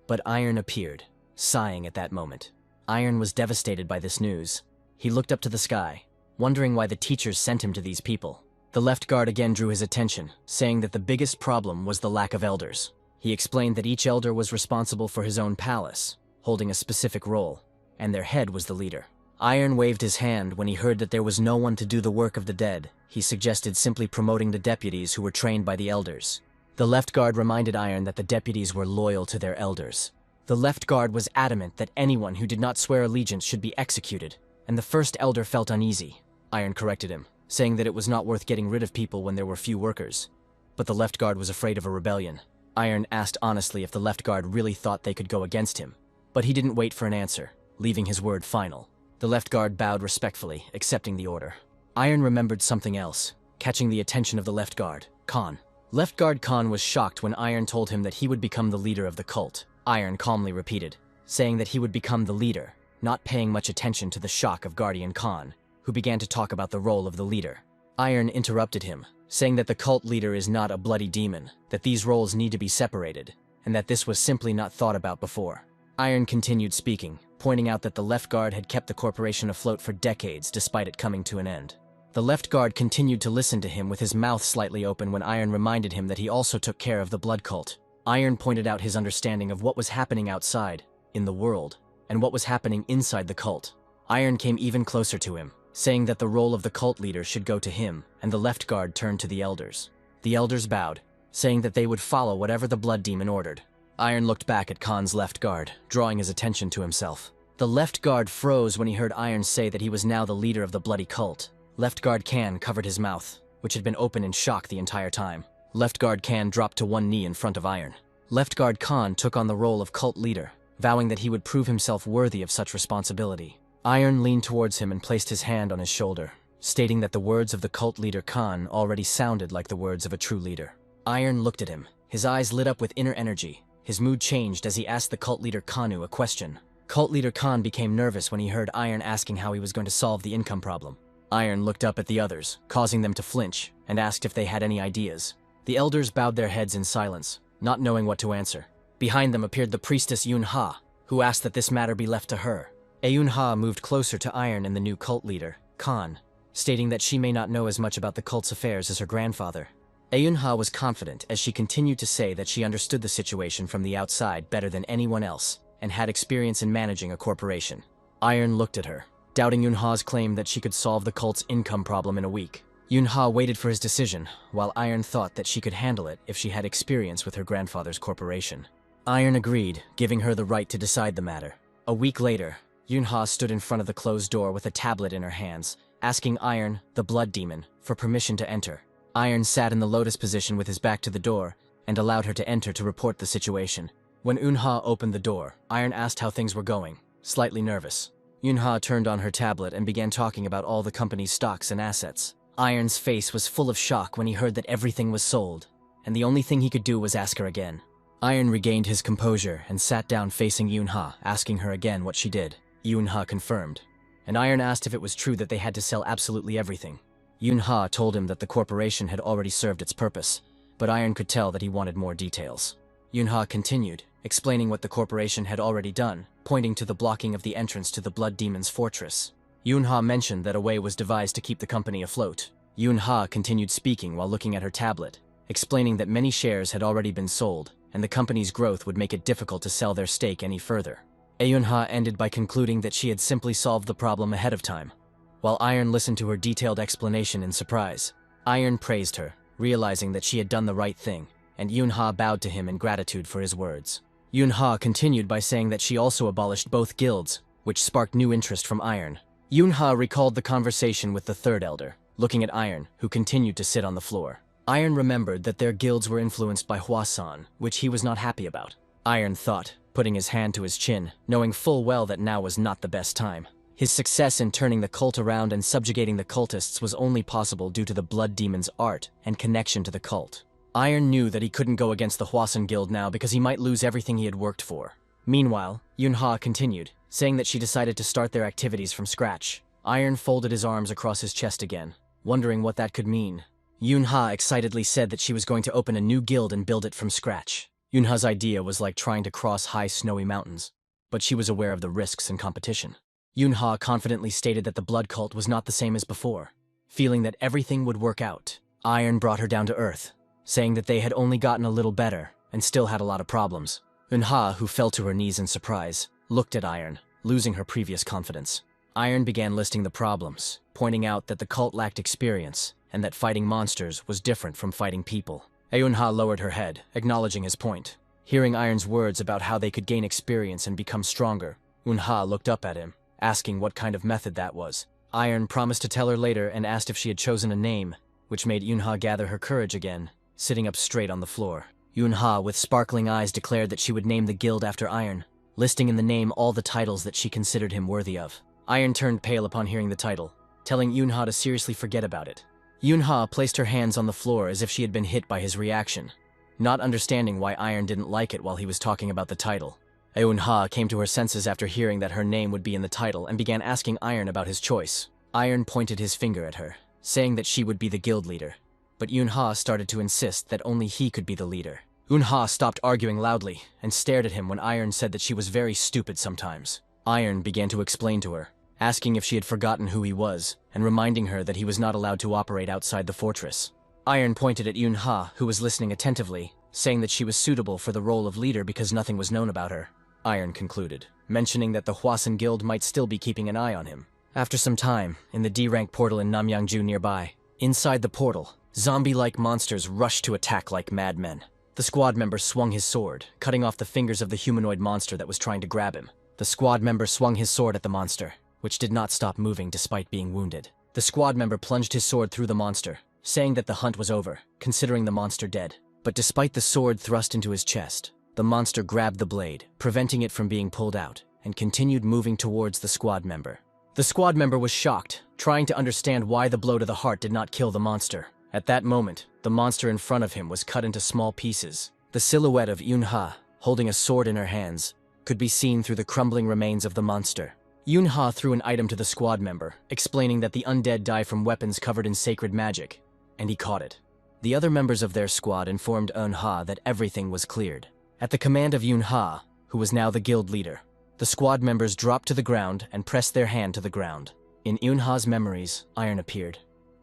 But Iron appeared, sighing at that moment. Iron was devastated by this news. He looked up to the sky, wondering why the teachers sent him to these people. The left guard again drew his attention, saying that the biggest problem was the lack of elders. He explained that each elder was responsible for his own palace, holding a specific role, and their head was the leader. Iron waved his hand when he heard that there was no one to do the work of the dead. He suggested simply promoting the deputies who were trained by the elders. The left guard reminded Iron that the deputies were loyal to their elders. The left guard was adamant that anyone who did not swear allegiance should be executed, and the first elder felt uneasy. Iron corrected him, saying that it was not worth getting rid of people when there were few workers. But the left guard was afraid of a rebellion. Iron asked honestly if the left guard really thought they could go against him, but he didn't wait for an answer, leaving his word final. The left guard bowed respectfully, accepting the order. Iron remembered something else, catching the attention of the left guard, Khan. Left guard Khan was shocked when Iron told him that he would become the leader of the cult. Iron calmly repeated, saying that he would become the leader, not paying much attention to the shock of Guardian Khan, who began to talk about the role of the leader. Iron interrupted him, saying that the cult leader is not a bloody demon, that these roles need to be separated, and that this was simply not thought about before. Iron continued speaking, pointing out that the left guard had kept the corporation afloat for decades despite it coming to an end. The left guard continued to listen to him with his mouth slightly open when Iron reminded him that he also took care of the blood cult. Iron pointed out his understanding of what was happening outside, in the world, and what was happening inside the cult. Iron came even closer to him, saying that the role of the cult leader should go to him, and the left guard turned to the elders. The elders bowed, saying that they would follow whatever the blood demon ordered. Iron looked back at Khan's left guard, drawing his attention to himself. The left guard froze when he heard Iron say that he was now the leader of the bloody cult. Left guard Khan covered his mouth, which had been open in shock the entire time. Left guard Khan dropped to one knee in front of Iron. Left guard Khan took on the role of cult leader, vowing that he would prove himself worthy of such responsibility. Iron leaned towards him and placed his hand on his shoulder, stating that the words of the cult leader Khan already sounded like the words of a true leader. Iron looked at him, his eyes lit up with inner energy. His mood changed as he asked the cult leader Kanu a question. Cult leader Khan became nervous when he heard Iron asking how he was going to solve the income problem. Iron looked up at the others, causing them to flinch, and asked if they had any ideas. The elders bowed their heads in silence, not knowing what to answer. Behind them appeared the priestess Yun-Ha, who asked that this matter be left to her. Yun-Ha moved closer to Iron and the new cult leader, Khan, stating that she may not know as much about the cult's affairs as her grandfather. Yun-Ha was confident as she continued to say that she understood the situation from the outside better than anyone else and had experience in managing a corporation. Iron looked at her, doubting Yun-Ha's claim that she could solve the cult's income problem in a week. Yun-Ha waited for his decision, while Iron thought that she could handle it if she had experience with her grandfather's corporation. Iron agreed, giving her the right to decide the matter. A week later, Yun-Ha stood in front of the closed door with a tablet in her hands, asking Iron, the blood demon, for permission to enter. Iron sat in the lotus position with his back to the door and allowed her to enter to report the situation. When Yun-Ha opened the door, Iron asked how things were going, slightly nervous. Yun-Ha turned on her tablet and began talking about all the company's stocks and assets. Iron's face was full of shock when he heard that everything was sold, and the only thing he could do was ask her again. Iron regained his composure and sat down facing Yun-Ha, asking her again what she did. Yun-Ha confirmed, and Iron asked if it was true that they had to sell absolutely everything. Yun-Ha told him that the corporation had already served its purpose, but Iron could tell that he wanted more details. Yun-Ha continued, explaining what the corporation had already done, pointing to the blocking of the entrance to the Blood Demon's fortress. Yun-Ha mentioned that a way was devised to keep the company afloat. Yun-Ha continued speaking while looking at her tablet, explaining that many shares had already been sold, and the company's growth would make it difficult to sell their stake any further. Yun-Ha ended by concluding that she had simply solved the problem ahead of time. While Iron listened to her detailed explanation in surprise, Iron praised her, realizing that she had done the right thing, and Yun-Ha bowed to him in gratitude for his words. Yun-Ha continued by saying that she also abolished both guilds, which sparked new interest from Iron. Yun-Ha recalled the conversation with the third elder, looking at Iron, who continued to sit on the floor. Iron remembered that their guilds were influenced by Hwasan, which he was not happy about. Iron thought, putting his hand to his chin, knowing full well that now was not the best time. His success in turning the cult around and subjugating the cultists was only possible due to the Blood Demon's art and connection to the cult. Iron knew that he couldn't go against the Hwasan Guild now because he might lose everything he had worked for. Meanwhile, Yun-Ha continued, saying that she decided to start their activities from scratch. Iron folded his arms across his chest again, wondering what that could mean. Yunha excitedly said that she was going to open a new guild and build it from scratch. Yunha's idea was like trying to cross high snowy mountains, but she was aware of the risks and competition. Yunha confidently stated that the blood cult was not the same as before. Feeling that everything would work out, Iron brought her down to earth, saying that they had only gotten a little better and still had a lot of problems. Yunha, who fell to her knees in surprise, looked at Iron, losing her previous confidence. Iron began listing the problems, pointing out that the cult lacked experience and that fighting monsters was different from fighting people. Yunha lowered her head, acknowledging his point. Hearing Iron's words about how they could gain experience and become stronger, Yunha looked up at him, asking what kind of method that was. Iron promised to tell her later and asked if she had chosen a name, which made Yunha gather her courage again, sitting up straight on the floor. Yunha, with sparkling eyes, declared that she would name the guild after Iron, listing in the name all the titles that she considered him worthy of. Iron turned pale upon hearing the title, telling Yunha to seriously forget about it. Yunha placed her hands on the floor as if she had been hit by his reaction, not understanding why Iron didn't like it while he was talking about the title. Yunha came to her senses after hearing that her name would be in the title and began asking Iron about his choice. Iron pointed his finger at her, saying that she would be the guild leader, but Yunha started to insist that only he could be the leader. Yunha stopped arguing loudly and stared at him when Iron said that she was very stupid sometimes. Iron began to explain to her, asking if she had forgotten who he was, and reminding her that he was not allowed to operate outside the fortress. Iron pointed at Yunha, who was listening attentively, saying that she was suitable for the role of leader because nothing was known about her. Iron concluded, mentioning that the Hwasun Guild might still be keeping an eye on him. After some time, in the D-rank portal in Namyangju nearby, inside the portal, zombie-like monsters rushed to attack like madmen. The squad member swung his sword, cutting off the fingers of the humanoid monster that was trying to grab him. The squad member swung his sword at the monster, which did not stop moving despite being wounded. The squad member plunged his sword through the monster, saying that the hunt was over, considering the monster dead. But despite the sword thrust into his chest, the monster grabbed the blade, preventing it from being pulled out, and continued moving towards the squad member. The squad member was shocked, trying to understand why the blow to the heart did not kill the monster. At that moment, the monster in front of him was cut into small pieces. The silhouette of Yunha, holding a sword in her hands, could be seen through the crumbling remains of the monster. Yunha threw an item to the squad member, explaining that the undead die from weapons covered in sacred magic, and he caught it. The other members of their squad informed Yunha that everything was cleared. At the command of Yunha, who was now the guild leader, the squad members dropped to the ground and pressed their hand to the ground. In Yunha's memories, Iron appeared,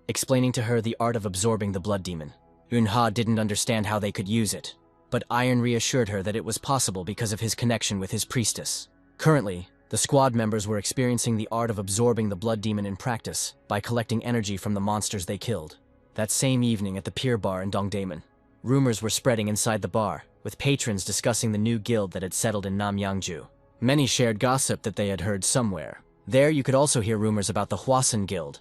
explaining to her the art of absorbing the blood demon. Yunha didn't understand how they could use it, but Iron reassured her that it was possible because of his connection with his priestess. Currently, the squad members were experiencing the art of absorbing the blood demon in practice by collecting energy from the monsters they killed. That same evening at the pier bar in Dongdaemun, rumors were spreading inside the bar, with patrons discussing the new guild that had settled in Namyangju. Many shared gossip that they had heard somewhere. There you could also hear rumors about the Hwasun Guild.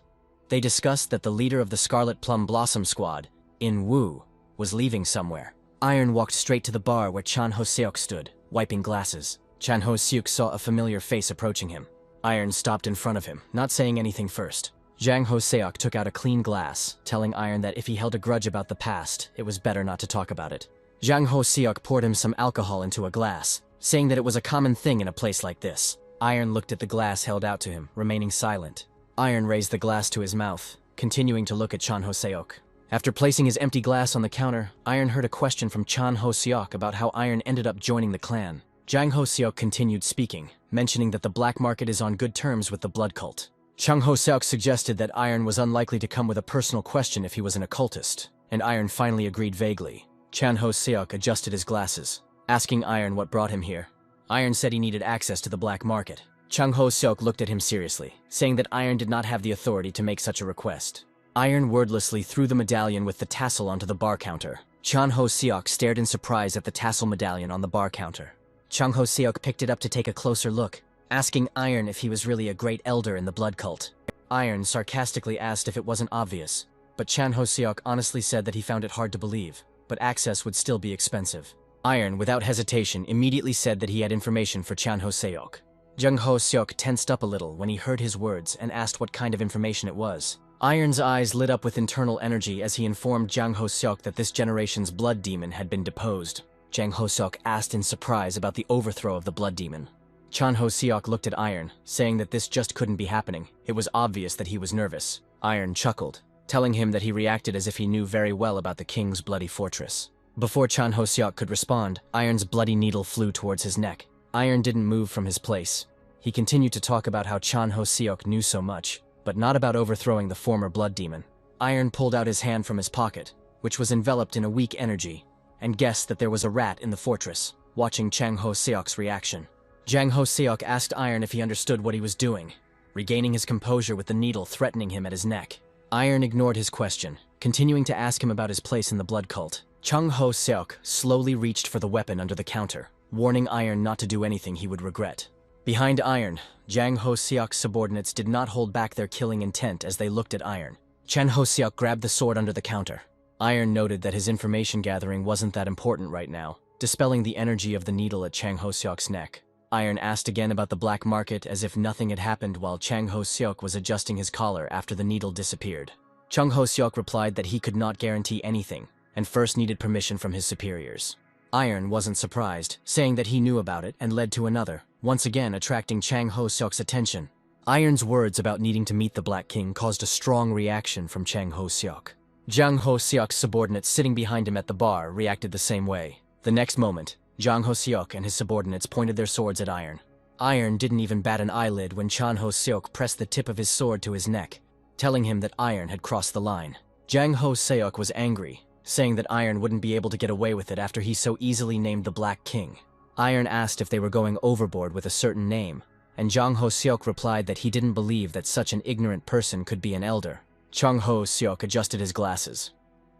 They discussed that the leader of the Scarlet Plum Blossom Squad, In Woo, was leaving somewhere. Iron walked straight to the bar where Chan Ho-seok stood, wiping glasses. Chan Ho-seok saw a familiar face approaching him. Iron stopped in front of him, not saying anything first. Jang Ho-seok took out a clean glass, telling Iron that if he held a grudge about the past, it was better not to talk about it. Jang Ho-seok poured him some alcohol into a glass, saying that it was a common thing in a place like this. Iron looked at the glass held out to him, remaining silent. Iron raised the glass to his mouth, continuing to look at Chan Ho-seok. After placing his empty glass on the counter, Iron heard a question from Chan Ho-seok about how Iron ended up joining the clan. Jang Ho-seok continued speaking, mentioning that the black market is on good terms with the blood cult. Chang Ho-seok suggested that Iron was unlikely to come with a personal question if he was an occultist, and Iron finally agreed vaguely. Chan Ho-seok adjusted his glasses, asking Iron what brought him here. Iron said he needed access to the black market. Chang Ho-seok looked at him seriously, saying that Iron did not have the authority to make such a request. Iron wordlessly threw the medallion with the tassel onto the bar counter. Chan Ho-seok stared in surprise at the tassel medallion on the bar counter. Chang Ho-seok picked it up to take a closer look, asking Iron if he was really a great elder in the blood cult. Iron sarcastically asked if it wasn't obvious, but Chan Ho-seok honestly said that he found it hard to believe, but access would still be expensive. Iron, without hesitation, immediately said that he had information for Chan Ho-seok. Jang Ho-seok tensed up a little when he heard his words and asked what kind of information it was. Iron's eyes lit up with internal energy as he informed Jang Ho-seok that this generation's blood demon had been deposed. Jang Ho-seok asked in surprise about the overthrow of the blood demon. Chan Ho-seok looked at Iron, saying that this just couldn't be happening. It was obvious that he was nervous. Iron chuckled, telling him that he reacted as if he knew very well about the king's bloody fortress. Before Chan Ho-seok could respond, Iron's bloody needle flew towards his neck. Iron didn't move from his place. He continued to talk about how Chan Ho-seok knew so much, but not about overthrowing the former blood demon. Iron pulled out his hand from his pocket, which was enveloped in a weak energy, and guessed that there was a rat in the fortress, watching Chang Ho-seok's reaction. Jang Ho-seok asked Iron if he understood what he was doing, regaining his composure with the needle threatening him at his neck. Iron ignored his question, continuing to ask him about his place in the blood cult. Chang Ho-seok slowly reached for the weapon under the counter, warning Iron not to do anything he would regret. Behind Iron, Jang Ho-seok's subordinates did not hold back their killing intent as they looked at Iron. Chan Ho-seok grabbed the sword under the counter. Iron noted that his information gathering wasn't that important right now, dispelling the energy of the needle at Chang Ho-seok's neck. Iron asked again about the black market as if nothing had happened while Chang Ho-seok was adjusting his collar after the needle disappeared. Chang Ho-seok replied that he could not guarantee anything, and first needed permission from his superiors. Iron wasn't surprised, saying that he knew about it and led to another, once again attracting Chang Ho-seok's attention. Iron's words about needing to meet the Black King caused a strong reaction from Chang Ho-seok. Jang Ho-seok's subordinates sitting behind him at the bar reacted the same way. The next moment, Jang Ho-seok and his subordinates pointed their swords at Iron. Iron didn't even bat an eyelid when Chan Ho-seok pressed the tip of his sword to his neck, telling him that Iron had crossed the line. Jang Ho-seok was angry, saying that Iron wouldn't be able to get away with it after he so easily named the Black King. Iron asked if they were going overboard with a certain name, and Jang Ho-seok replied that he didn't believe that such an ignorant person could be an elder. Chang Ho-seok adjusted his glasses.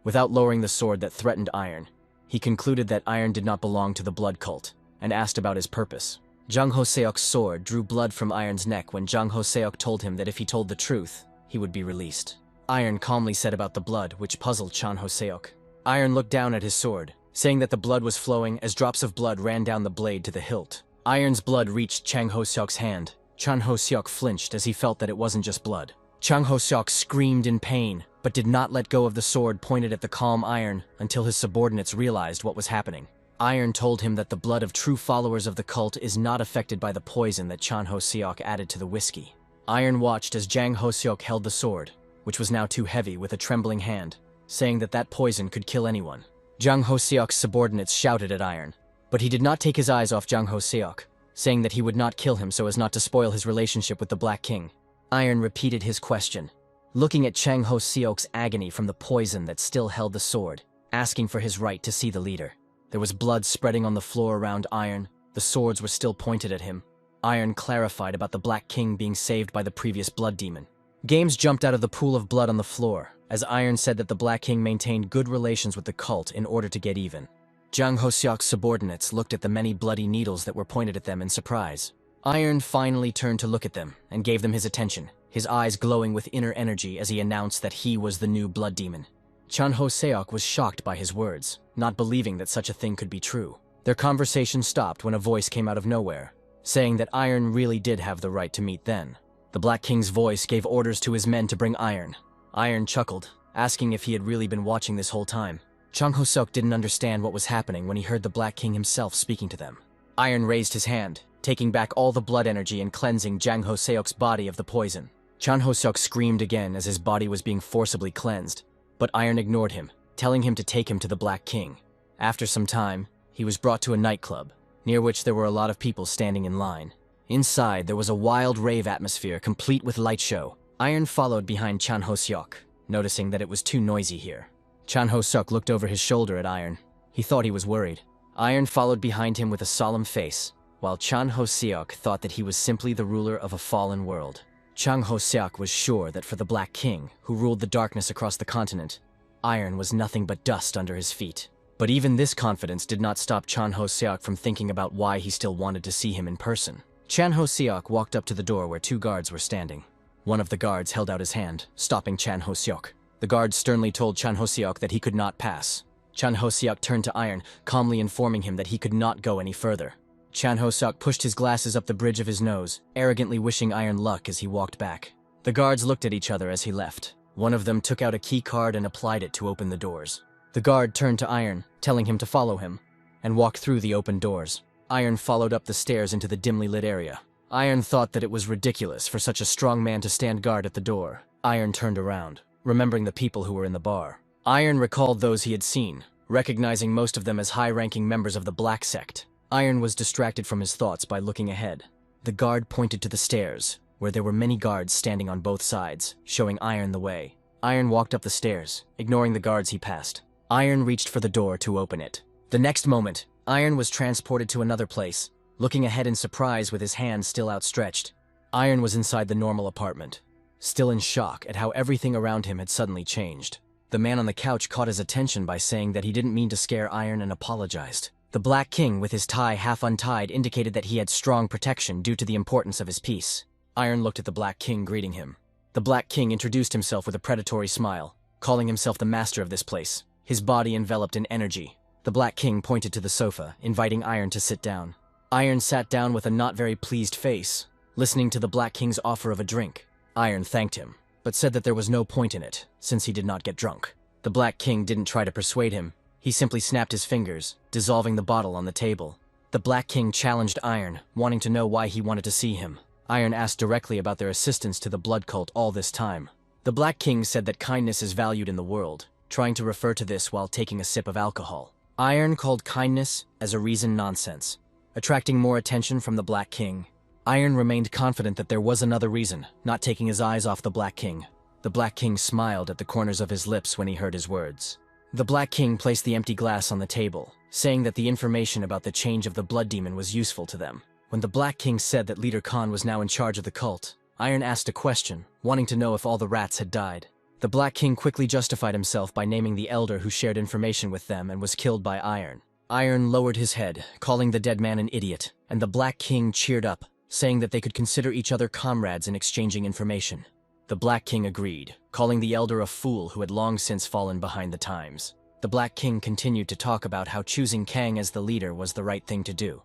Without lowering the sword that threatened Iron, he concluded that Iron did not belong to the blood cult, and asked about his purpose. Jang Ho-seok's sword drew blood from Iron's neck when Jang Ho-seok told him that if he told the truth, he would be released. Iron calmly said about the blood, which puzzled Chan Ho-seok. Iron looked down at his sword, saying that the blood was flowing as drops of blood ran down the blade to the hilt. Iron's blood reached Chang Ho-seok's hand. Chan Ho-seok flinched as he felt that it wasn't just blood. Chang Ho-seok screamed in pain, but did not let go of the sword pointed at the calm Iron until his subordinates realized what was happening. Iron told him that the blood of true followers of the cult is not affected by the poison that Chan Ho-seok added to the whiskey. Iron watched as Jang Ho-seok held the sword, which was now too heavy, with a trembling hand, saying that that poison could kill anyone. Jang Ho-seok's subordinates shouted at Iron, but he did not take his eyes off Jang Ho-seok, saying that he would not kill him so as not to spoil his relationship with the Black King. Iron repeated his question, looking at Chang Ho-seok's agony from the poison that still held the sword, asking for his right to see the leader. There was blood spreading on the floor around Iron. The swords were still pointed at him. Iron clarified about the Black King being saved by the previous blood demon. Games jumped out of the pool of blood on the floor, as Iron said that the Black King maintained good relations with the cult in order to get even. Jang Ho-seok's subordinates looked at the many bloody needles that were pointed at them in surprise. Iron finally turned to look at them and gave them his attention, his eyes glowing with inner energy as he announced that he was the new blood demon. Chan Ho-seok was shocked by his words, not believing that such a thing could be true. Their conversation stopped when a voice came out of nowhere, saying that Iron really did have the right to meet then. The Black King's voice gave orders to his men to bring Iron. Iron chuckled, asking if he had really been watching this whole time. Chang Ho-seok didn't understand what was happening when he heard the Black King himself speaking to them. Iron raised his hand, taking back all the blood energy and cleansing Jang Ho-seok's body of the poison. Chan Ho-seok screamed again as his body was being forcibly cleansed, but Iron ignored him, telling him to take him to the Black King. After some time, he was brought to a nightclub, near which there were a lot of people standing in line. Inside, there was a wild rave atmosphere complete with light show. Iron followed behind Chan Ho-seok, noticing that it was too noisy here. Chan Ho-seok looked over his shoulder at Iron. He thought he was worried. Iron followed behind him with a solemn face, while Chan Ho-seok thought that he was simply the ruler of a fallen world. Chan Ho-seok was sure that for the Black King, who ruled the darkness across the continent, Iron was nothing but dust under his feet. But even this confidence did not stop Chan Ho-seok from thinking about why he still wanted to see him in person. Chan Ho-seok walked up to the door where two guards were standing. One of the guards held out his hand, stopping Chan Ho-seok. The guard sternly told Chan Ho-seok that he could not pass. Chan Ho-seok turned to Iron, calmly informing him that he could not go any further. Chan Ho-seok pushed his glasses up the bridge of his nose, arrogantly wishing Iron luck as he walked back. The guards looked at each other as he left. One of them took out a key card and applied it to open the doors. The guard turned to Iron, telling him to follow him, and walked through the open doors. Iron followed up the stairs into the dimly lit area. Iron thought that it was ridiculous for such a strong man to stand guard at the door. Iron turned around, remembering the people who were in the bar. Iron recalled those he had seen, recognizing most of them as high-ranking members of the Black Sect. Iron was distracted from his thoughts by looking ahead. The guard pointed to the stairs, where there were many guards standing on both sides, showing Iron the way. Iron walked up the stairs, ignoring the guards he passed. Iron reached for the door to open it. The next moment, Iron was transported to another place, looking ahead in surprise with his hand still outstretched. Iron was inside the normal apartment, still in shock at how everything around him had suddenly changed. The man on the couch caught his attention by saying that he didn't mean to scare Iron and apologized. The Black King, with his tie half untied, indicated that he had strong protection due to the importance of his peace. Iron looked at the Black King, greeting him. The Black King introduced himself with a predatory smile, calling himself the master of this place, his body enveloped in energy. The Black King pointed to the sofa, inviting Iron to sit down. Iron sat down with a not very pleased face, listening to the Black King's offer of a drink. Iron thanked him, but said that there was no point in it, since he did not get drunk. The Black King didn't try to persuade him. He simply snapped his fingers, dissolving the bottle on the table. The Black King challenged Iron, wanting to know why he wanted to see him. Iron asked directly about their assistance to the blood cult all this time. The Black King said that kindness is valued in the world, trying to refer to this while taking a sip of alcohol. Iron called kindness as a reason nonsense, attracting more attention from the Black King. Iron remained confident that there was another reason, not taking his eyes off the Black King. The Black King smiled at the corners of his lips when he heard his words. The Black King placed the empty glass on the table, saying that the information about the change of the blood demon was useful to them. When the Black King said that Leader Khan was now in charge of the cult, Iron asked a question, wanting to know if all the rats had died. The Black King quickly justified himself by naming the elder who shared information with them and was killed by Iron. Iron lowered his head, calling the dead man an idiot, and the Black King cheered up, saying that they could consider each other comrades in exchanging information. The Black King agreed, calling the elder a fool who had long since fallen behind the times. The Black King continued to talk about how choosing Kang as the leader was the right thing to do,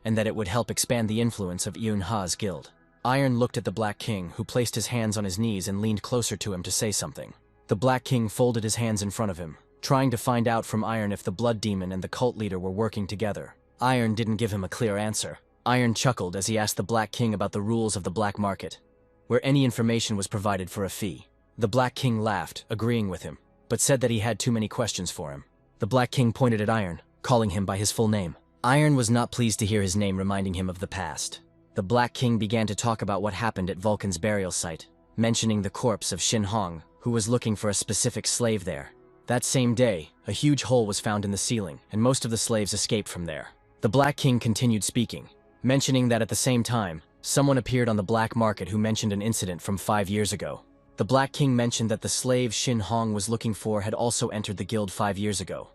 and that it would help expand the influence of Yun Ha's guild. Iron looked at the Black King, who placed his hands on his knees and leaned closer to him to say something. The Black King folded his hands in front of him, trying to find out from Iron if the blood demon and the cult leader were working together. Iron didn't give him a clear answer. Iron chuckled as he asked the Black King about the rules of the black market, where any information was provided for a fee. The Black King laughed, agreeing with him, but said that he had too many questions for him. The Black King pointed at Iron, calling him by his full name. Iron was not pleased to hear his name reminding him of the past. The Black King began to talk about what happened at Vulcan's burial site, mentioning the corpse of Shin Hong, who was looking for a specific slave there. That same day, a huge hole was found in the ceiling, and most of the slaves escaped from there. The Black King continued speaking, mentioning that at the same time, someone appeared on the black market who mentioned an incident from 5 years ago. The Black King mentioned that the slave Shin Hong was looking for had also entered the guild 5 years ago,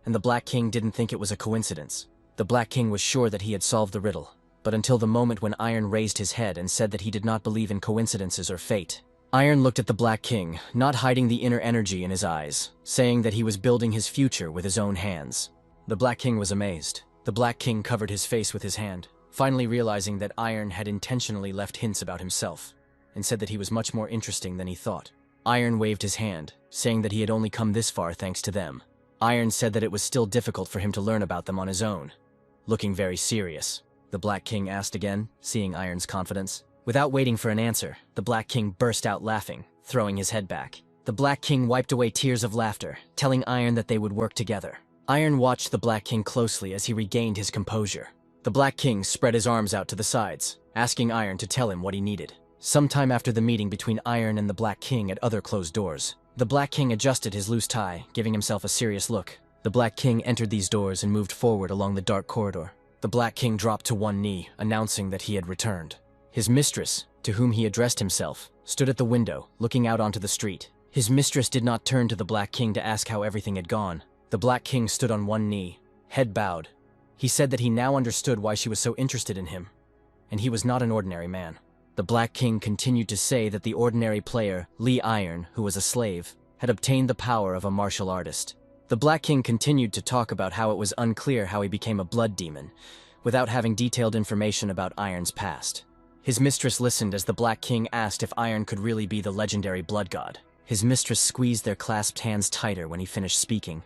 and the Black King didn't think it was a coincidence. The Black King was sure that he had solved the riddle, but until the moment when Iron raised his head and said that he did not believe in coincidences or fate. Iron looked at the Black King, not hiding the inner energy in his eyes, saying that he was building his future with his own hands. The Black King was amazed. The Black King covered his face with his hand, finally realizing that Iron had intentionally left hints about himself, and said that he was much more interesting than he thought. Iron waved his hand, saying that he had only come this far thanks to them. Iron said that it was still difficult for him to learn about them on his own. Looking very serious, the Black King asked again, seeing Iron's confidence. Without waiting for an answer, the Black King burst out laughing, throwing his head back. The Black King wiped away tears of laughter, telling Iron that they would work together. Iron watched the Black King closely as he regained his composure. The Black King spread his arms out to the sides, asking Iron to tell him what he needed. Sometime after the meeting between Iron and the Black King at other closed doors, the Black King adjusted his loose tie, giving himself a serious look. The Black King entered these doors and moved forward along the dark corridor. The Black King dropped to one knee, announcing that he had returned. His mistress, to whom he addressed himself, stood at the window, looking out onto the street. His mistress did not turn to the Black King to ask how everything had gone. The Black King stood on one knee, head bowed. He said that he now understood why she was so interested in him, and he was not an ordinary man. The Black King continued to say that the ordinary player, Lee Iron, who was a slave, had obtained the power of a martial artist. The Black King continued to talk about how it was unclear how he became a blood demon, without having detailed information about Iron's past. His mistress listened as the Black King asked if Iron could really be the legendary blood god. His mistress squeezed their clasped hands tighter when he finished speaking,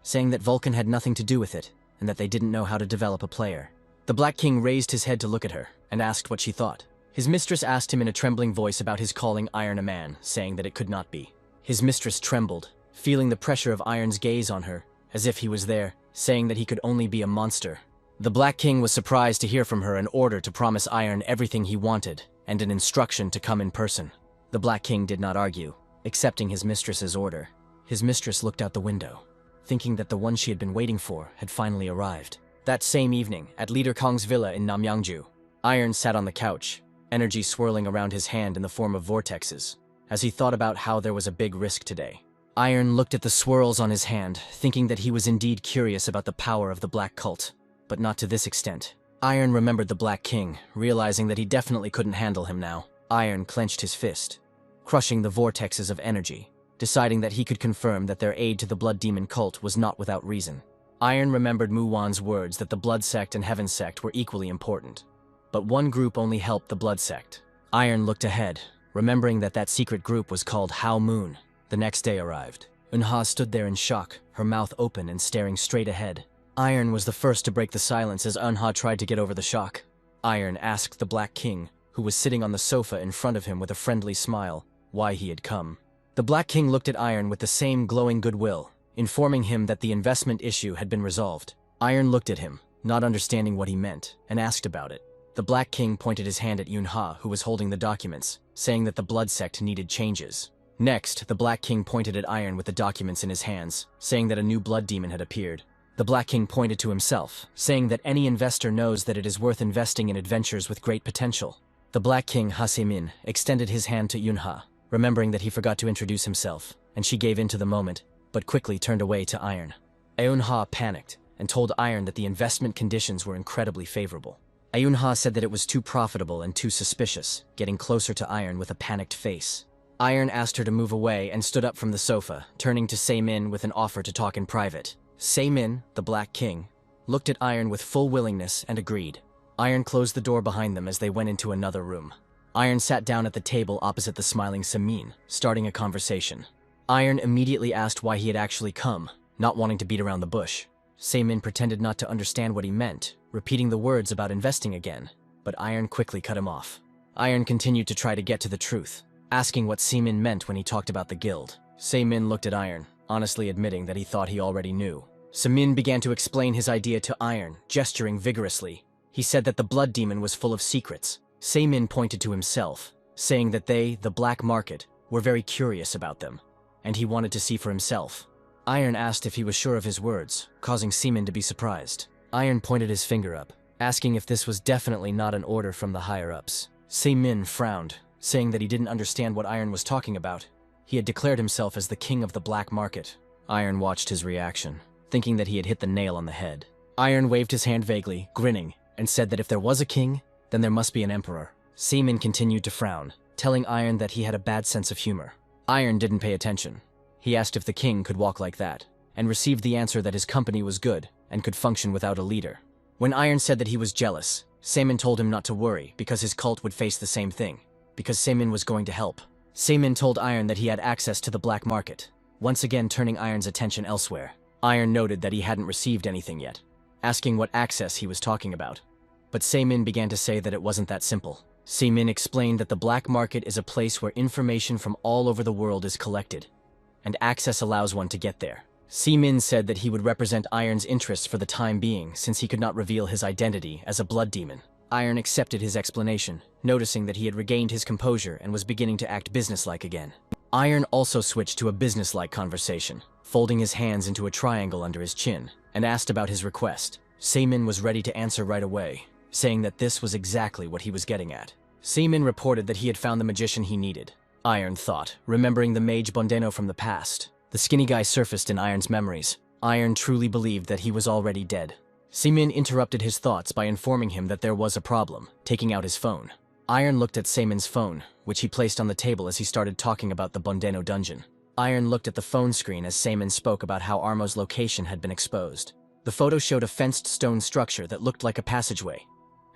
saying that Vulcan had nothing to do with it, and that they didn't know how to develop a player. The Black King raised his head to look at her, and asked what she thought. His mistress asked him in a trembling voice about his calling Iron a man, saying that it could not be. His mistress trembled, feeling the pressure of Iron's gaze on her, as if he was there, saying that he could only be a monster. The Black King was surprised to hear from her an order to promise Iron everything he wanted, and an instruction to come in person. The Black King did not argue, accepting his mistress's order. His mistress looked out the window, thinking that the one she had been waiting for had finally arrived. That same evening, at Leader Kong's villa in Namyangju, Iron sat on the couch, energy swirling around his hand in the form of vortexes, as he thought about how there was a big risk today. Iron looked at the swirls on his hand, thinking that he was indeed curious about the power of the Black Cult, but not to this extent. Iron remembered the Black King, realizing that he definitely couldn't handle him now. Iron clenched his fist, crushing the vortexes of energy, deciding that he could confirm that their aid to the Blood Demon cult was not without reason. Iron remembered Muwan's words that the Blood Sect and Heaven Sect were equally important, but one group only helped the Blood Sect. Iron looked ahead, remembering that that secret group was called Hao Moon. The next day arrived. Unha stood there in shock, her mouth open and staring straight ahead. Iron was the first to break the silence as Unha tried to get over the shock. Iron asked the Black King, who was sitting on the sofa in front of him with a friendly smile, why he had come. The Black King looked at Iron with the same glowing goodwill, informing him that the investment issue had been resolved. Iron looked at him, not understanding what he meant, and asked about it. The Black King pointed his hand at Unha, who was holding the documents, saying that the Blood Sect needed changes. Next, the Black King pointed at Iron with the documents in his hands, saying that a new blood demon had appeared. The Black King pointed to himself, saying that any investor knows that it is worth investing in adventures with great potential. The Black King, Hasemin, extended his hand to Unha, remembering that he forgot to introduce himself, and she gave in to the moment, but quickly turned away to Iron. Eunha panicked, and told Iron that the investment conditions were incredibly favorable. Eunha said that it was too profitable and too suspicious, getting closer to Iron with a panicked face. Iron asked her to move away and stood up from the sofa, turning to Seimin with an offer to talk in private. Seimin, the Black King, looked at Iron with full willingness and agreed. Iron closed the door behind them as they went into another room. Iron sat down at the table opposite the smiling Seimin, starting a conversation. Iron immediately asked why he had actually come, not wanting to beat around the bush. Seimin pretended not to understand what he meant, repeating the words about investing again, but Iron quickly cut him off. Iron continued to try to get to the truth, asking what Seimin meant when he talked about the guild. Seimin looked at Iron, honestly admitting that he thought he already knew. Seimin began to explain his idea to Iron, gesturing vigorously. He said that the Blood Demon was full of secrets. Seimin pointed to himself, saying that they, the black market, were very curious about them, and he wanted to see for himself. Iron asked if he was sure of his words, causing Seimin to be surprised. Iron pointed his finger up, asking if this was definitely not an order from the higher-ups. Seimin frowned, saying that he didn't understand what Iron was talking about. He had declared himself as the king of the black market. Iron watched his reaction, thinking that he had hit the nail on the head. Iron waved his hand vaguely, grinning, and said that if there was a king, then there must be an emperor. Seimin continued to frown, telling Iron that he had a bad sense of humor. Iron didn't pay attention. He asked if the king could walk like that, and received the answer that his company was good and could function without a leader. When Iron said that he was jealous, Seimin told him not to worry because his cult would face the same thing, because Seimin was going to help. Seimin told Iron that he had access to the black market, once again turning Iron's attention elsewhere. Iron noted that he hadn't received anything yet, asking what access he was talking about. But Seimin began to say that it wasn't that simple. Seimin explained that the black market is a place where information from all over the world is collected, and access allows one to get there. Seimin said that he would represent Iron's interests for the time being since he could not reveal his identity as a blood demon. Iron accepted his explanation, noticing that he had regained his composure and was beginning to act businesslike again. Iron also switched to a businesslike conversation, folding his hands into a triangle under his chin, and asked about his request. Seimin was ready to answer right away, saying that this was exactly what he was getting at. Seimin reported that he had found the magician he needed. Iron thought, remembering the mage Bondeno from the past. The skinny guy surfaced in Iron's memories. Iron truly believed that he was already dead. Seimin interrupted his thoughts by informing him that there was a problem, taking out his phone. Iron looked at Seimin's phone, which he placed on the table as he started talking about the Bondeno dungeon. Iron looked at the phone screen as Seimin spoke about how Armo's location had been exposed. The photo showed a fenced stone structure that looked like a passageway,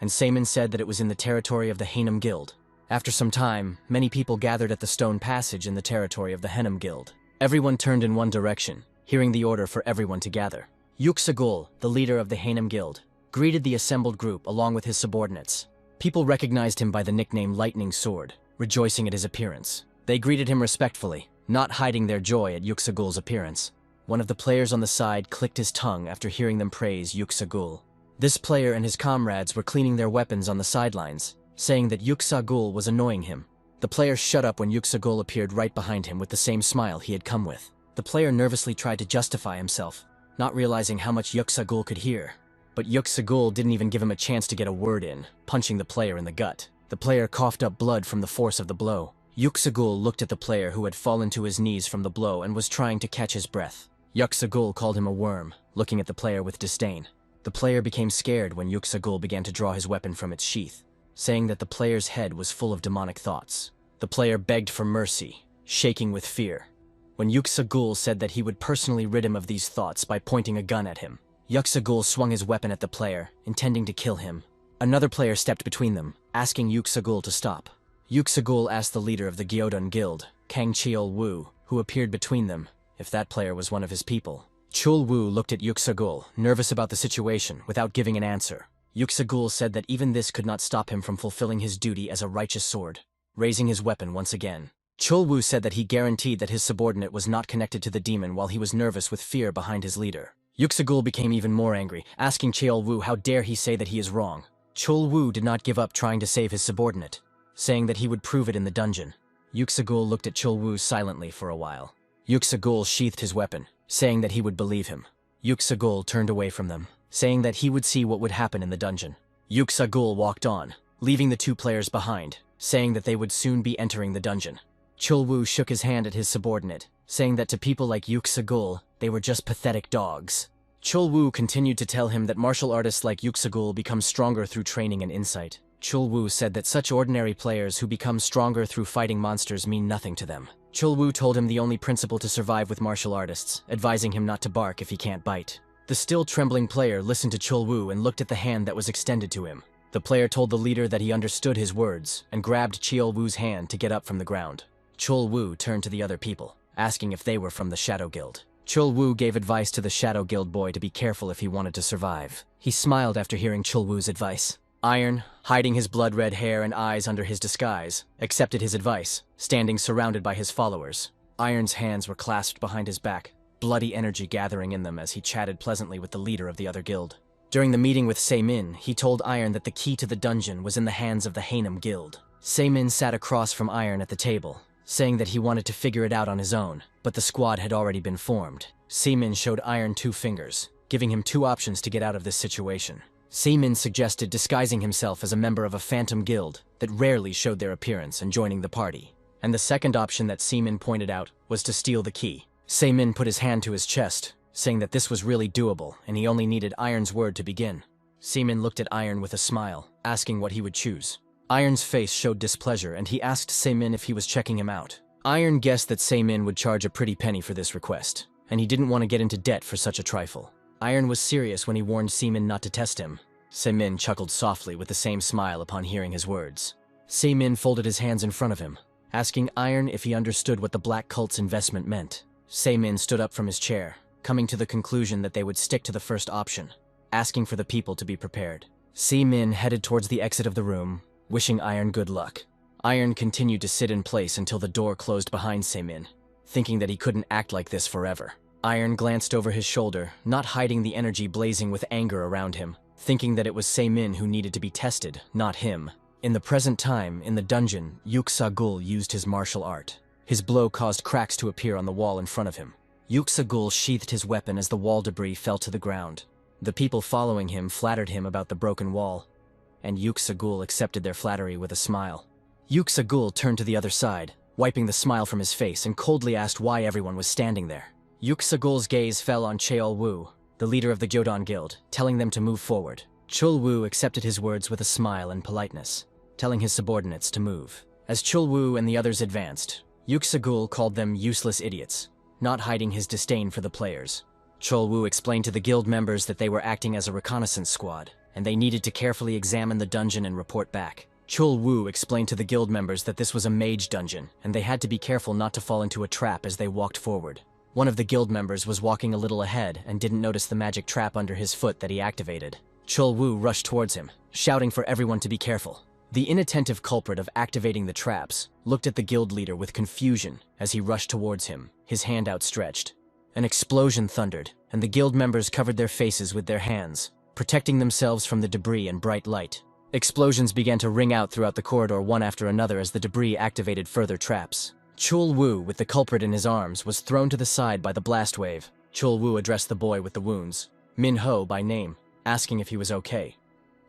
and Seimin said that it was in the territory of the Hainem Guild. After some time, many people gathered at the stone passage in the territory of the Hainem Guild. Everyone turned in one direction, hearing the order for everyone to gather. Yuxagul, the leader of the Hainem Guild, greeted the assembled group along with his subordinates. People recognized him by the nickname Lightning Sword, rejoicing at his appearance. They greeted him respectfully, not hiding their joy at Yuksagul's appearance. One of the players on the side clicked his tongue after hearing them praise Yuksagul. This player and his comrades were cleaning their weapons on the sidelines, saying that Yuksagul was annoying him. The player shut up when Yuksagul appeared right behind him with the same smile he had come with. The player nervously tried to justify himself, not realizing how much Yuksagul could hear. But Yuksagul didn't even give him a chance to get a word in, punching the player in the gut. The player coughed up blood from the force of the blow. Yuksagul looked at the player who had fallen to his knees from the blow and was trying to catch his breath. Yuksagul called him a worm, looking at the player with disdain. The player became scared when Yuksagul began to draw his weapon from its sheath, saying that the player's head was full of demonic thoughts. The player begged for mercy, shaking with fear, when Yuksagul said that he would personally rid him of these thoughts by pointing a gun at him. Yuksagul swung his weapon at the player, intending to kill him. Another player stepped between them, asking Yuksagul to stop. Yuksagul asked the leader of the Gyodan Guild, Kang Cheol-woo, who appeared between them, if that player was one of his people. Cheol-woo looked at Yuksagul, nervous about the situation, without giving an answer. Yuksagul said that even this could not stop him from fulfilling his duty as a righteous sword, raising his weapon once again. Cheol-woo said that he guaranteed that his subordinate was not connected to the demon while he was nervous with fear behind his leader. Yuksagul became even more angry, asking Cheol-woo how dare he say that he is wrong. Cheol-woo did not give up trying to save his subordinate, saying that he would prove it in the dungeon. Yuksagul looked at Cheol-woo silently for a while. Yuksagul sheathed his weapon, saying that he would believe him. Yuksagul turned away from them, saying that he would see what would happen in the dungeon. Yuksagul walked on, leaving the two players behind, saying that they would soon be entering the dungeon. Cheol-woo shook his hand at his subordinate, saying that to people like Yuksagul, they were just pathetic dogs. Cheol-woo continued to tell him that martial artists like Yuksagul become stronger through training and insight. Cheol-woo said that such ordinary players who become stronger through fighting monsters mean nothing to them. Cheol-woo told him the only principle to survive with martial artists, advising him not to bark if he can't bite. The still trembling player listened to Cheol-woo and looked at the hand that was extended to him. The player told the leader that he understood his words and grabbed Cheol-woo's hand to get up from the ground. Cheol-woo turned to the other people, asking if they were from the Shadow Guild. Cheol-woo gave advice to the Shadow Guild boy to be careful if he wanted to survive. He smiled after hearing Cheol-woo's advice. Iron, hiding his blood-red hair and eyes under his disguise, accepted his advice, standing surrounded by his followers. Iron's hands were clasped behind his back, bloody energy gathering in them as he chatted pleasantly with the leader of the other guild. During the meeting with Se-min, he told Iron that the key to the dungeon was in the hands of the Haenim Guild. Se-min sat across from Iron at the table, saying that he wanted to figure it out on his own, but the squad had already been formed. Se-min showed Iron 2 fingers, giving him 2 options to get out of this situation. Se-min suggested disguising himself as a member of a phantom guild that rarely showed their appearance and joining the party. And the second option that Se-min pointed out was to steal the key. Se-min put his hand to his chest, saying that this was really doable and he only needed Iron's word to begin. Se-min looked at Iron with a smile, asking what he would choose. Iron's face showed displeasure and he asked Se-min if he was checking him out. Iron guessed that Se-min would charge a pretty penny for this request, and he didn't want to get into debt for such a trifle. Iron was serious when he warned Se-min not to test him. Se-min chuckled softly with the same smile upon hearing his words. Se-min folded his hands in front of him, asking Iron if he understood what the Black Cult's investment meant. Se-min stood up from his chair, coming to the conclusion that they would stick to the first option, asking for the people to be prepared. Se-min headed towards the exit of the room, wishing Iron good luck. Iron continued to sit in place until the door closed behind Se-min, thinking that he couldn't act like this forever. Iron glanced over his shoulder, not hiding the energy blazing with anger around him, thinking that it was Se-min who needed to be tested, not him. In the present time, in the dungeon, Yuksagul used his martial art. His blow caused cracks to appear on the wall in front of him. Yuksagul sheathed his weapon as the wall debris fell to the ground. The people following him flattered him about the broken wall, and Yuksagul accepted their flattery with a smile. Yuksagul turned to the other side, wiping the smile from his face, and coldly asked why everyone was standing there. Yuksagul's gaze fell on Cheol-woo, the leader of the Gyodan Guild, telling them to move forward. Cheol-woo accepted his words with a smile and politeness, telling his subordinates to move. As Cheol-woo and the others advanced, Yuksagul called them useless idiots, not hiding his disdain for the players. Cheol-woo explained to the guild members that they were acting as a reconnaissance squad, and they needed to carefully examine the dungeon and report back. Cheol-woo explained to the guild members that this was a mage dungeon, and they had to be careful not to fall into a trap as they walked forward. One of the guild members was walking a little ahead and didn't notice the magic trap under his foot that he activated. Cheol-woo rushed towards him, shouting for everyone to be careful. The inattentive culprit of activating the traps, looked at the guild leader with confusion as he rushed towards him, his hand outstretched. An explosion thundered, and the guild members covered their faces with their hands, protecting themselves from the debris and bright light. Explosions began to ring out throughout the corridor one after another as the debris activated further traps. Chul Wu, with the culprit in his arms, was thrown to the side by the blast wave. Chul Wu addressed the boy with the wounds, Min Ho by name, asking if he was okay.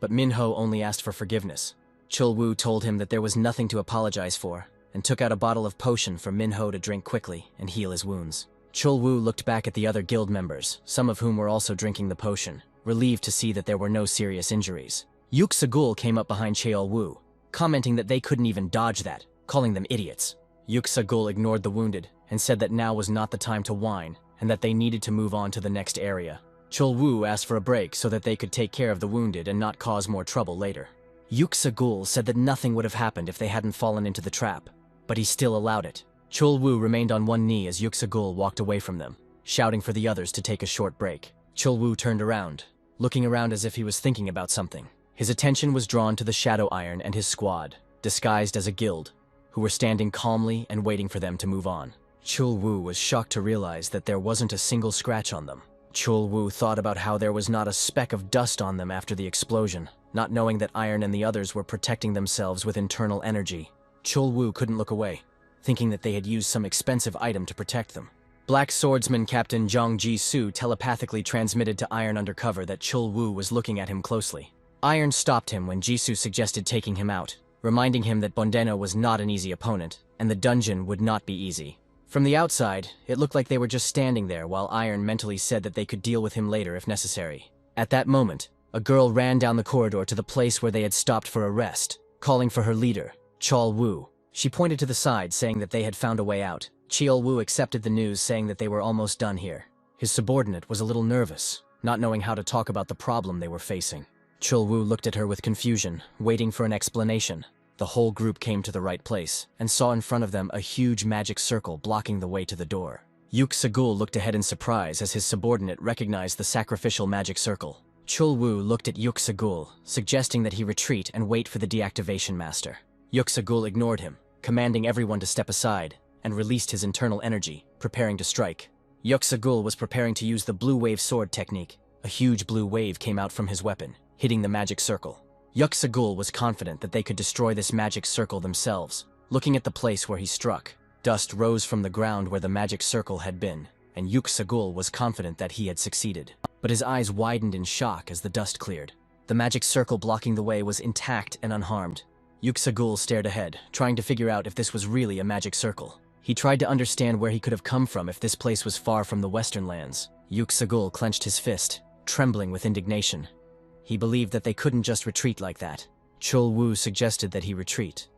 But Min Ho only asked for forgiveness. Chul Wu told him that there was nothing to apologize for, and took out a bottle of potion for Min Ho to drink quickly and heal his wounds. Chul Wu looked back at the other guild members, some of whom were also drinking the potion, relieved to see that there were no serious injuries. Yuk Sagul came up behind Cheol Wu, commenting that they couldn't even dodge that, calling them idiots. Yuk Sagul ignored the wounded and said that now was not the time to whine and that they needed to move on to the next area. Chul Wu asked for a break so that they could take care of the wounded and not cause more trouble later. Yuk Sagul said that nothing would have happened if they hadn't fallen into the trap, but he still allowed it. Chul Wu remained on one knee as Yuk Sagul walked away from them, shouting for the others to take a short break. Chul Wu turned around, looking around as if he was thinking about something. His attention was drawn to the Shadow Iron and his squad, disguised as a guild, who were standing calmly and waiting for them to move on. Chul Wu was shocked to realize that there wasn't a single scratch on them. Chul Wu thought about how there was not a speck of dust on them after the explosion, not knowing that Iron and the others were protecting themselves with internal energy. Chul Wu couldn't look away, thinking that they had used some expensive item to protect them. Black Swordsman Captain Zhang Ji-Su telepathically transmitted to Iron undercover that Chul Wu was looking at him closely. Iron stopped him when Ji-Su suggested taking him out, reminding him that Bondeno was not an easy opponent, and the dungeon would not be easy. From the outside, it looked like they were just standing there while Iron mentally said that they could deal with him later if necessary. At that moment, a girl ran down the corridor to the place where they had stopped for a rest, calling for her leader, Chol Wu. She pointed to the side, saying that they had found a way out. Cheol Wu accepted the news, saying that they were almost done here. His subordinate was a little nervous, not knowing how to talk about the problem they were facing. Chul Wu looked at her with confusion, waiting for an explanation. The whole group came to the right place, and saw in front of them a huge magic circle blocking the way to the door. Yuk Sagul looked ahead in surprise as his subordinate recognized the sacrificial magic circle. Chul Wu looked at Yuk Sagul, suggesting that he retreat and wait for the deactivation master. Yuk Sagul ignored him, commanding everyone to step aside, and released his internal energy, preparing to strike. Yuk Sagul was preparing to use the blue wave sword technique. A huge blue wave came out from his weapon, hitting the magic circle. Yuk Sagul was confident that they could destroy this magic circle themselves. Looking at the place where he struck, dust rose from the ground where the magic circle had been, and Yuk Sagul was confident that he had succeeded. But his eyes widened in shock as the dust cleared. The magic circle blocking the way was intact and unharmed. Yuk Sagul stared ahead, trying to figure out if this was really a magic circle. He tried to understand where he could have come from if this place was far from the Western lands. Yuk Sagul clenched his fist, trembling with indignation. He believed that they couldn't just retreat like that. Chul Wu suggested that he retreat,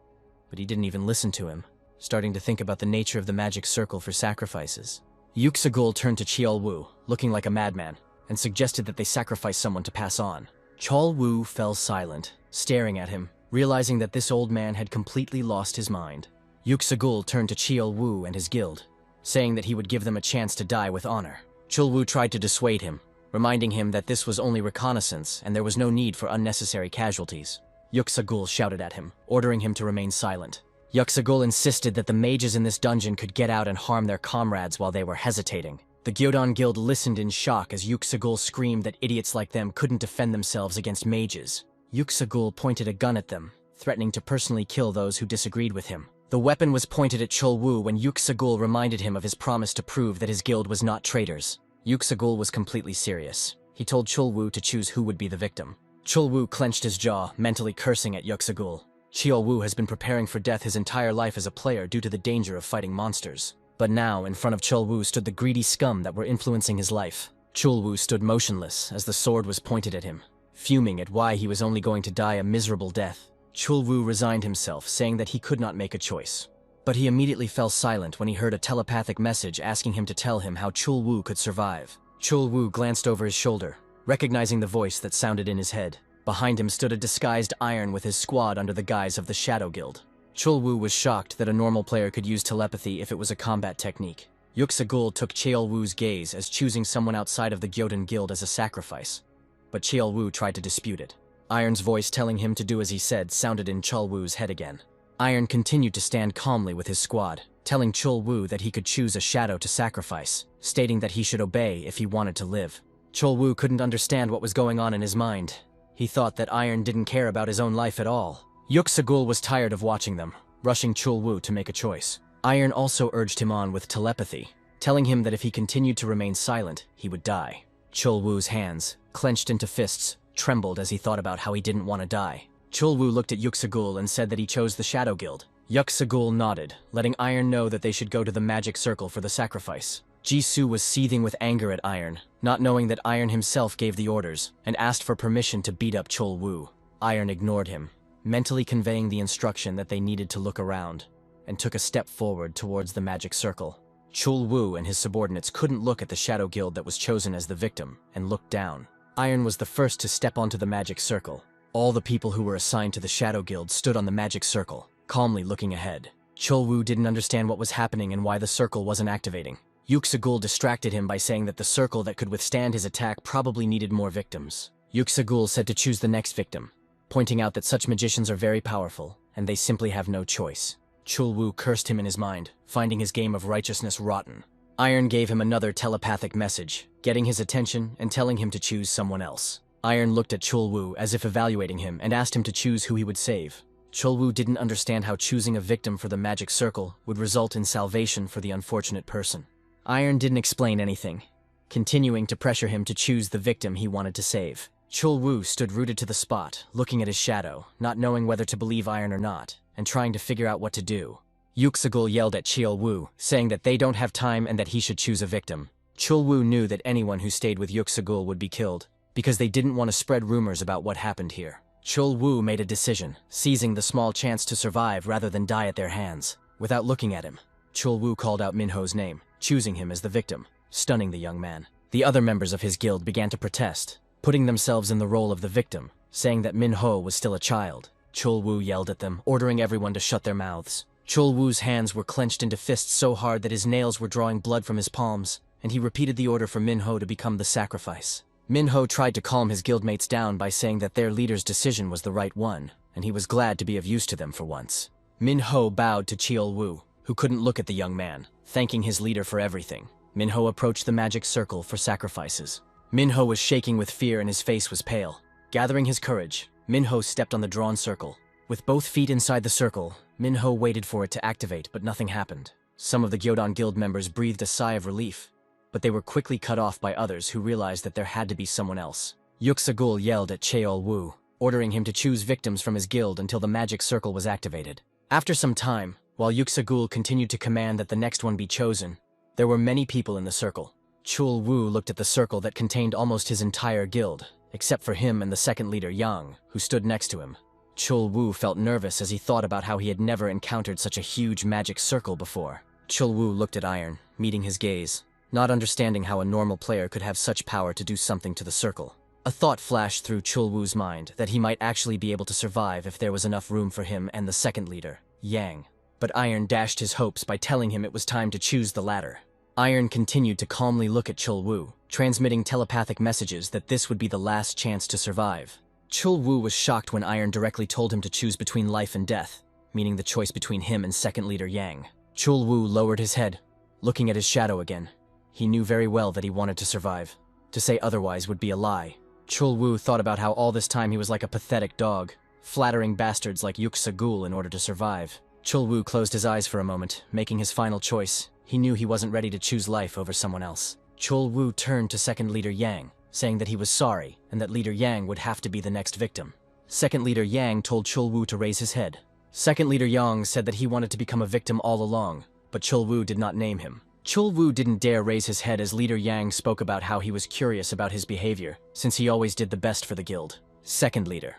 but he didn't even listen to him, starting to think about the nature of the magic circle for sacrifices. Yuk Sagul turned to Cheol Wu, looking like a madman, and suggested that they sacrifice someone to pass on. Chol Wu fell silent, staring at him, realizing that this old man had completely lost his mind. Yuk Sagul turned to Cheol Wu and his guild, saying that he would give them a chance to die with honor. Chul Wu tried to dissuade him, reminding him that this was only reconnaissance and there was no need for unnecessary casualties. Yuk Sagul shouted at him, ordering him to remain silent. Yuk Sagul insisted that the mages in this dungeon could get out and harm their comrades while they were hesitating. The Gyodon Guild listened in shock as Yuk Sagul screamed that idiots like them couldn't defend themselves against mages. Yuk Sagul pointed a gun at them, threatening to personally kill those who disagreed with him. The weapon was pointed at Chul Wu when Yuk Sagul reminded him of his promise to prove that his guild was not traitors. Yuk Sagul was completely serious. He told Chul Wu to choose who would be the victim. Chul Wu clenched his jaw, mentally cursing at Yuk Sagul. Cheol Wu has been preparing for death his entire life as a player due to the danger of fighting monsters. But now, in front of Chul Wu stood the greedy scum that were influencing his life. Chul Wu stood motionless as the sword was pointed at him, fuming at why he was only going to die a miserable death. Chul Wu resigned himself, saying that he could not make a choice. But he immediately fell silent when he heard a telepathic message asking him to tell him how Chul Wu could survive. Chul Wu glanced over his shoulder, recognizing the voice that sounded in his head. Behind him stood a disguised Iron with his squad under the guise of the Shadow Guild. Chul Wu was shocked that a normal player could use telepathy if it was a combat technique. Yuk Sagul took Cheol Wu's gaze as choosing someone outside of the Gyodon Guild as a sacrifice, but Cheol Wu tried to dispute it. Iron's voice telling him to do as he said sounded in Chul Wu's head again. Iron continued to stand calmly with his squad, telling Chul Wu that he could choose a shadow to sacrifice, stating that he should obey if he wanted to live. Chul Wu couldn't understand what was going on in his mind. He thought that Iron didn't care about his own life at all. Yuksagul was tired of watching them, rushing Chul Wu to make a choice. Iron also urged him on with telepathy, telling him that if he continued to remain silent, he would die. Chul Wu's hands, clenched into fists, trembled as he thought about how he didn't want to die. Chul Wu looked at Yuksagul and said that he chose the Shadow Guild. Yuksagul nodded, letting Iron know that they should go to the magic circle for the sacrifice. Jisoo was seething with anger at Iron, not knowing that Iron himself gave the orders, and asked for permission to beat up Chul Wu. Iron ignored him, mentally conveying the instruction that they needed to look around, and took a step forward towards the magic circle. Chul Wu and his subordinates couldn't look at the Shadow Guild that was chosen as the victim, and looked down. Iron was the first to step onto the magic circle. All the people who were assigned to the Shadow Guild stood on the magic circle, calmly looking ahead. Chul Wu didn't understand what was happening and why the circle wasn't activating. Yuksagul distracted him by saying that the circle that could withstand his attack probably needed more victims. Yuksagul said to choose the next victim, pointing out that such magicians are very powerful, and they simply have no choice. Chul Wu cursed him in his mind, finding his game of righteousness rotten. Iron gave him another telepathic message, getting his attention and telling him to choose someone else. Iron looked at Chul Wu as if evaluating him and asked him to choose who he would save. Chul Wu didn't understand how choosing a victim for the magic circle would result in salvation for the unfortunate person. Iron didn't explain anything, continuing to pressure him to choose the victim he wanted to save. Chul Wu stood rooted to the spot, looking at his shadow, not knowing whether to believe Iron or not, and trying to figure out what to do. Yuksagul yelled at Chul Wu, saying that they don't have time and that he should choose a victim. Chul Wu knew that anyone who stayed with Yuksagul would be killed, because they didn't want to spread rumors about what happened here. Chul Wu made a decision, seizing the small chance to survive rather than die at their hands. Without looking at him, Chul Wu called out Minho's name, choosing him as the victim, stunning the young man. The other members of his guild began to protest, putting themselves in the role of the victim, saying that Minho was still a child. Chul Wu yelled at them, ordering everyone to shut their mouths. Chul Wu's hands were clenched into fists so hard that his nails were drawing blood from his palms, and he repeated the order for Minho to become the sacrifice. Minho tried to calm his guildmates down by saying that their leader's decision was the right one, and he was glad to be of use to them for once. Minho bowed to Chul Wu, who couldn't look at the young man, thanking his leader for everything. Minho approached the magic circle for sacrifices. Minho was shaking with fear and his face was pale. Gathering his courage, Minho stepped on the drawn circle. With both feet inside the circle, Minho waited for it to activate, but nothing happened. Some of the Gyodan Guild members breathed a sigh of relief, but they were quickly cut off by others who realized that there had to be someone else. Yuksagul yelled at Chul Wu, ordering him to choose victims from his guild until the magic circle was activated. After some time, while Yuksagul continued to command that the next one be chosen, there were many people in the circle. Chul Wu looked at the circle that contained almost his entire guild, except for him and the second leader Yang, who stood next to him. Chul Wu felt nervous as he thought about how he had never encountered such a huge magic circle before. Chul Wu looked at Iron, meeting his gaze, not understanding how a normal player could have such power to do something to the circle. A thought flashed through Chul Wu's mind that he might actually be able to survive if there was enough room for him and the second leader, Yang. But Iron dashed his hopes by telling him it was time to choose the latter. Iron continued to calmly look at Chul Wu, transmitting telepathic messages that this would be the last chance to survive. Chul Wu was shocked when Iron directly told him to choose between life and death, meaning the choice between him and second leader Yang. Chul Wu lowered his head, looking at his shadow again. He knew very well that he wanted to survive. To say otherwise would be a lie. Chul Wu thought about how all this time he was like a pathetic dog, flattering bastards like Yuksagul in order to survive. Chul Wu closed his eyes for a moment, making his final choice. He knew he wasn't ready to choose life over someone else. Chul Wu turned to second leader Yang, saying that he was sorry and that leader Yang would have to be the next victim. Second leader Yang told Chul Wu to raise his head. Second leader Yang said that he wanted to become a victim all along, but Chul Wu did not name him. Chul Wu didn't dare raise his head as leader Yang spoke about how he was curious about his behavior, since he always did the best for the guild. Second leader.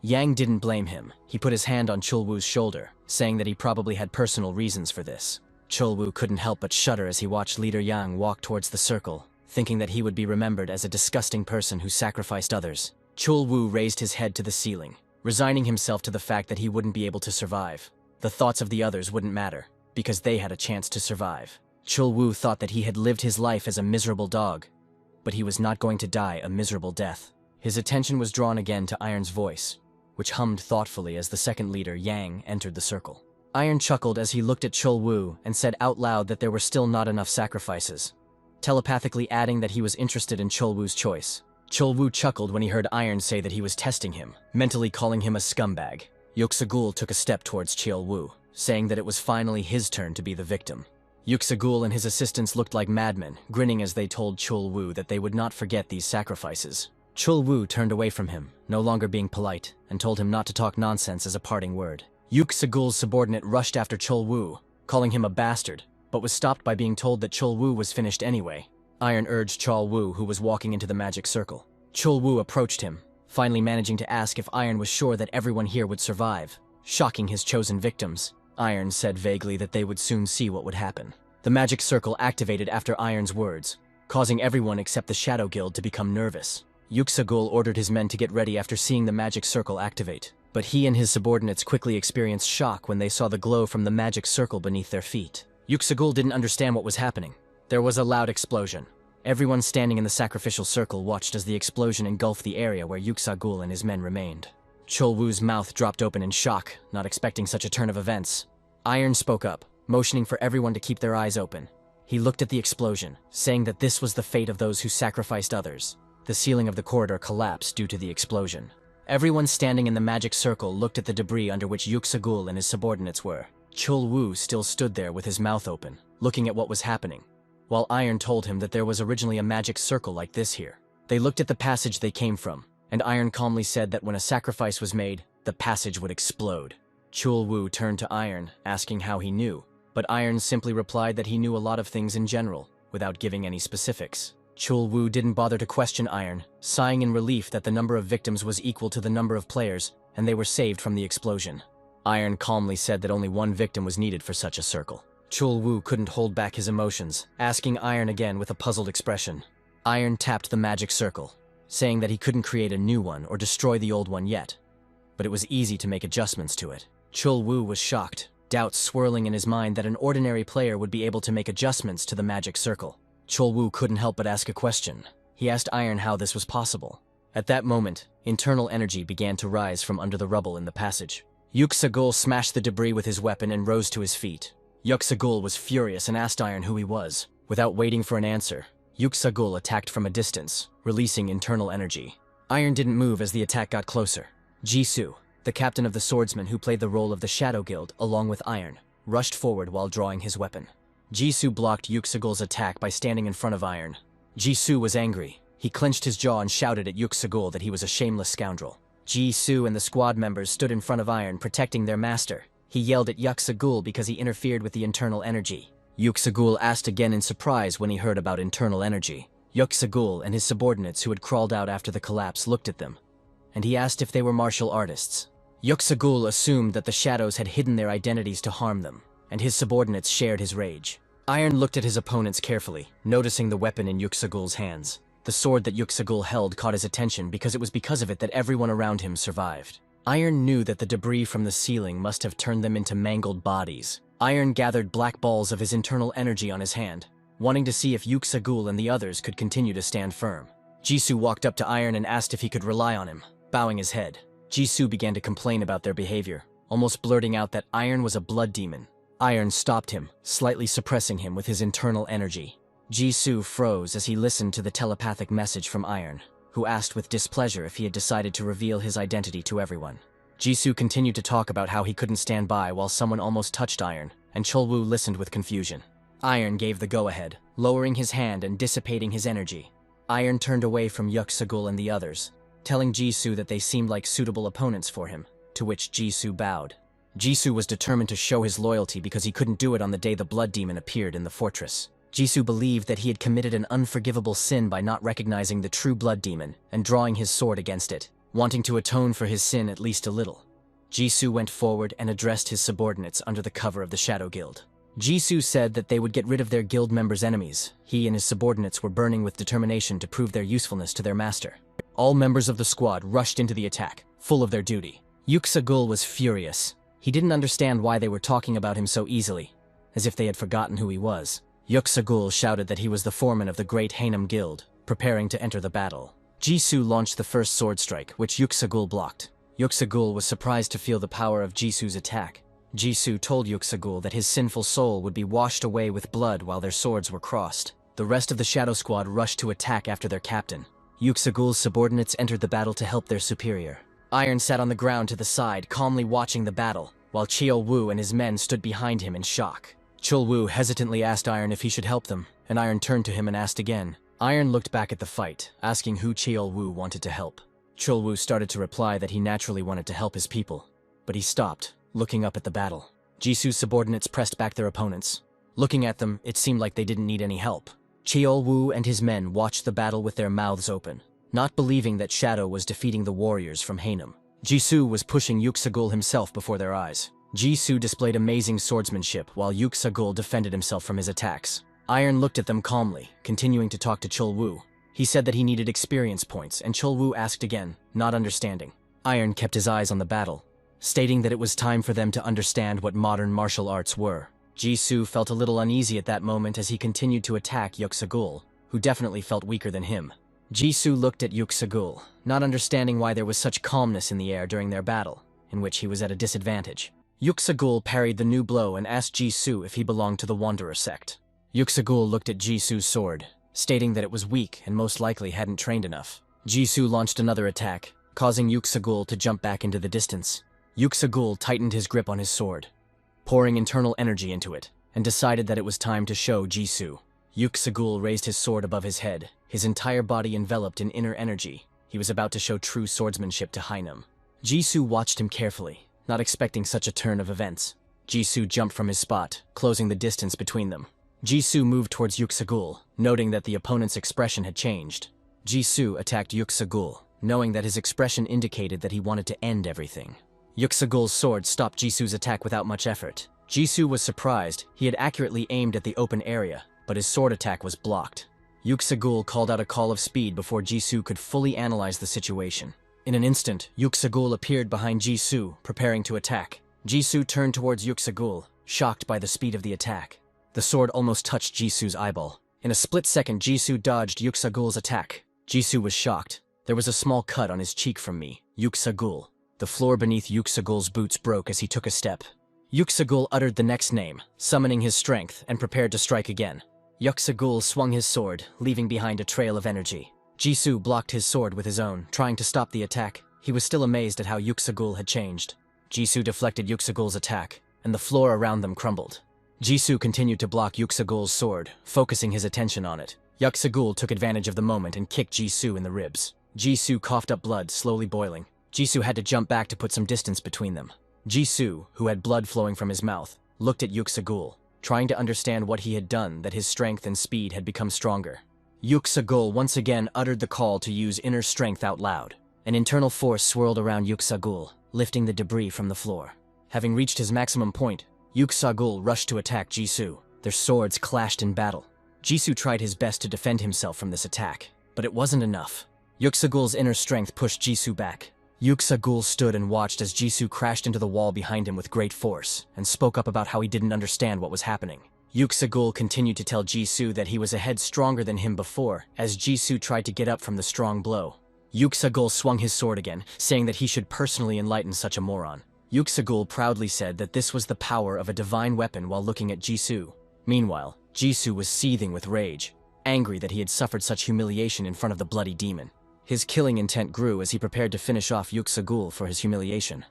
Yang didn't blame him. He put his hand on Chul Wu's shoulder, saying that he probably had personal reasons for this. Chul Wu couldn't help but shudder as he watched leader Yang walk towards the circle, thinking that he would be remembered as a disgusting person who sacrificed others. Chul Wu raised his head to the ceiling, resigning himself to the fact that he wouldn't be able to survive. The thoughts of the others wouldn't matter, because they had a chance to survive. Chul Wu thought that he had lived his life as a miserable dog, but he was not going to die a miserable death. His attention was drawn again to Iron's voice, which hummed thoughtfully as the second leader, Yang, entered the circle. Iron chuckled as he looked at Chul Wu and said out loud that there were still not enough sacrifices, telepathically adding that he was interested in Chul Wu's choice. Chul Wu chuckled when he heard Iron say that he was testing him, mentally calling him a scumbag. Yuxagul took a step towards Chul Wu, saying that it was finally his turn to be the victim. Yuxagul and his assistants looked like madmen, grinning as they told Chul Wu that they would not forget these sacrifices. Chul Wu turned away from him, no longer being polite, and told him not to talk nonsense as a parting word. Yuxagul's subordinate rushed after Chul Wu, calling him a bastard, but was stopped by being told that Chul Wu was finished anyway. Iron urged Chul Wu, who was walking into the magic circle. Chul Wu approached him, finally managing to ask if Iron was sure that everyone here would survive. Shocking his chosen victims, Iron said vaguely that they would soon see what would happen. The magic circle activated after Iron's words, causing everyone except the Shadow Guild to become nervous. Yuxagul ordered his men to get ready after seeing the magic circle activate, but he and his subordinates quickly experienced shock when they saw the glow from the magic circle beneath their feet. Yuxagul didn't understand what was happening. There was a loud explosion. Everyone standing in the sacrificial circle watched as the explosion engulfed the area where Yuxagul and his men remained. Chul Wu's mouth dropped open in shock, not expecting such a turn of events. Iron spoke up, motioning for everyone to keep their eyes open. He looked at the explosion, saying that this was the fate of those who sacrificed others. The ceiling of the corridor collapsed due to the explosion. Everyone standing in the magic circle looked at the debris under which Yuxagul and his subordinates were. Chul Wu still stood there with his mouth open, looking at what was happening, while Iron told him that there was originally a magic circle like this here. They looked at the passage they came from, and Iron calmly said that when a sacrifice was made, the passage would explode. Chul Wu turned to Iron, asking how he knew, but Iron simply replied that he knew a lot of things in general, without giving any specifics. Chul Wu didn't bother to question Iron, sighing in relief that the number of victims was equal to the number of players, and they were saved from the explosion. Iron calmly said that only one victim was needed for such a circle. Chul Wu couldn't hold back his emotions, asking Iron again with a puzzled expression. Iron tapped the magic circle, saying that he couldn't create a new one or destroy the old one yet, but it was easy to make adjustments to it. Chul Wu was shocked, doubts swirling in his mind that an ordinary player would be able to make adjustments to the magic circle. Chul Wu couldn't help but ask a question. He asked Iron how this was possible. At that moment, internal energy began to rise from under the rubble in the passage. Yuxagul smashed the debris with his weapon and rose to his feet. Yuxagul was furious and asked Iron who he was. Without waiting for an answer, Yuxagul attacked from a distance, releasing internal energy. Iron didn't move as the attack got closer. Jisoo, the captain of the swordsmen who played the role of the Shadow Guild along with Iron, rushed forward while drawing his weapon. Jisoo blocked Yuxagul's attack by standing in front of Iron. Jisoo was angry. He clenched his jaw and shouted at Yuxagul that he was a shameless scoundrel. Jisoo and the squad members stood in front of Iron, protecting their master. He yelled at Yuxagul because he interfered with the internal energy. Yuxagul asked again in surprise when he heard about internal energy. Yuxagul and his subordinates who had crawled out after the collapse looked at them, and he asked if they were martial artists. Yuxagul assumed that the shadows had hidden their identities to harm them, and his subordinates shared his rage. Iron looked at his opponents carefully, noticing the weapon in Yuxagul's hands. The sword that Yuxagul held caught his attention because it was because of it that everyone around him survived. Iron knew that the debris from the ceiling must have turned them into mangled bodies. Iron gathered black balls of his internal energy on his hand, wanting to see if Yuxagul and the others could continue to stand firm. Jisoo walked up to Iron and asked if he could rely on him, bowing his head. Jisoo began to complain about their behavior, almost blurting out that Iron was a blood demon. Iron stopped him, slightly suppressing him with his internal energy. Jisoo froze as he listened to the telepathic message from Iron, who asked with displeasure if he had decided to reveal his identity to everyone. Jisoo continued to talk about how he couldn't stand by while someone almost touched Iron, and Chul Wu listened with confusion. Iron gave the go-ahead, lowering his hand and dissipating his energy. Iron turned away from Yuxagul and the others, telling Jisoo that they seemed like suitable opponents for him, to which Jisoo bowed. Jisoo was determined to show his loyalty because he couldn't do it on the day the blood demon appeared in the fortress. Jisoo believed that he had committed an unforgivable sin by not recognizing the true blood demon and drawing his sword against it, wanting to atone for his sin at least a little. Jisoo went forward and addressed his subordinates under the cover of the Shadow Guild. Jisoo said that they would get rid of their guild members' enemies. He and his subordinates were burning with determination to prove their usefulness to their master. All members of the squad rushed into the attack, full of their duty. Yuxagul was furious. He didn't understand why they were talking about him so easily, as if they had forgotten who he was. Yuxagul shouted that he was the foreman of the Great Hainam Guild, preparing to enter the battle. Jisoo launched the first sword strike, which Yuxagul blocked. Yuxagul was surprised to feel the power of Jisu's attack. Jisu told Yuxagul that his sinful soul would be washed away with blood while their swords were crossed. The rest of the Shadow Squad rushed to attack after their captain. Yuxagul's subordinates entered the battle to help their superior. Iron sat on the ground to the side, calmly watching the battle, while Cheol Wu and his men stood behind him in shock. Cheol Wu hesitantly asked Iron if he should help them, and Iron turned to him and asked again. Iron looked back at the fight, asking who Cheol Wu wanted to help. Cheol Wu started to reply that he naturally wanted to help his people, but he stopped, looking up at the battle. Jisu's subordinates pressed back their opponents. Looking at them, it seemed like they didn't need any help. Cheol Wu and his men watched the battle with their mouths open, not believing that Shadow was defeating the warriors from Haenim. Jisu was pushing Yuxagul himself before their eyes. Jisu displayed amazing swordsmanship while Yuxagul defended himself from his attacks. Iron looked at them calmly, continuing to talk to Cheol Wu. He said that he needed experience points, and Cheol Wu asked again, not understanding. Iron kept his eyes on the battle, stating that it was time for them to understand what modern martial arts were. Jisu felt a little uneasy at that moment as he continued to attack Yuxagul, who definitely felt weaker than him. Jisu looked at Yuxagul, not understanding why there was such calmness in the air during their battle, in which he was at a disadvantage. Yuxagul parried the new blow and asked Jisu if he belonged to the Wanderer sect. Yuxagul looked at Jisu's sword, stating that it was weak and most likely hadn't trained enough. Jisu launched another attack, causing Yuxagul to jump back into the distance. Yuxagul tightened his grip on his sword, pouring internal energy into it, and decided that it was time to show Jisu. Yuxagul raised his sword above his head, his entire body enveloped in inner energy. He was about to show true swordsmanship to Haenim. Jisu watched him carefully, not expecting such a turn of events. Jisu jumped from his spot, closing the distance between them. Jisu moved towards Yuxagul, noting that the opponent's expression had changed. Jisu attacked Yuxagul, knowing that his expression indicated that he wanted to end everything. Yuxagul's sword stopped Jisu's attack without much effort. Jisu was surprised. He had accurately aimed at the open area, but his sword attack was blocked. Yuxagul called out a call of speed before Jisu could fully analyze the situation. In an instant, Yuxagul appeared behind Jisu, preparing to attack. Jisu turned towards Yuxagul, shocked by the speed of the attack. The sword almost touched Jisu's eyeball. In a split second, Jisu dodged Yuxagul's attack. Jisu was shocked. There was a small cut on his cheek from me, Yuxagul. The floor beneath Yuxagul's boots broke as he took a step. Yuxagul uttered the next name, summoning his strength, and prepared to strike again. Yuxagul swung his sword, leaving behind a trail of energy. Jisu blocked his sword with his own, trying to stop the attack. He was still amazed at how Yuxagul had changed. Jisu deflected Yuxagul's attack, and the floor around them crumbled. Jisu continued to block Yuxagul's sword, focusing his attention on it. Yuxagul took advantage of the moment and kicked Jisu in the ribs. Jisu coughed up blood, slowly boiling. Jisu had to jump back to put some distance between them. Jisu, who had blood flowing from his mouth, looked at Yuxagul, trying to understand what he had done that his strength and speed had become stronger. Yuxagul once again uttered the call to use inner strength out loud. An internal force swirled around Yuxagul, lifting the debris from the floor. Having reached his maximum point, Yuxagul rushed to attack Jisu. Their swords clashed in battle. Jisu tried his best to defend himself from this attack, but it wasn't enough. Yuxagul's inner strength pushed Jisu back. Yuxagul stood and watched as Jisu crashed into the wall behind him with great force, and spoke up about how he didn't understand what was happening. Yuxagul continued to tell Jisu that he was a head stronger than him before, as Jisu tried to get up from the strong blow. Yuxagul swung his sword again, saying that he should personally enlighten such a moron. Yuxagul proudly said that this was the power of a divine weapon while looking at Jisu. Meanwhile, Jisu was seething with rage, angry that he had suffered such humiliation in front of the bloody demon. His killing intent grew as he prepared to finish off Yuxagul for his humiliation,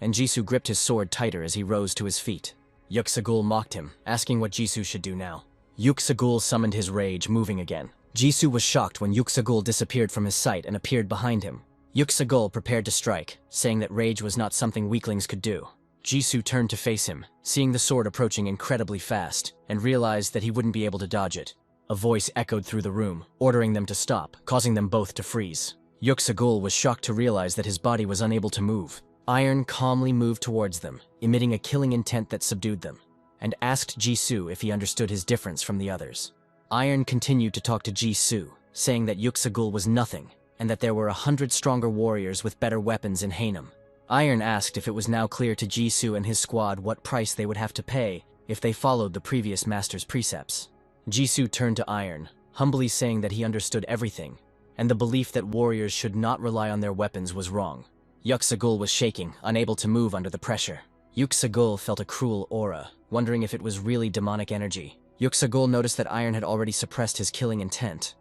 and Jisu gripped his sword tighter as he rose to his feet. Yuxagul mocked him, asking what Jisu should do now. Yuxagul summoned his rage, moving again. Jisu was shocked when Yuxagul disappeared from his sight and appeared behind him. Yuxagul prepared to strike, saying that rage was not something weaklings could do. Jisu turned to face him, seeing the sword approaching incredibly fast, and realized that he wouldn't be able to dodge it. A voice echoed through the room, ordering them to stop, causing them both to freeze. Yuxagul was shocked to realize that his body was unable to move. Iron calmly moved towards them, emitting a killing intent that subdued them, and asked Jisu if he understood his difference from the others. Iron continued to talk to Jisu, saying that Yuxagul was nothing, and that there were 100 stronger warriors with better weapons in Haenim. Iron asked if it was now clear to Jisu and his squad what price they would have to pay if they followed the previous master's precepts. Jisu turned to Iron, humbly saying that he understood everything, and the belief that warriors should not rely on their weapons was wrong. Yuxagul was shaking, unable to move under the pressure. Yuxagul felt a cruel aura, wondering if it was really demonic energy. Yuxagul noticed that Iron had already suppressed his killing intent,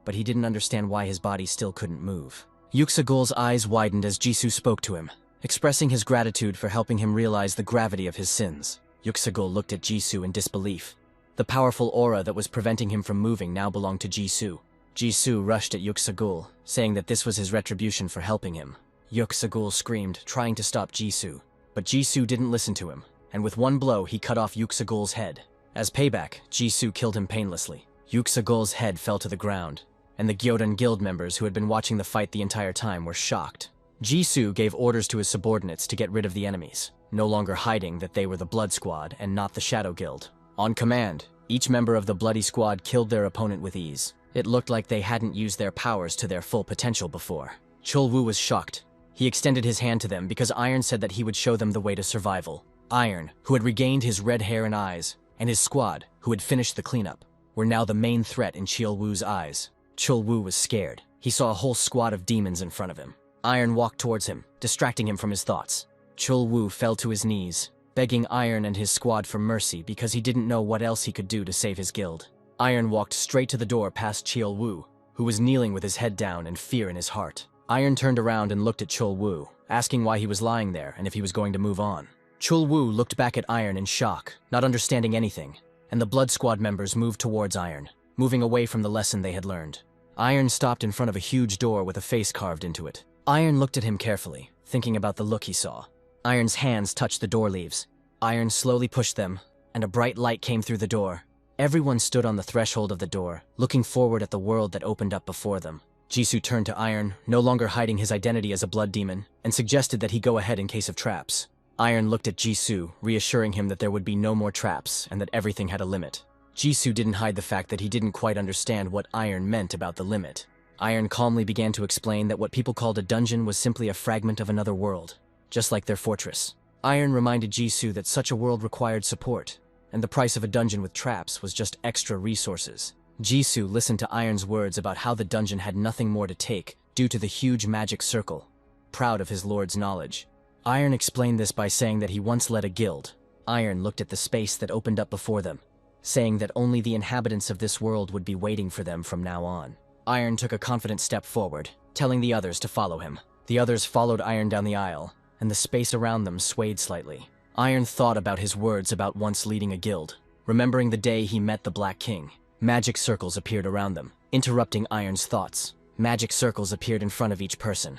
but he didn't understand why his body still couldn't move. Yuxagul's eyes widened as Jisoo spoke to him, expressing his gratitude for helping him realize the gravity of his sins. Yuxagul looked at Jisoo in disbelief. The powerful aura that was preventing him from moving now belonged to Jisoo. Jisoo rushed at Yuxagul, saying that this was his retribution for helping him. Yuxagul screamed, trying to stop Jisoo, but Jisoo didn't listen to him, and with one blow he cut off Yuxagul's head. As payback, Jisoo killed him painlessly. Yuxagul's head fell to the ground, and the Gyodan Guild members who had been watching the fight the entire time were shocked. Jisoo gave orders to his subordinates to get rid of the enemies, no longer hiding that they were the Blood Squad and not the Shadow Guild. On command, each member of the Bloody Squad killed their opponent with ease. It looked like they hadn't used their powers to their full potential before. Chulwoo was shocked. He extended his hand to them because Iron said that he would show them the way to survival. Iron, who had regained his red hair and eyes, and his squad, who had finished the cleanup, were now the main threat in Chulwoo's eyes. Chulwoo was scared. He saw a whole squad of demons in front of him. Iron walked towards him, distracting him from his thoughts. Chulwoo fell to his knees, begging Iron and his squad for mercy because he didn't know what else he could do to save his guild. Iron walked straight to the door past Chulwoo, who was kneeling with his head down and fear in his heart. Iron turned around and looked at Chulwoo, asking why he was lying there and if he was going to move on. Chulwoo looked back at Iron in shock, not understanding anything, and the Blood Squad members moved towards Iron, moving away from the lesson they had learned. Iron stopped in front of a huge door with a face carved into it. Iron looked at him carefully, thinking about the look he saw. Iron's hands touched the door leaves. Iron slowly pushed them, and a bright light came through the door. Everyone stood on the threshold of the door, looking forward at the world that opened up before them. Jisoo turned to Iron, no longer hiding his identity as a blood demon, and suggested that he go ahead in case of traps. Iron looked at Jisoo, reassuring him that there would be no more traps and that everything had a limit. Jisoo didn't hide the fact that he didn't quite understand what Iron meant about the limit. Iron calmly began to explain that what people called a dungeon was simply a fragment of another world, just like their fortress. Iron reminded Jisoo that such a world required support, and the price of a dungeon with traps was just extra resources. Jisoo listened to Iron's words about how the dungeon had nothing more to take due to the huge magic circle, proud of his lord's knowledge. Iron explained this by saying that he once led a guild. Iron looked at the space that opened up before them, saying that only the inhabitants of this world would be waiting for them from now on. Iron took a confident step forward, telling the others to follow him. The others followed Iron down the aisle, and the space around them swayed slightly. Iron thought about his words about once leading a guild, remembering the day he met the Black King. Magic circles appeared around them, interrupting Iron's thoughts. Magic circles appeared in front of each person,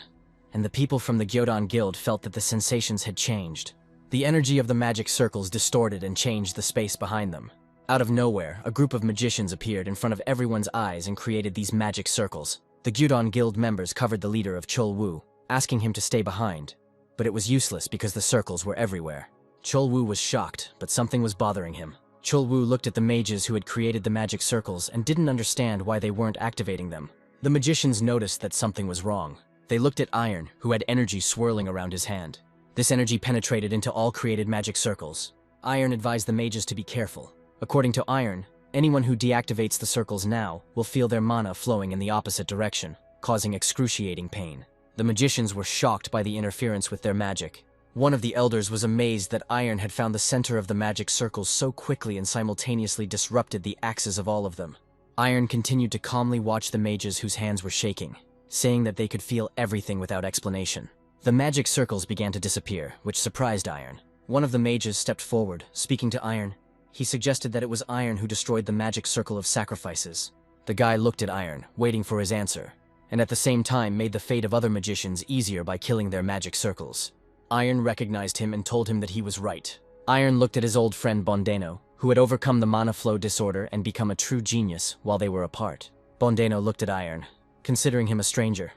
and the people from the Gyodan Guild felt that the sensations had changed. The energy of the magic circles distorted and changed the space behind them. Out of nowhere, a group of magicians appeared in front of everyone's eyes and created these magic circles. The Gyodan Guild members covered the leader of Chulwoo, asking him to stay behind, but it was useless because the circles were everywhere. Chulwoo was shocked, but something was bothering him. Chulwoo looked at the mages who had created the magic circles and didn't understand why they weren't activating them. The magicians noticed that something was wrong. They looked at Iron, who had energy swirling around his hand. This energy penetrated into all created magic circles. Iron advised the mages to be careful. According to Iron, anyone who deactivates the circles now will feel their mana flowing in the opposite direction, causing excruciating pain. The magicians were shocked by the interference with their magic. One of the elders was amazed that Iron had found the center of the magic circles so quickly and simultaneously disrupted the axes of all of them. Iron continued to calmly watch the mages whose hands were shaking, saying that they could feel everything without explanation. The magic circles began to disappear, which surprised Iron. One of the mages stepped forward, speaking to Iron. He suggested that it was Iron who destroyed the magic circle of sacrifices. The guy looked at Iron, waiting for his answer, and at the same time made the fate of other magicians easier by killing their magic circles. Iron recognized him and told him that he was right. Iron looked at his old friend Bondeno, who had overcome the mana flow disorder and become a true genius while they were apart. Bondeno looked at Iron, considering him a stranger,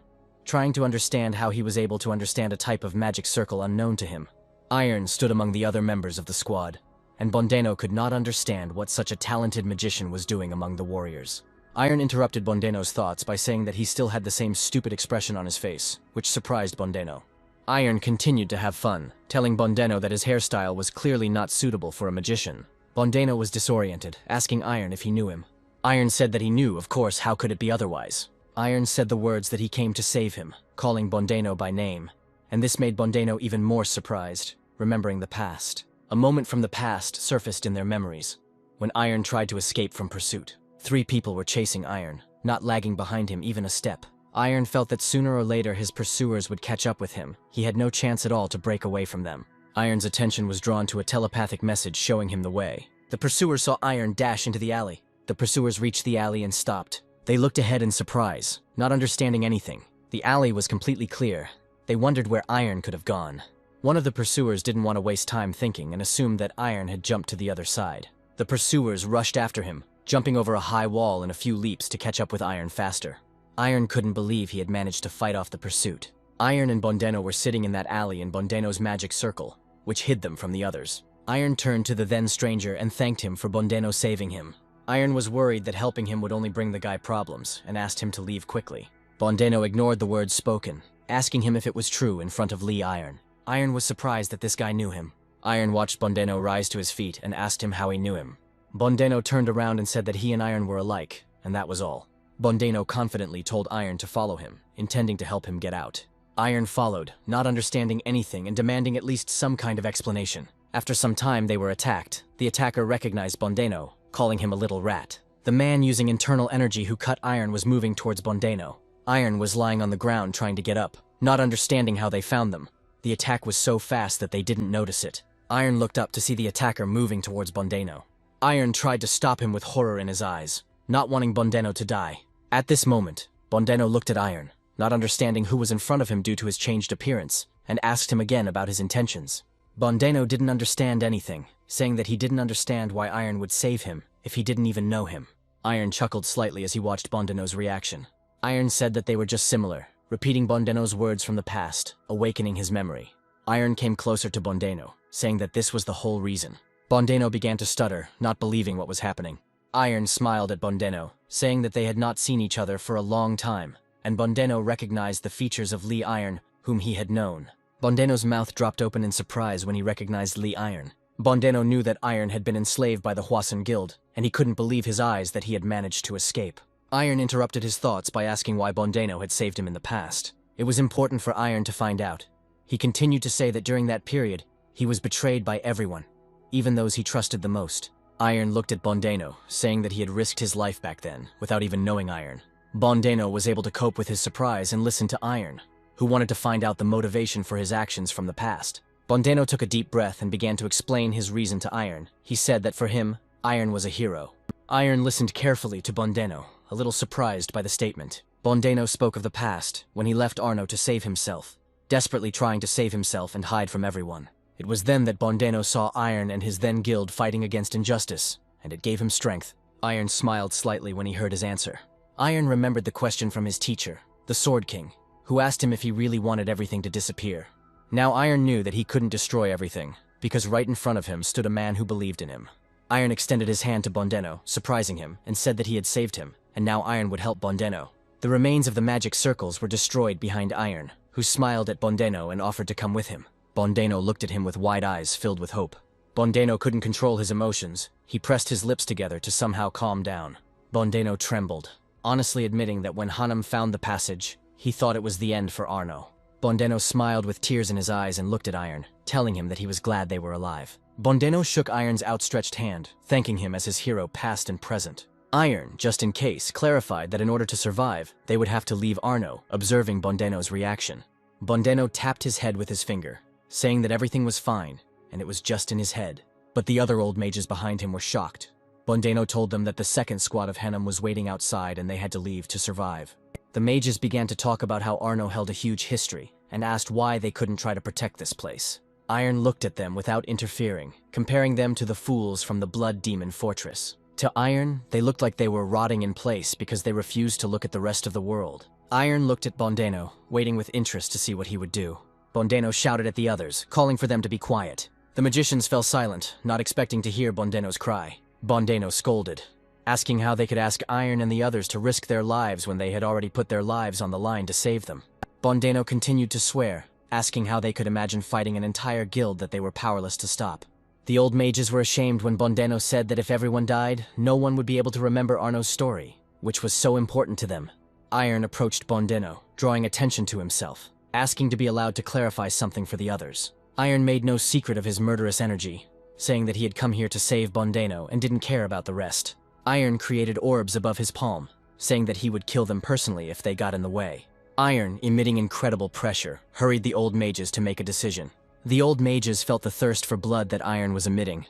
trying to understand how he was able to understand a type of magic circle unknown to him. Iron stood among the other members of the squad, and Bondeno could not understand what such a talented magician was doing among the warriors. Iron interrupted Bondeno's thoughts by saying that he still had the same stupid expression on his face, which surprised Bondeno. Iron continued to have fun, telling Bondeno that his hairstyle was clearly not suitable for a magician. Bondeno was disoriented, asking Iron if he knew him. Iron said that he knew, of course, how could it be otherwise? Iron said the words that he came to save him, calling Bondeno by name, and this made Bondeno even more surprised, remembering the past. A moment from the past surfaced in their memories, when Iron tried to escape from pursuit. 3 people were chasing Iron, not lagging behind him even a step. Iron felt that sooner or later his pursuers would catch up with him. He had no chance at all to break away from them. Iron's attention was drawn to a telepathic message showing him the way. The pursuers saw Iron dash into the alley. The pursuers reached the alley and stopped. They looked ahead in surprise, not understanding anything. The alley was completely clear. They wondered where Iron could have gone. One of the pursuers didn't want to waste time thinking and assumed that Iron had jumped to the other side. The pursuers rushed after him, jumping over a high wall in a few leaps to catch up with Iron faster. Iron couldn't believe he had managed to fight off the pursuit. Iron and Bondeno were sitting in that alley in Bondeno's magic circle, which hid them from the others. Iron turned to the then stranger and thanked him for Bondeno saving him. Iron was worried that helping him would only bring the guy problems and asked him to leave quickly. Bondeno ignored the words spoken, asking him if it was true in front of Lee Iron. Iron was surprised that this guy knew him. Iron watched Bondeno rise to his feet and asked him how he knew him. Bondeno turned around and said that he and Iron were alike, and that was all. Bondeno confidently told Iron to follow him, intending to help him get out. Iron followed, not understanding anything and demanding at least some kind of explanation. After some time they were attacked. The attacker recognized Bondeno, calling him a little rat. The man using internal energy who cut Iron was moving towards Bondeno. Iron was lying on the ground trying to get up, not understanding how they found them. The attack was so fast that they didn't notice it. Iron looked up to see the attacker moving towards Bondeno. Iron tried to stop him with horror in his eyes, not wanting Bondeno to die. At this moment, Bondeno looked at Iron, not understanding who was in front of him due to his changed appearance, and asked him again about his intentions. Bondeno didn't understand anything, saying that he didn't understand why Iron would save him if he didn't even know him. Iron chuckled slightly as he watched Bondeno's reaction. Iron said that they were just similar, repeating Bondeno's words from the past, awakening his memory. Iron came closer to Bondeno, saying that this was the whole reason. Bondeno began to stutter, not believing what was happening. Iron smiled at Bondeno, saying that they had not seen each other for a long time, and Bondeno recognized the features of Lee Iron, whom he had known. Bondeno's mouth dropped open in surprise when he recognized Lee Iron. Bondeno knew that Iron had been enslaved by the Hwasun Guild, and he couldn't believe his eyes that he had managed to escape. Iron interrupted his thoughts by asking why Bondeno had saved him in the past. It was important for Iron to find out. He continued to say that during that period, he was betrayed by everyone, even those he trusted the most. Iron looked at Bondeno, saying that he had risked his life back then, without even knowing Iron. Bondeno was able to cope with his surprise and listen to Iron, who wanted to find out the motivation for his actions from the past. Bondeno took a deep breath and began to explain his reason to Iron. He said that for him, Iron was a hero. Iron listened carefully to Bondeno, a little surprised by the statement. Bondeno spoke of the past, when he left Arno to save himself, desperately trying to save himself and hide from everyone. It was then that Bondeno saw Iron and his then guild fighting against injustice, and it gave him strength. Iron smiled slightly when he heard his answer. Iron remembered the question from his teacher, the Sword King, who asked him if he really wanted everything to disappear. Now Iron knew that he couldn't destroy everything, because right in front of him stood a man who believed in him. Iron extended his hand to Bondeno, surprising him, and said that he had saved him, and now Iron would help Bondeno. The remains of the magic circles were destroyed behind Iron, who smiled at Bondeno and offered to come with him. Bondeno looked at him with wide eyes filled with hope. Bondeno couldn't control his emotions. He pressed his lips together to somehow calm down. Bondeno trembled, honestly admitting that when Hanum found the passage, he thought it was the end for Arno. Bondeno smiled with tears in his eyes and looked at Iron, telling him that he was glad they were alive. Bondeno shook Iron's outstretched hand, thanking him as his hero past and present. Iron, just in case, clarified that in order to survive, they would have to leave Arno, observing Bondeno's reaction. Bondeno tapped his head with his finger, saying that everything was fine, and it was just in his head. But the other old mages behind him were shocked. Bondeno told them that the second squad of Hanum was waiting outside and they had to leave to survive. The mages began to talk about how Arno held a huge history, and asked why they couldn't try to protect this place. Iron looked at them without interfering, comparing them to the fools from the Blood Demon Fortress. To Iron, they looked like they were rotting in place because they refused to look at the rest of the world. Iron looked at Bondeno, waiting with interest to see what he would do. Bondeno shouted at the others, calling for them to be quiet. The magicians fell silent, not expecting to hear Bondeno's cry. Bondeno scolded, asking how they could ask Iron and the others to risk their lives when they had already put their lives on the line to save them. Bondeno continued to swear, asking how they could imagine fighting an entire guild that they were powerless to stop. The old mages were ashamed when Bondeno said that if everyone died, no one would be able to remember Arno's story, which was so important to them. Iron approached Bondeno, drawing attention to himself, asking to be allowed to clarify something for the others. Iron made no secret of his murderous energy, saying that he had come here to save Bondeno and didn't care about the rest. Iron created orbs above his palm, saying that he would kill them personally if they got in the way. Iron, emitting incredible pressure, hurried the old mages to make a decision. The old mages felt the thirst for blood that Iron was emitting.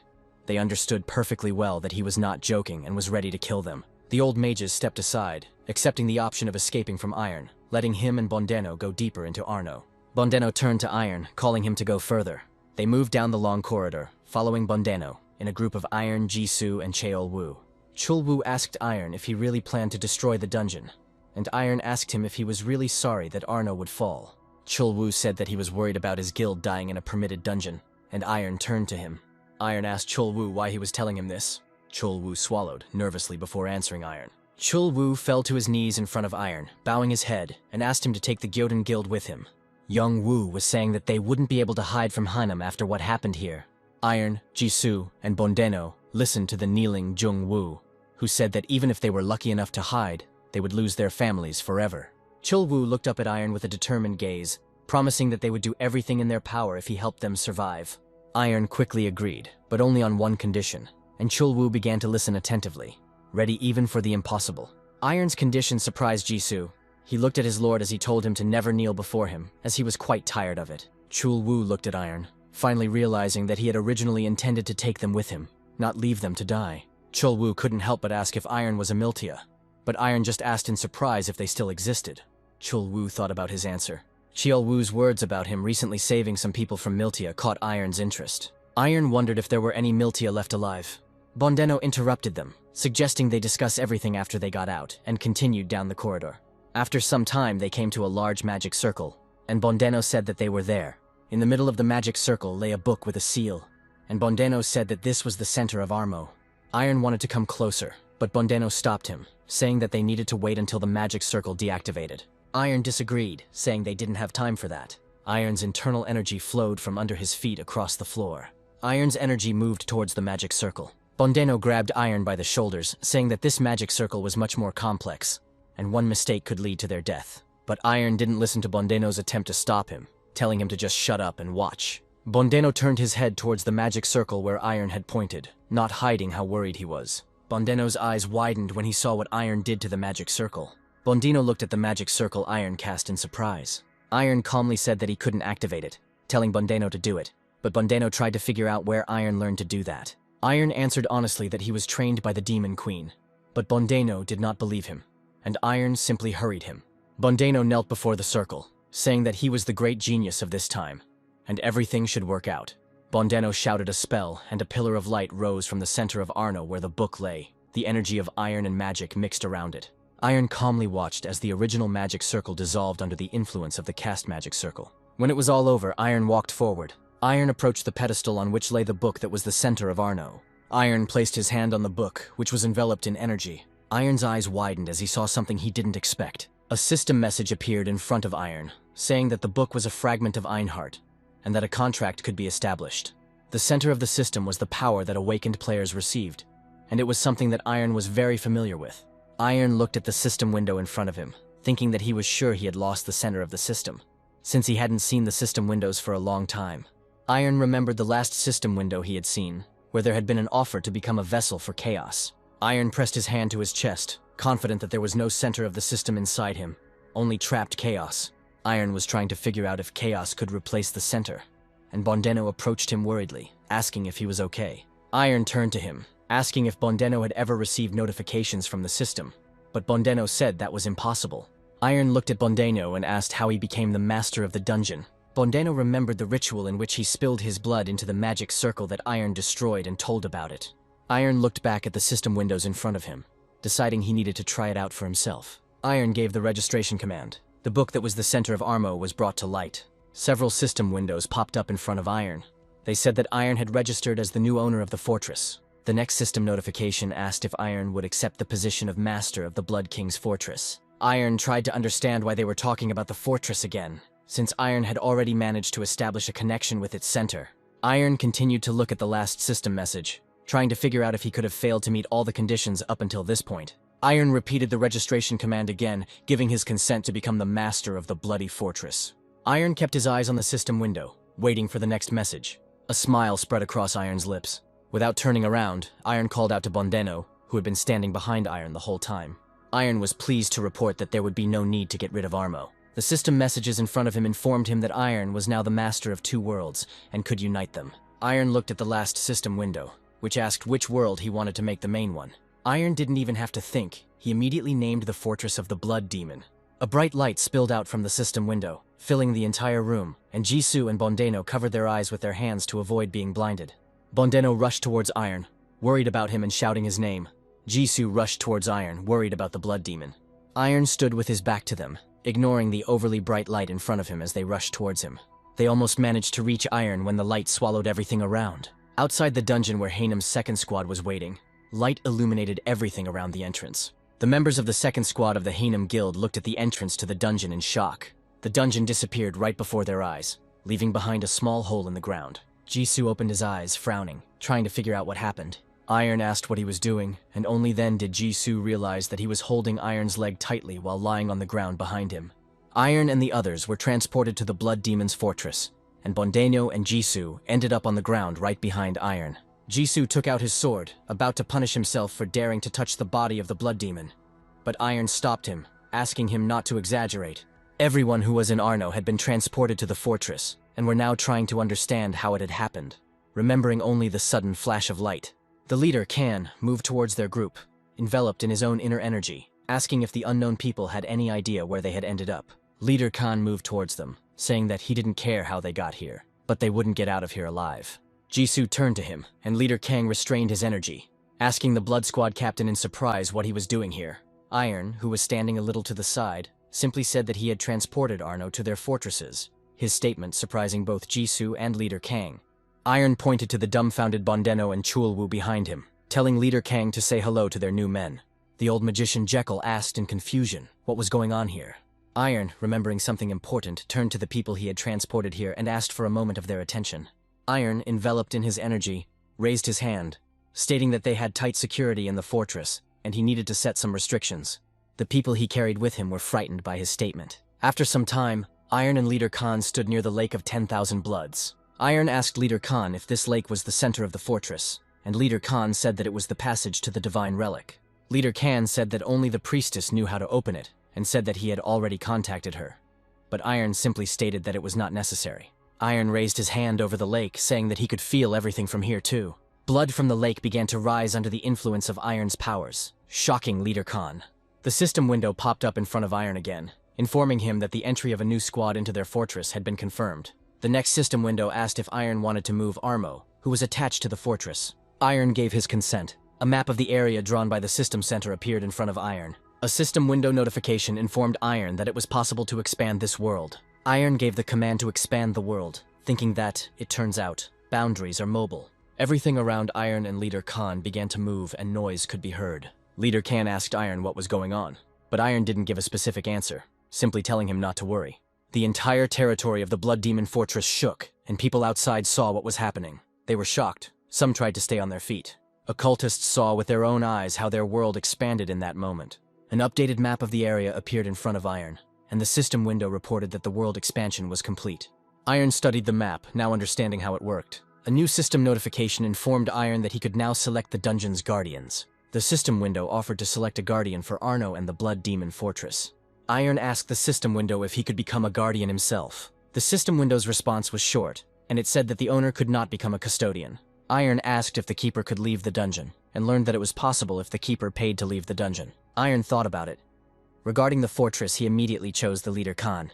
They understood perfectly well that he was not joking and was ready to kill them. The old mages stepped aside, accepting the option of escaping from Iron, letting him and Bondeno go deeper into Arno. Bondeno turned to Iron, calling him to go further. They moved down the long corridor, following Bondeno, in a group of Iron, Jisoo, and Cheolwoo. Chulwoo asked Iron if he really planned to destroy the dungeon, and Iron asked him if he was really sorry that Arno would fall. Chulwoo said that he was worried about his guild dying in a permitted dungeon, and Iron turned to him. Iron asked Chulwoo why he was telling him this. Chulwoo swallowed nervously before answering Iron. Chulwoo fell to his knees in front of Iron, bowing his head, and asked him to take the Gyoden Guild with him. Young Woo was saying that they wouldn't be able to hide from Hanam after what happened here. Iron, Jisoo, and Bondeno listened to the kneeling Jung Woo, who said that even if they were lucky enough to hide, they would lose their families forever. Chulwoo looked up at Iron with a determined gaze, promising that they would do everything in their power if he helped them survive. Iron quickly agreed, but only on one condition, and Chulwoo began to listen attentively, ready even for the impossible. Iron's condition surprised Jisoo. He looked at his lord as he told him to never kneel before him, as he was quite tired of it. Chulwoo looked at Iron, finally realizing that he had originally intended to take them with him, not leave them to die. Chulwoo couldn't help but ask if Iron was a Miltia, but Iron just asked in surprise if they still existed. Chulwoo thought about his answer. Cheolwoo's words about him recently saving some people from Miltia caught Iron's interest. Iron wondered if there were any Miltia left alive. Bondeno interrupted them, suggesting they discuss everything after they got out, and continued down the corridor. After some time, they came to a large magic circle, and Bondeno said that they were there. In the middle of the magic circle lay a book with a seal, and Bondeno said that this was the center of Armo. Iron wanted to come closer, but Bondeno stopped him, saying that they needed to wait until the magic circle deactivated. Iron disagreed, saying they didn't have time for that. Iron's internal energy flowed from under his feet across the floor. Iron's energy moved towards the magic circle. Bondeno grabbed Iron by the shoulders, saying that this magic circle was much more complex, and one mistake could lead to their death. But Iron didn't listen to Bondeno's attempt to stop him, telling him to just shut up and watch. Bondeno turned his head towards the magic circle where Iron had pointed, not hiding how worried he was. Bondeno's eyes widened when he saw what Iron did to the magic circle. Bondeno looked at the magic circle Iron cast in surprise. Iron calmly said that he couldn't activate it, telling Bondeno to do it, but Bondeno tried to figure out where Iron learned to do that. Iron answered honestly that he was trained by the Demon Queen, but Bondeno did not believe him, and Iron simply hurried him. Bondeno knelt before the circle, saying that he was the great genius of this time, and everything should work out. Bondeno shouted a spell, and a pillar of light rose from the center of Arno where the book lay. The energy of iron and magic mixed around it. Iron calmly watched as the original magic circle dissolved under the influence of the cast magic circle. When it was all over, Iron walked forward. Iron approached the pedestal on which lay the book that was the center of Arno. Iron placed his hand on the book, which was enveloped in energy. Iron's eyes widened as he saw something he didn't expect. A system message appeared in front of Iron, saying that the book was a fragment of Einhart, and that a contract could be established. The center of the system was the power that awakened players received, and it was something that Iron was very familiar with. Iron looked at the system window in front of him, thinking that he was sure he had lost the center of the system, since he hadn't seen the system windows for a long time. Iron remembered the last system window he had seen, where there had been an offer to become a vessel for chaos. Iron pressed his hand to his chest, confident that there was no center of the system inside him, only trapped chaos. Iron was trying to figure out if chaos could replace the center, and Bondeno approached him worriedly, asking if he was okay. Iron turned to him, asking if Bondeno had ever received notifications from the system, but Bondeno said that was impossible. Iron looked at Bondeno and asked how he became the master of the dungeon. Bondeno remembered the ritual in which he spilled his blood into the magic circle that Iron destroyed and told about it. Iron looked back at the system windows in front of him, deciding he needed to try it out for himself. Iron gave the registration command. The book that was the center of Armo was brought to light. Several system windows popped up in front of Iron. They said that Iron had registered as the new owner of the fortress. The next system notification asked if Iron would accept the position of master of the Blood King's fortress. Iron tried to understand why they were talking about the fortress again, since Iron had already managed to establish a connection with its center. Iron continued to look at the last system message, trying to figure out if he could have failed to meet all the conditions up until this point. Iron repeated the registration command again, giving his consent to become the master of the bloody fortress. Iron kept his eyes on the system window, waiting for the next message. A smile spread across Iron's lips. Without turning around, Iron called out to Bondeno, who had been standing behind Iron the whole time. Iron was pleased to report that there would be no need to get rid of Armo. The system messages in front of him informed him that Iron was now the master of two worlds and could unite them. Iron looked at the last system window, which asked which world he wanted to make the main one. Iron didn't even have to think. He immediately named the fortress of the Blood Demon. A bright light spilled out from the system window, filling the entire room, and Jisoo and Bondeno covered their eyes with their hands to avoid being blinded. Bondeno rushed towards Iron, worried about him and shouting his name. Jisoo rushed towards Iron, worried about the Blood Demon. Iron stood with his back to them, ignoring the overly bright light in front of him as they rushed towards him. They almost managed to reach Iron when the light swallowed everything around. Outside the dungeon where Hanem's second squad was waiting, light illuminated everything around the entrance. The members of the second squad of the Hanem Guild looked at the entrance to the dungeon in shock. The dungeon disappeared right before their eyes, leaving behind a small hole in the ground. Jisoo opened his eyes, frowning, trying to figure out what happened. Iron asked what he was doing, and only then did Jisoo realize that he was holding Iron's leg tightly while lying on the ground behind him. Iron and the others were transported to the Blood Demon's fortress, and Bondeno and Jisoo ended up on the ground right behind Iron. Jisoo took out his sword, about to punish himself for daring to touch the body of the Blood Demon. But Iron stopped him, asking him not to exaggerate. Everyone who was in Arno had been transported to the fortress, and were now trying to understand how it had happened, remembering only the sudden flash of light. The leader, Kan, moved towards their group, enveloped in his own inner energy, asking if the unknown people had any idea where they had ended up. Leader Kan moved towards them, saying that he didn't care how they got here, but they wouldn't get out of here alive. Jisoo turned to him, and Leader Kang restrained his energy, asking the Blood Squad captain in surprise what he was doing here. Iron, who was standing a little to the side, simply said that he had transported Arno to their fortresses, his statement surprising both Jisoo and Leader Kang. Iron pointed to the dumbfounded Bondeno and Chulwoo behind him, telling Leader Kang to say hello to their new men. The old magician Jekyll asked in confusion what was going on here. Iron, remembering something important, turned to the people he had transported here and asked for a moment of their attention. Iron, enveloped in his energy, raised his hand, stating that they had tight security in the fortress, and he needed to set some restrictions. The people he carried with him were frightened by his statement. After some time, Iron and Leader Khan stood near the Lake of 10,000 Bloods. Iron asked Leader Khan if this lake was the center of the fortress, and Leader Khan said that it was the passage to the Divine Relic. Leader Khan said that only the priestess knew how to open it, and said that he had already contacted her. But Iron simply stated that it was not necessary. Iron raised his hand over the lake, saying that he could feel everything from here too. Blood from the lake began to rise under the influence of Iron's powers, shocking Leader Khan. The system window popped up in front of Iron again, informing him that the entry of a new squad into their fortress had been confirmed. The next system window asked if Iron wanted to move Armo, who was attached to the fortress. Iron gave his consent. A map of the area drawn by the system center appeared in front of Iron. A system window notification informed Iron that it was possible to expand this world. Iron gave the command to expand the world, thinking that, it turns out, boundaries are mobile. Everything around Iron and Leader Khan began to move and noise could be heard. Leader Khan asked Iron what was going on, but Iron didn't give a specific answer, simply telling him not to worry. The entire territory of the Blood Demon Fortress shook, and people outside saw what was happening. They were shocked. Some tried to stay on their feet. Occultists saw with their own eyes how their world expanded in that moment. An updated map of the area appeared in front of Iron, and the system window reported that the world expansion was complete. Iron studied the map, now understanding how it worked. A new system notification informed Iron that he could now select the dungeon's guardians. The system window offered to select a guardian for Arno and the Blood Demon Fortress. Iron asked the system window if he could become a guardian himself. The system window's response was short, and it said that the owner could not become a custodian. Iron asked if the keeper could leave the dungeon, and learned that it was possible if the keeper paid to leave the dungeon. Iron thought about it. Regarding the fortress, he immediately chose the Leader Khan.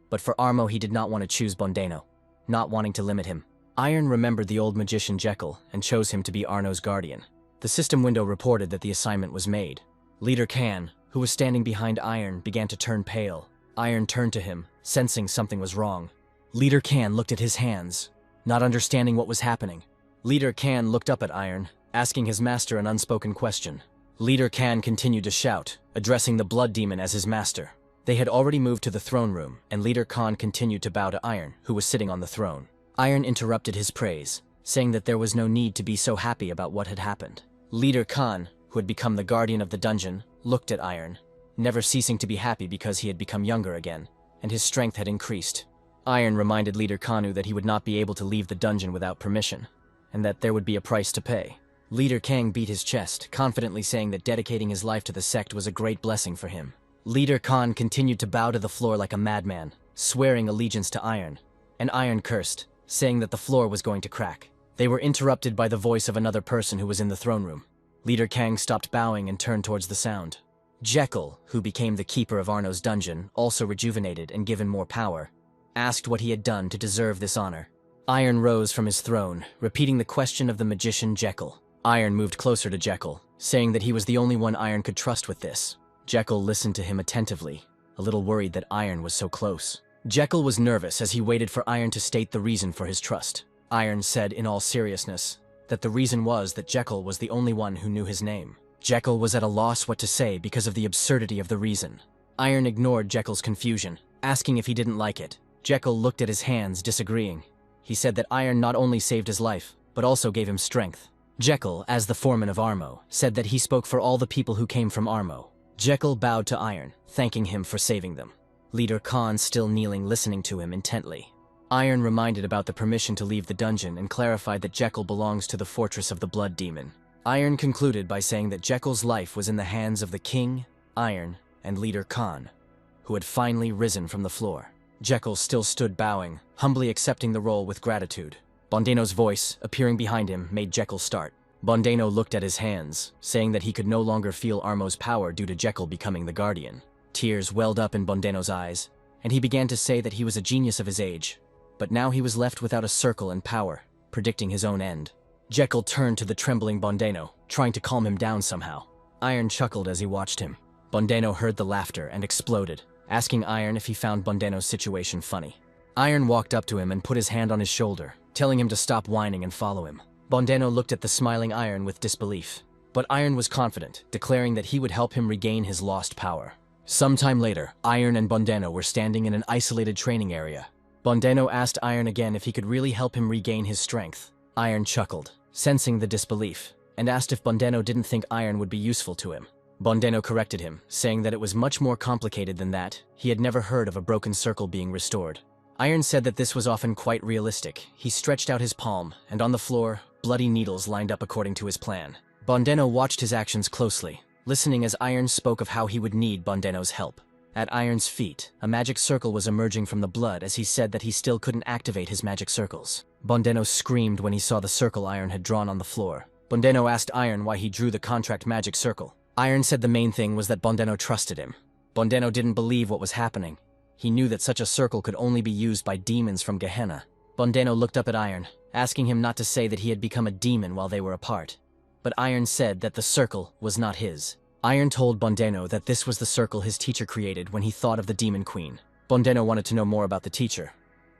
But for Armo, he did not want to choose Bondeno, not wanting to limit him. Iron remembered the old magician Jekyll and chose him to be Arno's guardian. The system window reported that the assignment was made. Leader Khan, who was standing behind Iron, began to turn pale. Iron turned to him, sensing something was wrong. Leader Khan looked at his hands, not understanding what was happening. Leader Khan looked up at Iron, asking his master an unspoken question. Leader Khan continued to shout, addressing the Blood Demon as his master. They had already moved to the throne room, and Leader Khan continued to bow to Iron, who was sitting on the throne. Iron interrupted his praise, saying that there was no need to be so happy about what had happened. Leader Khan, who had become the guardian of the dungeon, looked at Iron, never ceasing to be happy because he had become younger again, and his strength had increased. Iron reminded Leader Kanu that he would not be able to leave the dungeon without permission, and that there would be a price to pay. Leader Kang beat his chest, confidently saying that dedicating his life to the sect was a great blessing for him. Leader Khan continued to bow to the floor like a madman, swearing allegiance to Iron, and Iron cursed, saying that the floor was going to crack. They were interrupted by the voice of another person who was in the throne room. Leader Kang stopped bowing and turned towards the sound. Jekyll, who became the keeper of Arno's dungeon, also rejuvenated and given more power, asked what he had done to deserve this honor. Iron rose from his throne, repeating the question of the magician Jekyll. Iron moved closer to Jekyll, saying that he was the only one Iron could trust with this. Jekyll listened to him attentively, a little worried that Iron was so close. Jekyll was nervous as he waited for Iron to state the reason for his trust. Iron said in all seriousness that the reason was that Jekyll was the only one who knew his name. Jekyll was at a loss what to say because of the absurdity of the reason. Iron ignored Jekyll's confusion, asking if he didn't like it. Jekyll looked at his hands, disagreeing. He said that Iron not only saved his life, but also gave him strength. Jekyll, as the foreman of Armo, said that he spoke for all the people who came from Armo. Jekyll bowed to Iron, thanking him for saving them. Leader Khan still kneeling, listening to him intently. Iron reminded about the permission to leave the dungeon and clarified that Jekyll belongs to the fortress of the Blood Demon. Iron concluded by saying that Jekyll's life was in the hands of the King, Iron, and Leader Khan, who had finally risen from the floor. Jekyll still stood bowing, humbly accepting the role with gratitude. Bondeno's voice, appearing behind him, made Jekyll start. Bondeno looked at his hands, saying that he could no longer feel Armo's power due to Jekyll becoming the Guardian. Tears welled up in Bondeno's eyes, and he began to say that he was a genius of his age, but now he was left without a circle and power, predicting his own end. Jekyll turned to the trembling Bondeno, trying to calm him down somehow. Iron chuckled as he watched him. Bondeno heard the laughter and exploded, asking Iron if he found Bondeno's situation funny. Iron walked up to him and put his hand on his shoulder, telling him to stop whining and follow him. Bondeno looked at the smiling Iron with disbelief, but Iron was confident, declaring that he would help him regain his lost power. Sometime later, Iron and Bondeno were standing in an isolated training area. Bondeno asked Iron again if he could really help him regain his strength. Iron chuckled, sensing the disbelief, and asked if Bondeno didn't think Iron would be useful to him. Bondeno corrected him, saying that it was much more complicated than that. He had never heard of a broken circle being restored. Iron said that this was often quite realistic. He stretched out his palm, and on the floor, bloody needles lined up according to his plan. Bondeno watched his actions closely, listening as Iron spoke of how he would need Bondeno's help. At Iron's feet, a magic circle was emerging from the blood as he said that he still couldn't activate his magic circles. Bondeno screamed when he saw the circle Iron had drawn on the floor. Bondeno asked Iron why he drew the contract magic circle. Iron said the main thing was that Bondeno trusted him. Bondeno didn't believe what was happening. He knew that such a circle could only be used by demons from Gehenna. Bondeno looked up at Iron, asking him not to say that he had become a demon while they were apart. But Iron said that the circle was not his. Iron told Bondeno that this was the circle his teacher created when he thought of the Demon Queen. Bondeno wanted to know more about the teacher,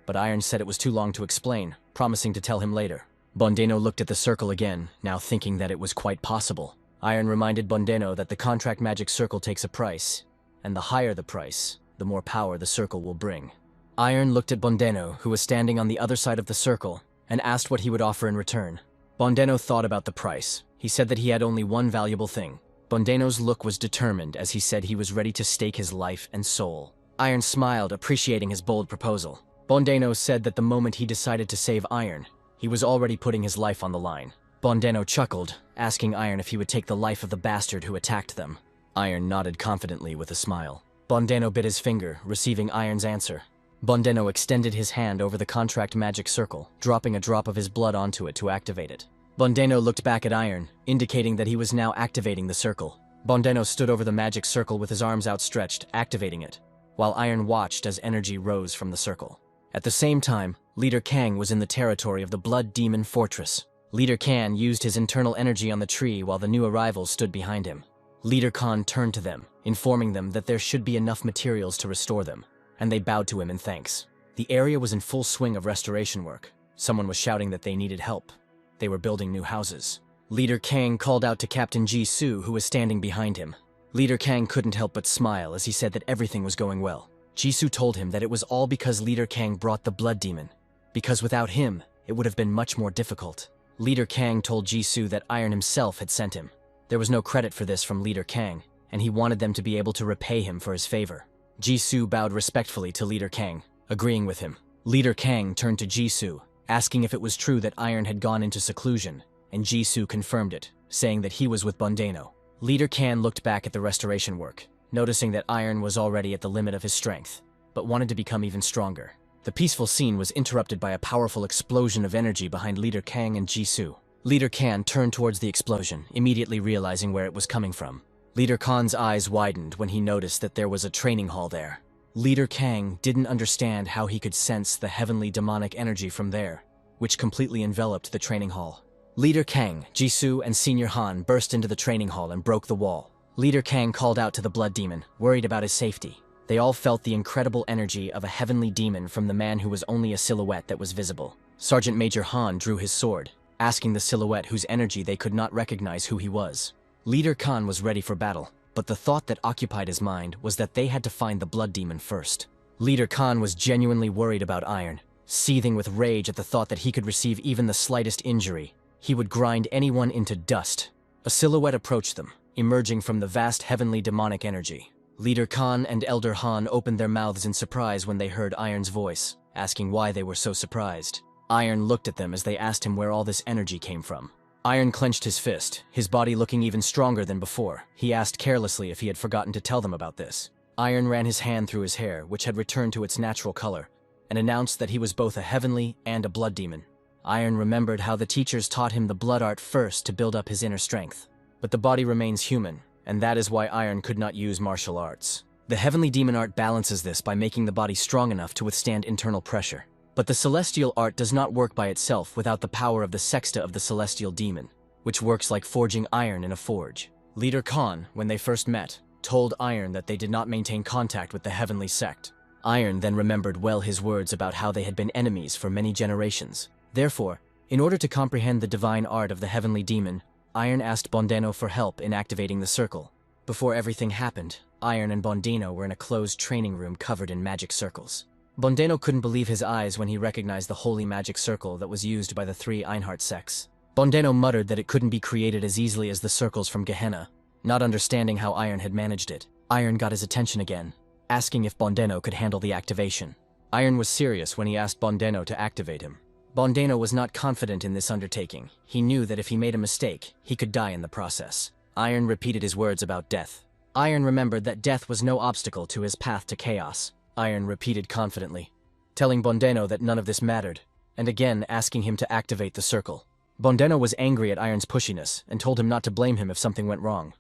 but Iron said it was too long to explain, promising to tell him later. Bondeno looked at the circle again, now thinking that it was quite possible. Iron reminded Bondeno that the contract magic circle takes a price, and the higher the price, the more power the circle will bring. Iron looked at Bondeno, who was standing on the other side of the circle, and asked what he would offer in return. Bondeno thought about the price. He said that he had only one valuable thing. Bondeno's look was determined as he said he was ready to stake his life and soul. Iron smiled, appreciating his bold proposal. Bondeno said that the moment he decided to save Iron, he was already putting his life on the line. Bondeno chuckled, asking Iron if he would take the life of the bastard who attacked them. Iron nodded confidently with a smile. Bondeno bit his finger, receiving Iron's answer. Bondeno extended his hand over the contract magic circle, dropping a drop of his blood onto it to activate it. Bondeno looked back at Iron, indicating that he was now activating the circle. Bondeno stood over the magic circle with his arms outstretched, activating it, while Iron watched as energy rose from the circle. At the same time, Leader Kang was in the territory of the Blood Demon Fortress. Leader Khan used his internal energy on the tree while the new arrivals stood behind him. Leader Khan turned to them, informing them that there should be enough materials to restore them, and they bowed to him in thanks. The area was in full swing of restoration work. Someone was shouting that they needed help. They were building new houses. Leader Kang called out to Captain Jisoo, who was standing behind him. Leader Kang couldn't help but smile as he said that everything was going well. Jisoo told him that it was all because Leader Kang brought the Blood Demon, because without him, it would have been much more difficult. Leader Kang told Jisoo that Iron himself had sent him. There was no credit for this from Leader Kang, and he wanted them to be able to repay him for his favor. Jisoo bowed respectfully to Leader Kang, agreeing with him. Leader Kang turned to Jisoo, asking if it was true that Iron had gone into seclusion, and Jisoo confirmed it, saying that he was with Bondeno. Leader Kan looked back at the restoration work, noticing that Iron was already at the limit of his strength, but wanted to become even stronger. The peaceful scene was interrupted by a powerful explosion of energy behind Leader Kang and Jisoo. Leader Kan turned towards the explosion, immediately realizing where it was coming from. Leader Kan's eyes widened when he noticed that there was a training hall there. Leader Kang didn't understand how he could sense the heavenly demonic energy from there, which completely enveloped the training hall. Leader Kang, Jisoo, and Senior Han burst into the training hall and broke the wall. Leader Kang called out to the blood demon, worried about his safety. They all felt the incredible energy of a heavenly demon from the man who was only a silhouette that was visible. Sergeant Major Han drew his sword, asking the silhouette whose energy they could not recognize who he was. Leader Khan was ready for battle, but the thought that occupied his mind was that they had to find the blood demon first. Leader Khan was genuinely worried about Iron, seething with rage at the thought that he could receive even the slightest injury. He would grind anyone into dust. A silhouette approached them, emerging from the vast heavenly demonic energy. Leader Khan and Elder Han opened their mouths in surprise when they heard Iron's voice, asking why they were so surprised. Iron looked at them as they asked him where all this energy came from. Iron clenched his fist, his body looking even stronger than before. He asked carelessly if he had forgotten to tell them about this. Iron ran his hand through his hair, which had returned to its natural color, and announced that he was both a heavenly and a blood demon. Iron remembered how the teachers taught him the blood art first to build up his inner strength. But the body remains human, and that is why Iron could not use martial arts. The heavenly demon art balances this by making the body strong enough to withstand internal pressure. But the celestial art does not work by itself without the power of the sexta of the celestial demon, which works like forging iron in a forge. Leader Khan, when they first met, told Iron that they did not maintain contact with the heavenly sect. Iron then remembered well his words about how they had been enemies for many generations. Therefore, in order to comprehend the divine art of the heavenly demon, Iron asked Bondeno for help in activating the circle. Before everything happened, Iron and Bondeno were in a closed training room covered in magic circles. Bondeno couldn't believe his eyes when he recognized the holy magic circle that was used by the three Einhart sects. Bondeno muttered that it couldn't be created as easily as the circles from Gehenna, not understanding how Iron had managed it. Iron got his attention again, asking if Bondeno could handle the activation. Iron was serious when he asked Bondeno to activate him. Bondeno was not confident in this undertaking. He knew that if he made a mistake, he could die in the process. Iron repeated his words about death. Iron remembered that death was no obstacle to his path to chaos. Iron repeated confidently, telling Bondeno that none of this mattered, and again asking him to activate the circle. Bondeno was angry at Iron's pushiness and told him not to blame him if something went wrong.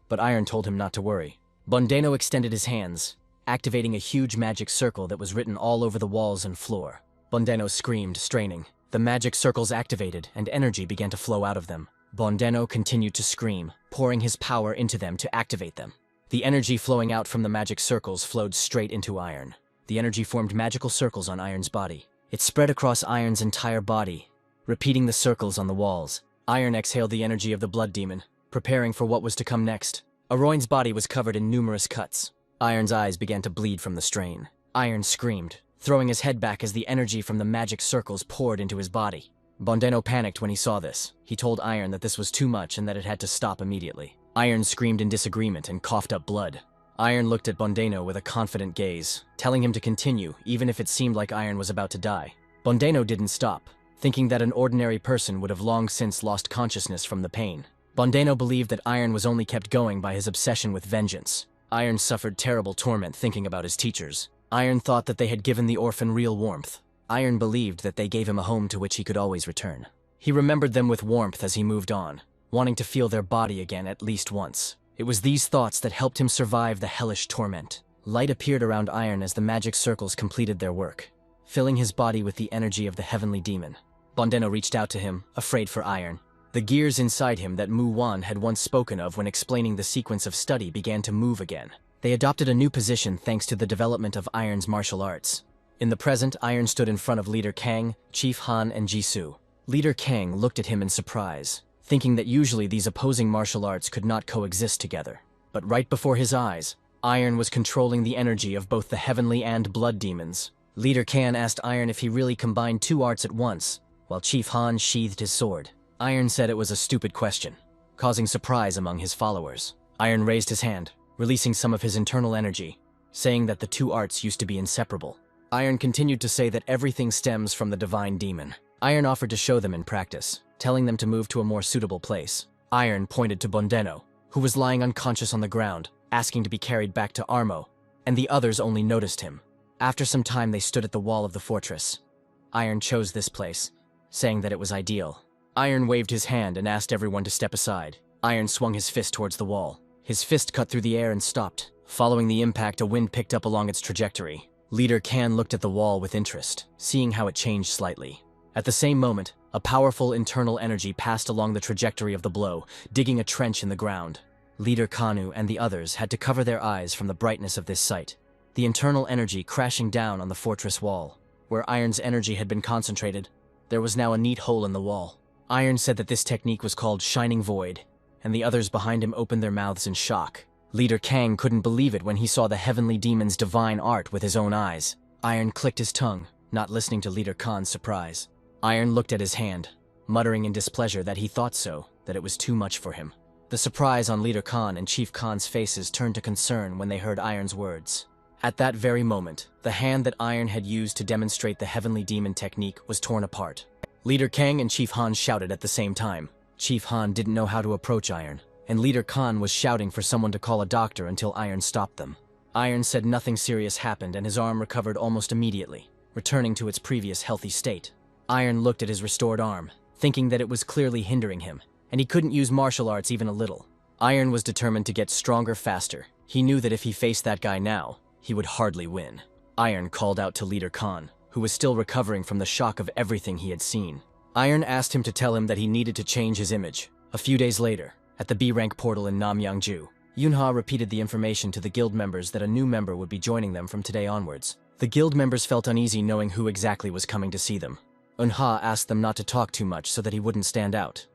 But Iron told him not to worry. Bondeno extended his hands, activating a huge magic circle that was written all over the walls and floor. Bondeno screamed, straining. The magic circles activated, and energy began to flow out of them. Bondeno continued to scream, pouring his power into them to activate them. The energy flowing out from the magic circles flowed straight into Iron. The energy formed magical circles on Iron's body. It spread across Iron's entire body, repeating the circles on the walls. Iron exhaled the energy of the blood demon, preparing for what was to come next. Aroin's body was covered in numerous cuts. Iron's eyes began to bleed from the strain. Iron screamed, throwing his head back as the energy from the magic circles poured into his body. Bondeno panicked when he saw this. He told Iron that this was too much and that it had to stop immediately. Iron screamed in disagreement and coughed up blood. Iron looked at Bondeno with a confident gaze, telling him to continue even if it seemed like Iron was about to die. Bondeno didn't stop, thinking that an ordinary person would have long since lost consciousness from the pain. Bondeno believed that Iron was only kept going by his obsession with vengeance. Iron suffered terrible torment thinking about his teachers. Iron thought that they had given the orphan real warmth. Iron believed that they gave him a home to which he could always return. He remembered them with warmth as he moved on, wanting to feel their body again at least once. It was these thoughts that helped him survive the hellish torment. Light appeared around Iron as the magic circles completed their work, filling his body with the energy of the heavenly demon. Bondeno reached out to him, afraid for Iron. The gears inside him that Mu Wan had once spoken of when explaining the sequence of study began to move again. They adopted a new position thanks to the development of Iron's martial arts. In the present, Iron stood in front of Leader Kang, Chief Han, and Jisoo. Leader Kang looked at him in surprise, thinking that usually these opposing martial arts could not coexist together. But right before his eyes, Iron was controlling the energy of both the heavenly and blood demons. Leader Kang asked Iron if he really combined two arts at once, while Chief Han sheathed his sword. Iron said it was a stupid question, causing surprise among his followers. Iron raised his hand, releasing some of his internal energy, saying that the two arts used to be inseparable. Iron continued to say that everything stems from the divine demon. Iron offered to show them in practice, telling them to move to a more suitable place. Iron pointed to Bondeno, who was lying unconscious on the ground, asking to be carried back to Armo, and the others only noticed him. After some time, they stood at the wall of the fortress. Iron chose this place, saying that it was ideal. Iron waved his hand and asked everyone to step aside. Iron swung his fist towards the wall. His fist cut through the air and stopped. Following the impact, a wind picked up along its trajectory. Leader Kan looked at the wall with interest, seeing how it changed slightly. At the same moment, a powerful internal energy passed along the trajectory of the blow, digging a trench in the ground. Leader Kanu and the others had to cover their eyes from the brightness of this sight. The internal energy crashing down on the fortress wall. Where Iron's energy had been concentrated, there was now a neat hole in the wall. Iron said that this technique was called Shining Void, and the others behind him opened their mouths in shock. Leader Kang couldn't believe it when he saw the heavenly demon's divine art with his own eyes. Iron clicked his tongue, not listening to Leader Khan's surprise. Iron looked at his hand, muttering in displeasure that he thought so, that it was too much for him. The surprise on Leader Khan and Chief Khan's faces turned to concern when they heard Iron's words. At that very moment, the hand that Iron had used to demonstrate the heavenly demon technique was torn apart. Leader Kang and Chief Han shouted at the same time. Chief Han didn't know how to approach Iron, and Leader Khan was shouting for someone to call a doctor until Iron stopped them. Iron said nothing serious happened and his arm recovered almost immediately, returning to its previous healthy state. Iron looked at his restored arm, thinking that it was clearly hindering him, and he couldn't use martial arts even a little. Iron was determined to get stronger faster. He knew that if he faced that guy now, he would hardly win. Iron called out to Leader Khan, who was still recovering from the shock of everything he had seen. Iron asked him to tell him that he needed to change his image. A few days later, at the B-rank portal in Namyangju, Yunha repeated the information to the guild members that a new member would be joining them from today onwards. The guild members felt uneasy knowing who exactly was coming to see them. Unha asked them not to talk too much so that he wouldn't stand out,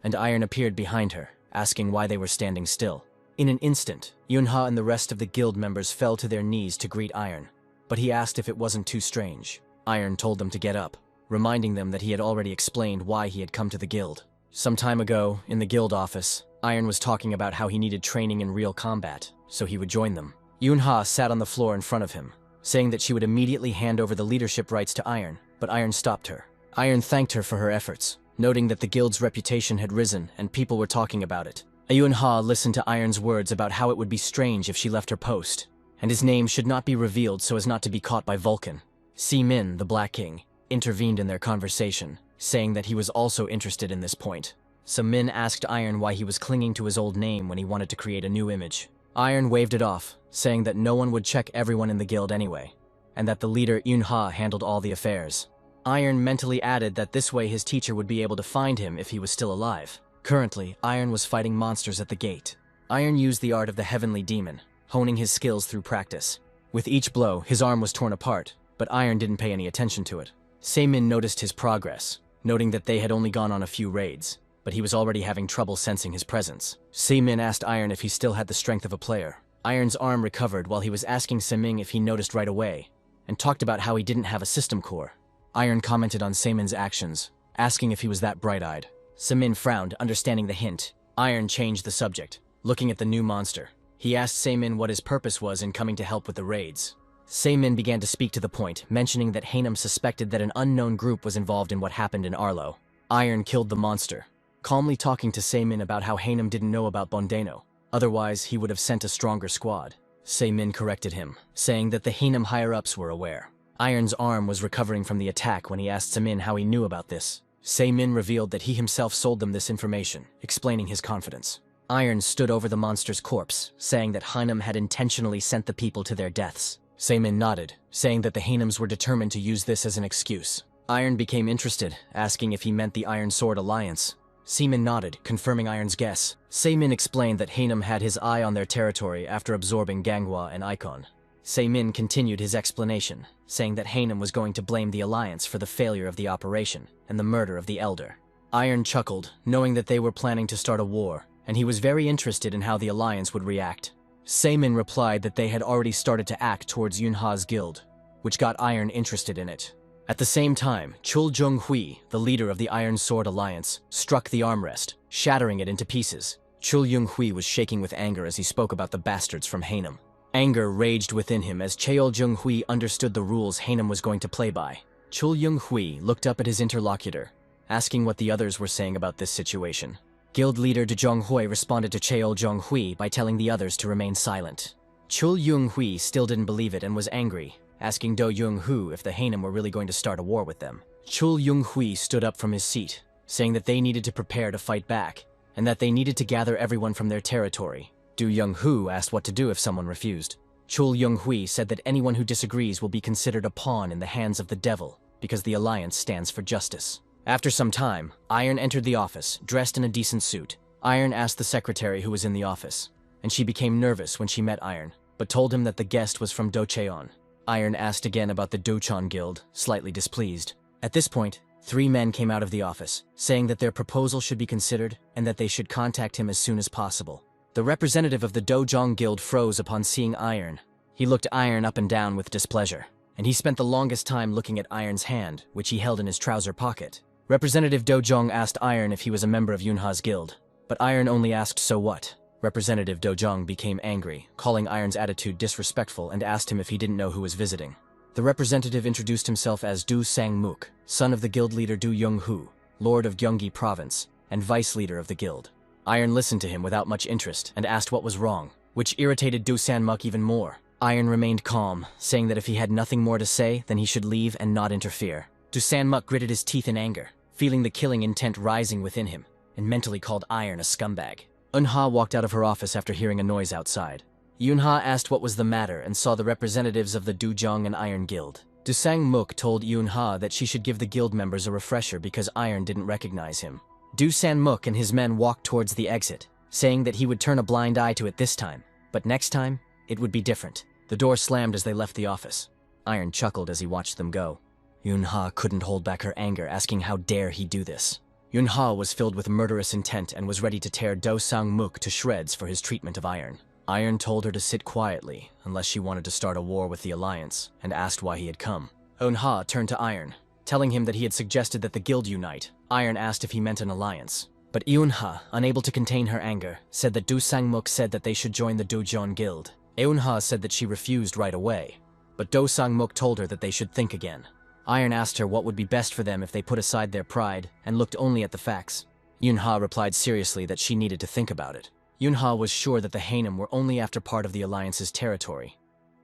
and Iron appeared behind her, asking why they were standing still. In an instant, Yunha and the rest of the guild members fell to their knees to greet Iron, but he asked if it wasn't too strange. Iron told them to get up, reminding them that he had already explained why he had come to the guild. Some time ago, in the guild office, Iron was talking about how he needed training in real combat, so he would join them. Yunha sat on the floor in front of him, saying that she would immediately hand over the leadership rights to Iron, but Iron stopped her. Iron thanked her for her efforts, noting that the guild's reputation had risen and people were talking about it. Yunha listened to Iron's words about how it would be strange if she left her post, and his name should not be revealed so as not to be caught by Vulcan. Si Min, the Black King, intervened in their conversation, saying that he was also interested in this point. So Min asked Iron why he was clinging to his old name when he wanted to create a new image. Iron waved it off, saying that no one would check everyone in the guild anyway, and that the leader Yunha handled all the affairs. Iron mentally added that this way his teacher would be able to find him if he was still alive. Currently, Iron was fighting monsters at the gate. Iron used the art of the heavenly demon, honing his skills through practice. With each blow, his arm was torn apart, but Iron didn't pay any attention to it. Seimin noticed his progress, noting that they had only gone on a few raids, but he was already having trouble sensing his presence. Seimin asked Iron if he still had the strength of a player. Iron's arm recovered while he was asking Seming if he noticed right away, and talked about how he didn't have a system core. Iron commented on Seimin's actions, asking if he was that bright-eyed. Semin frowned, understanding the hint. Iron changed the subject, looking at the new monster. He asked Seimin what his purpose was in coming to help with the raids. Seimin began to speak to the point, mentioning that Hainam suspected that an unknown group was involved in what happened in Arlo. Iron killed the monster, calmly talking to Seimin about how Hainam didn't know about Bondeno. Otherwise, he would have sent a stronger squad. Seimin corrected him, saying that the Hainam higher-ups were aware. Iron's arm was recovering from the attack when he asked Seimin how he knew about this. Seimin revealed that he himself sold them this information, explaining his confidence. Iron stood over the monster's corpse, saying that Hainam had intentionally sent the people to their deaths. Seimin nodded, saying that the Hainams were determined to use this as an excuse. Iron became interested, asking if he meant the Iron Sword Alliance. Seimin nodded, confirming Iron's guess. Seimin explained that Hainam had his eye on their territory after absorbing Ganghwa and Icon. Seimin continued his explanation, saying that Hainam was going to blame the Alliance for the failure of the operation and the murder of the Elder. Iron chuckled, knowing that they were planning to start a war, and he was very interested in how the Alliance would react. Seimin replied that they had already started to act towards Yunha's guild, which got Iron interested in it. At the same time, Chul Jung-hui, the leader of the Iron Sword Alliance, struck the armrest, shattering it into pieces. Chul Jung-hui was shaking with anger as he spoke about the bastards from Hainam. Anger raged within him as Cheol Jung-hui understood the rules Hanem was going to play by. Chul Jung-hui looked up at his interlocutor, asking what the others were saying about this situation. Guild leader Do Jong-hui responded to Cheol Jung-hui by telling the others to remain silent. Chul Jung-hui still didn't believe it and was angry, asking Do Jung-hu if the Hanem were really going to start a war with them. Chul Jung-hui stood up from his seat, saying that they needed to prepare to fight back, and that they needed to gather everyone from their territory. Do Jung-hu asked what to do if someone refused. Chul Jung-hui said that anyone who disagrees will be considered a pawn in the hands of the devil, because the alliance stands for justice. After some time, Iron entered the office, dressed in a decent suit. Iron asked the secretary who was in the office, and she became nervous when she met Iron, but told him that the guest was from Docheon. Iron asked again about the Docheon Guild, slightly displeased. At this point, 3 men came out of the office, saying that their proposal should be considered and that they should contact him as soon as possible. The representative of the Dojong Guild froze upon seeing Iron. He looked Iron up and down with displeasure, and he spent the longest time looking at Iron's hand, which he held in his trouser pocket. Representative Dojong asked Iron if he was a member of Yunha's guild, but Iron only asked so what. Representative Dojong became angry, calling Iron's attitude disrespectful and asked him if he didn't know who was visiting. The representative introduced himself as Du Sang-mook, son of the guild leader Du Young-hu, lord of Gyeonggi province, and vice leader of the guild. Iron listened to him without much interest and asked what was wrong, which irritated Du San-mook even more. Iron remained calm, saying that if he had nothing more to say, then he should leave and not interfere. Du San-mook gritted his teeth in anger, feeling the killing intent rising within him, and mentally called Iron a scumbag. Eunha walked out of her office after hearing a noise outside. Eunha asked what was the matter and saw the representatives of the Dujong and Iron Guild. Du Sang-mook told Eunha that she should give the guild members a refresher because Iron didn't recognize him. Du San-mook and his men walked towards the exit, saying that he would turn a blind eye to it this time, but next time, it would be different. The door slammed as they left the office. Iron chuckled as he watched them go. Eunha couldn't hold back her anger, asking how dare he do this. Eunha was filled with murderous intent and was ready to tear Do Sang-mook to shreds for his treatment of Iron. Iron told her to sit quietly, unless she wanted to start a war with the Alliance, and asked why he had come. Eunha turned to Iron, telling him that he had suggested that the guild unite. Iron asked if he meant an alliance. But Eunha, unable to contain her anger, said that Du Sang-mook said that they should join the Dojeon Guild. Eunha said that she refused right away, but Do Sang-mook told her that they should think again. Iron asked her what would be best for them if they put aside their pride and looked only at the facts. Eunha replied seriously that she needed to think about it. Eunha was sure that the Hanem were only after part of the Alliance's territory,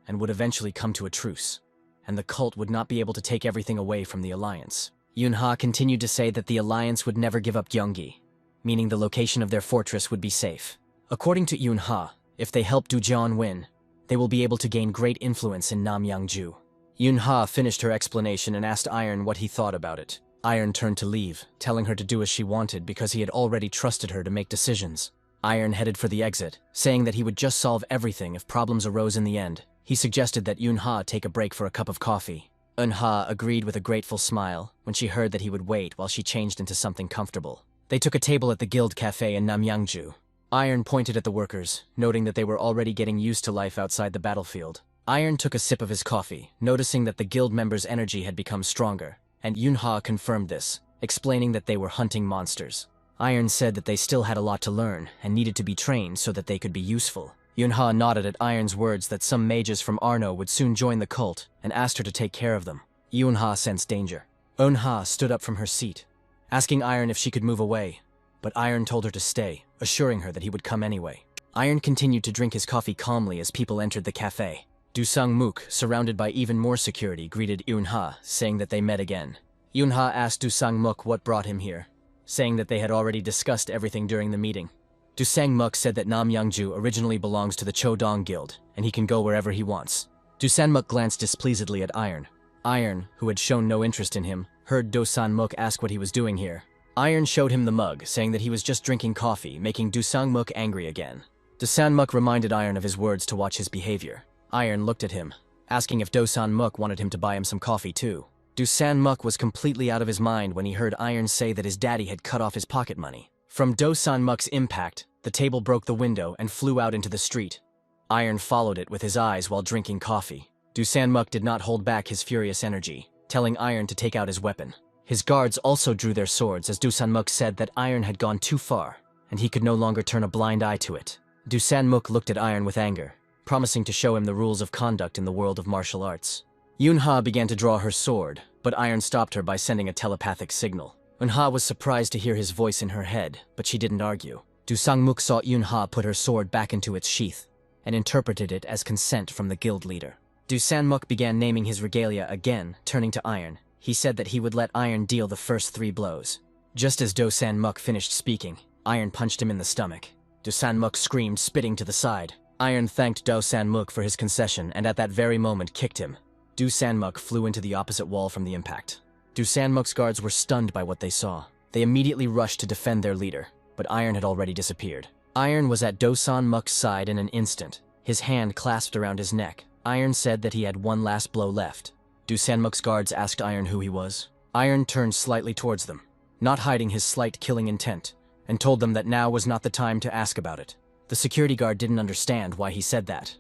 and would eventually come to a truce, and the cult would not be able to take everything away from the Alliance. Eunha continued to say that the Alliance would never give up Gyeonggi, meaning the location of their fortress would be safe. According to Eunha, if they help Dujeon win, they will be able to gain great influence in Namyangju. Eunha finished her explanation and asked Iron what he thought about it. Iron turned to leave, telling her to do as she wanted because he had already trusted her to make decisions. Iron headed for the exit, saying that he would just solve everything if problems arose in the end. He suggested that Eunha take a break for a cup of coffee. Eunha agreed with a grateful smile when she heard that he would wait while she changed into something comfortable. They took a table at the guild cafe in Namyangju. Iron pointed at the workers, noting that they were already getting used to life outside the battlefield. Iron took a sip of his coffee, noticing that the guild members' energy had become stronger, and Eunha confirmed this, explaining that they were hunting monsters. Iron said that they still had a lot to learn and needed to be trained so that they could be useful. Eunha nodded at Iron's words that some mages from Arno would soon join the cult and asked her to take care of them. Eunha sensed danger. Eunha stood up from her seat, asking Iron if she could move away, but Iron told her to stay, assuring her that he would come anyway. Iron continued to drink his coffee calmly as people entered the cafe. Du Sang-mook, surrounded by even more security, greeted Eunha, saying that they met again. Eunha asked Du Sang-mook what brought him here, saying that they had already discussed everything during the meeting. Du Sang-mook said that Namyangju originally belongs to the Chodong Guild, and he can go wherever he wants. Du Sang-mook glanced displeasedly at Iron. Iron, who had shown no interest in him, heard Du Sang-mook ask what he was doing here. Iron showed him the mug, saying that he was just drinking coffee, making Du Sang-mook angry again. Du Sang-mook reminded Iron of his words to watch his behavior. Iron looked at him, asking if Do Sang-mook wanted him to buy him some coffee too. Du Sang-mook was completely out of his mind when he heard Iron say that his daddy had cut off his pocket money. From Do Sang-mook's impact, the table broke the window and flew out into the street. Iron followed it with his eyes while drinking coffee. Du Sang-mook did not hold back his furious energy, telling Iron to take out his weapon. His guards also drew their swords as Du Sang-mook said that Iron had gone too far, and he could no longer turn a blind eye to it. Du Sang-mook looked at Iron with anger, promising to show him the rules of conduct in the world of martial arts. Yunha began to draw her sword, but Iron stopped her by sending a telepathic signal. Yunha was surprised to hear his voice in her head, but she didn't argue. Du Sangmuk saw Yunha put her sword back into its sheath, and interpreted it as consent from the guild leader. Du Sanmuk began naming his regalia again, turning to Iron. He said that he would let Iron deal the first 3 blows. Just as Do Sanmuk finished speaking, Iron punched him in the stomach. Do Sanmuk screamed, spitting to the side. Iron thanked Do Sanmuk for his concession and at that very moment kicked him. Do Sanmuk flew into the opposite wall from the impact. Do Sanmuk's guards were stunned by what they saw. They immediately rushed to defend their leader, but Iron had already disappeared. Iron was at Do Sanmuk's side in an instant, his hand clasped around his neck. Iron said that he had one last blow left. Do Sanmuk's guards asked Iron who he was. Iron turned slightly towards them, not hiding his slight killing intent, and told them that now was not the time to ask about it. The security guard didn't understand why he said that,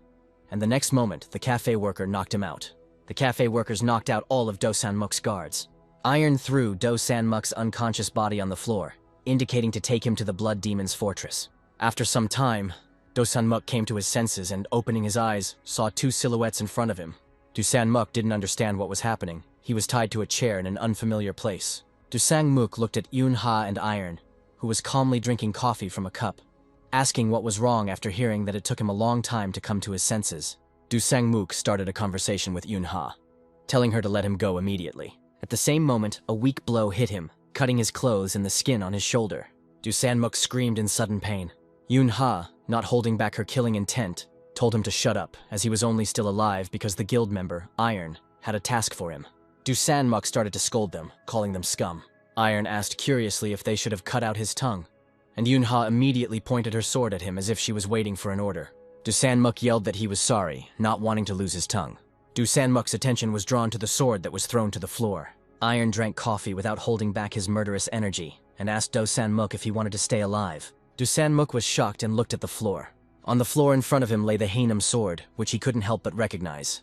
and the next moment, the cafe worker knocked him out. The cafe workers knocked out all of Do Sanmuk's guards. Iron threw Do Sanmuk's unconscious body on the floor, indicating to take him to the Blood Demon's fortress. After some time, Do Sanmuk came to his senses and, opening his eyes, saw 2 silhouettes in front of him. Du Sanmuk didn't understand what was happening. He was tied to a chair in an unfamiliar place. Du Sangmuk looked at Yunha and Iron, who was calmly drinking coffee from a cup, asking what was wrong after hearing that it took him a long time to come to his senses. Du Sangmuk started a conversation with Yunha, telling her to let him go immediately. At the same moment, a weak blow hit him, cutting his clothes and the skin on his shoulder. Du Sanmuk screamed in sudden pain. Yunha, not holding back her killing intent, told him to shut up, as he was only still alive because the guild member, Iron, had a task for him. Du Sanmuk started to scold them, calling them scum. Iron asked curiously if they should have cut out his tongue, and Yunha immediately pointed her sword at him as if she was waiting for an order. Du Sanmuk yelled that he was sorry, not wanting to lose his tongue. Du Sanmuk's attention was drawn to the sword that was thrown to the floor. Iron drank coffee without holding back his murderous energy, and asked Do Sanmuk if he wanted to stay alive. Du Sanmuk was shocked and looked at the floor. On the floor in front of him lay the Hainam sword, which he couldn't help but recognize.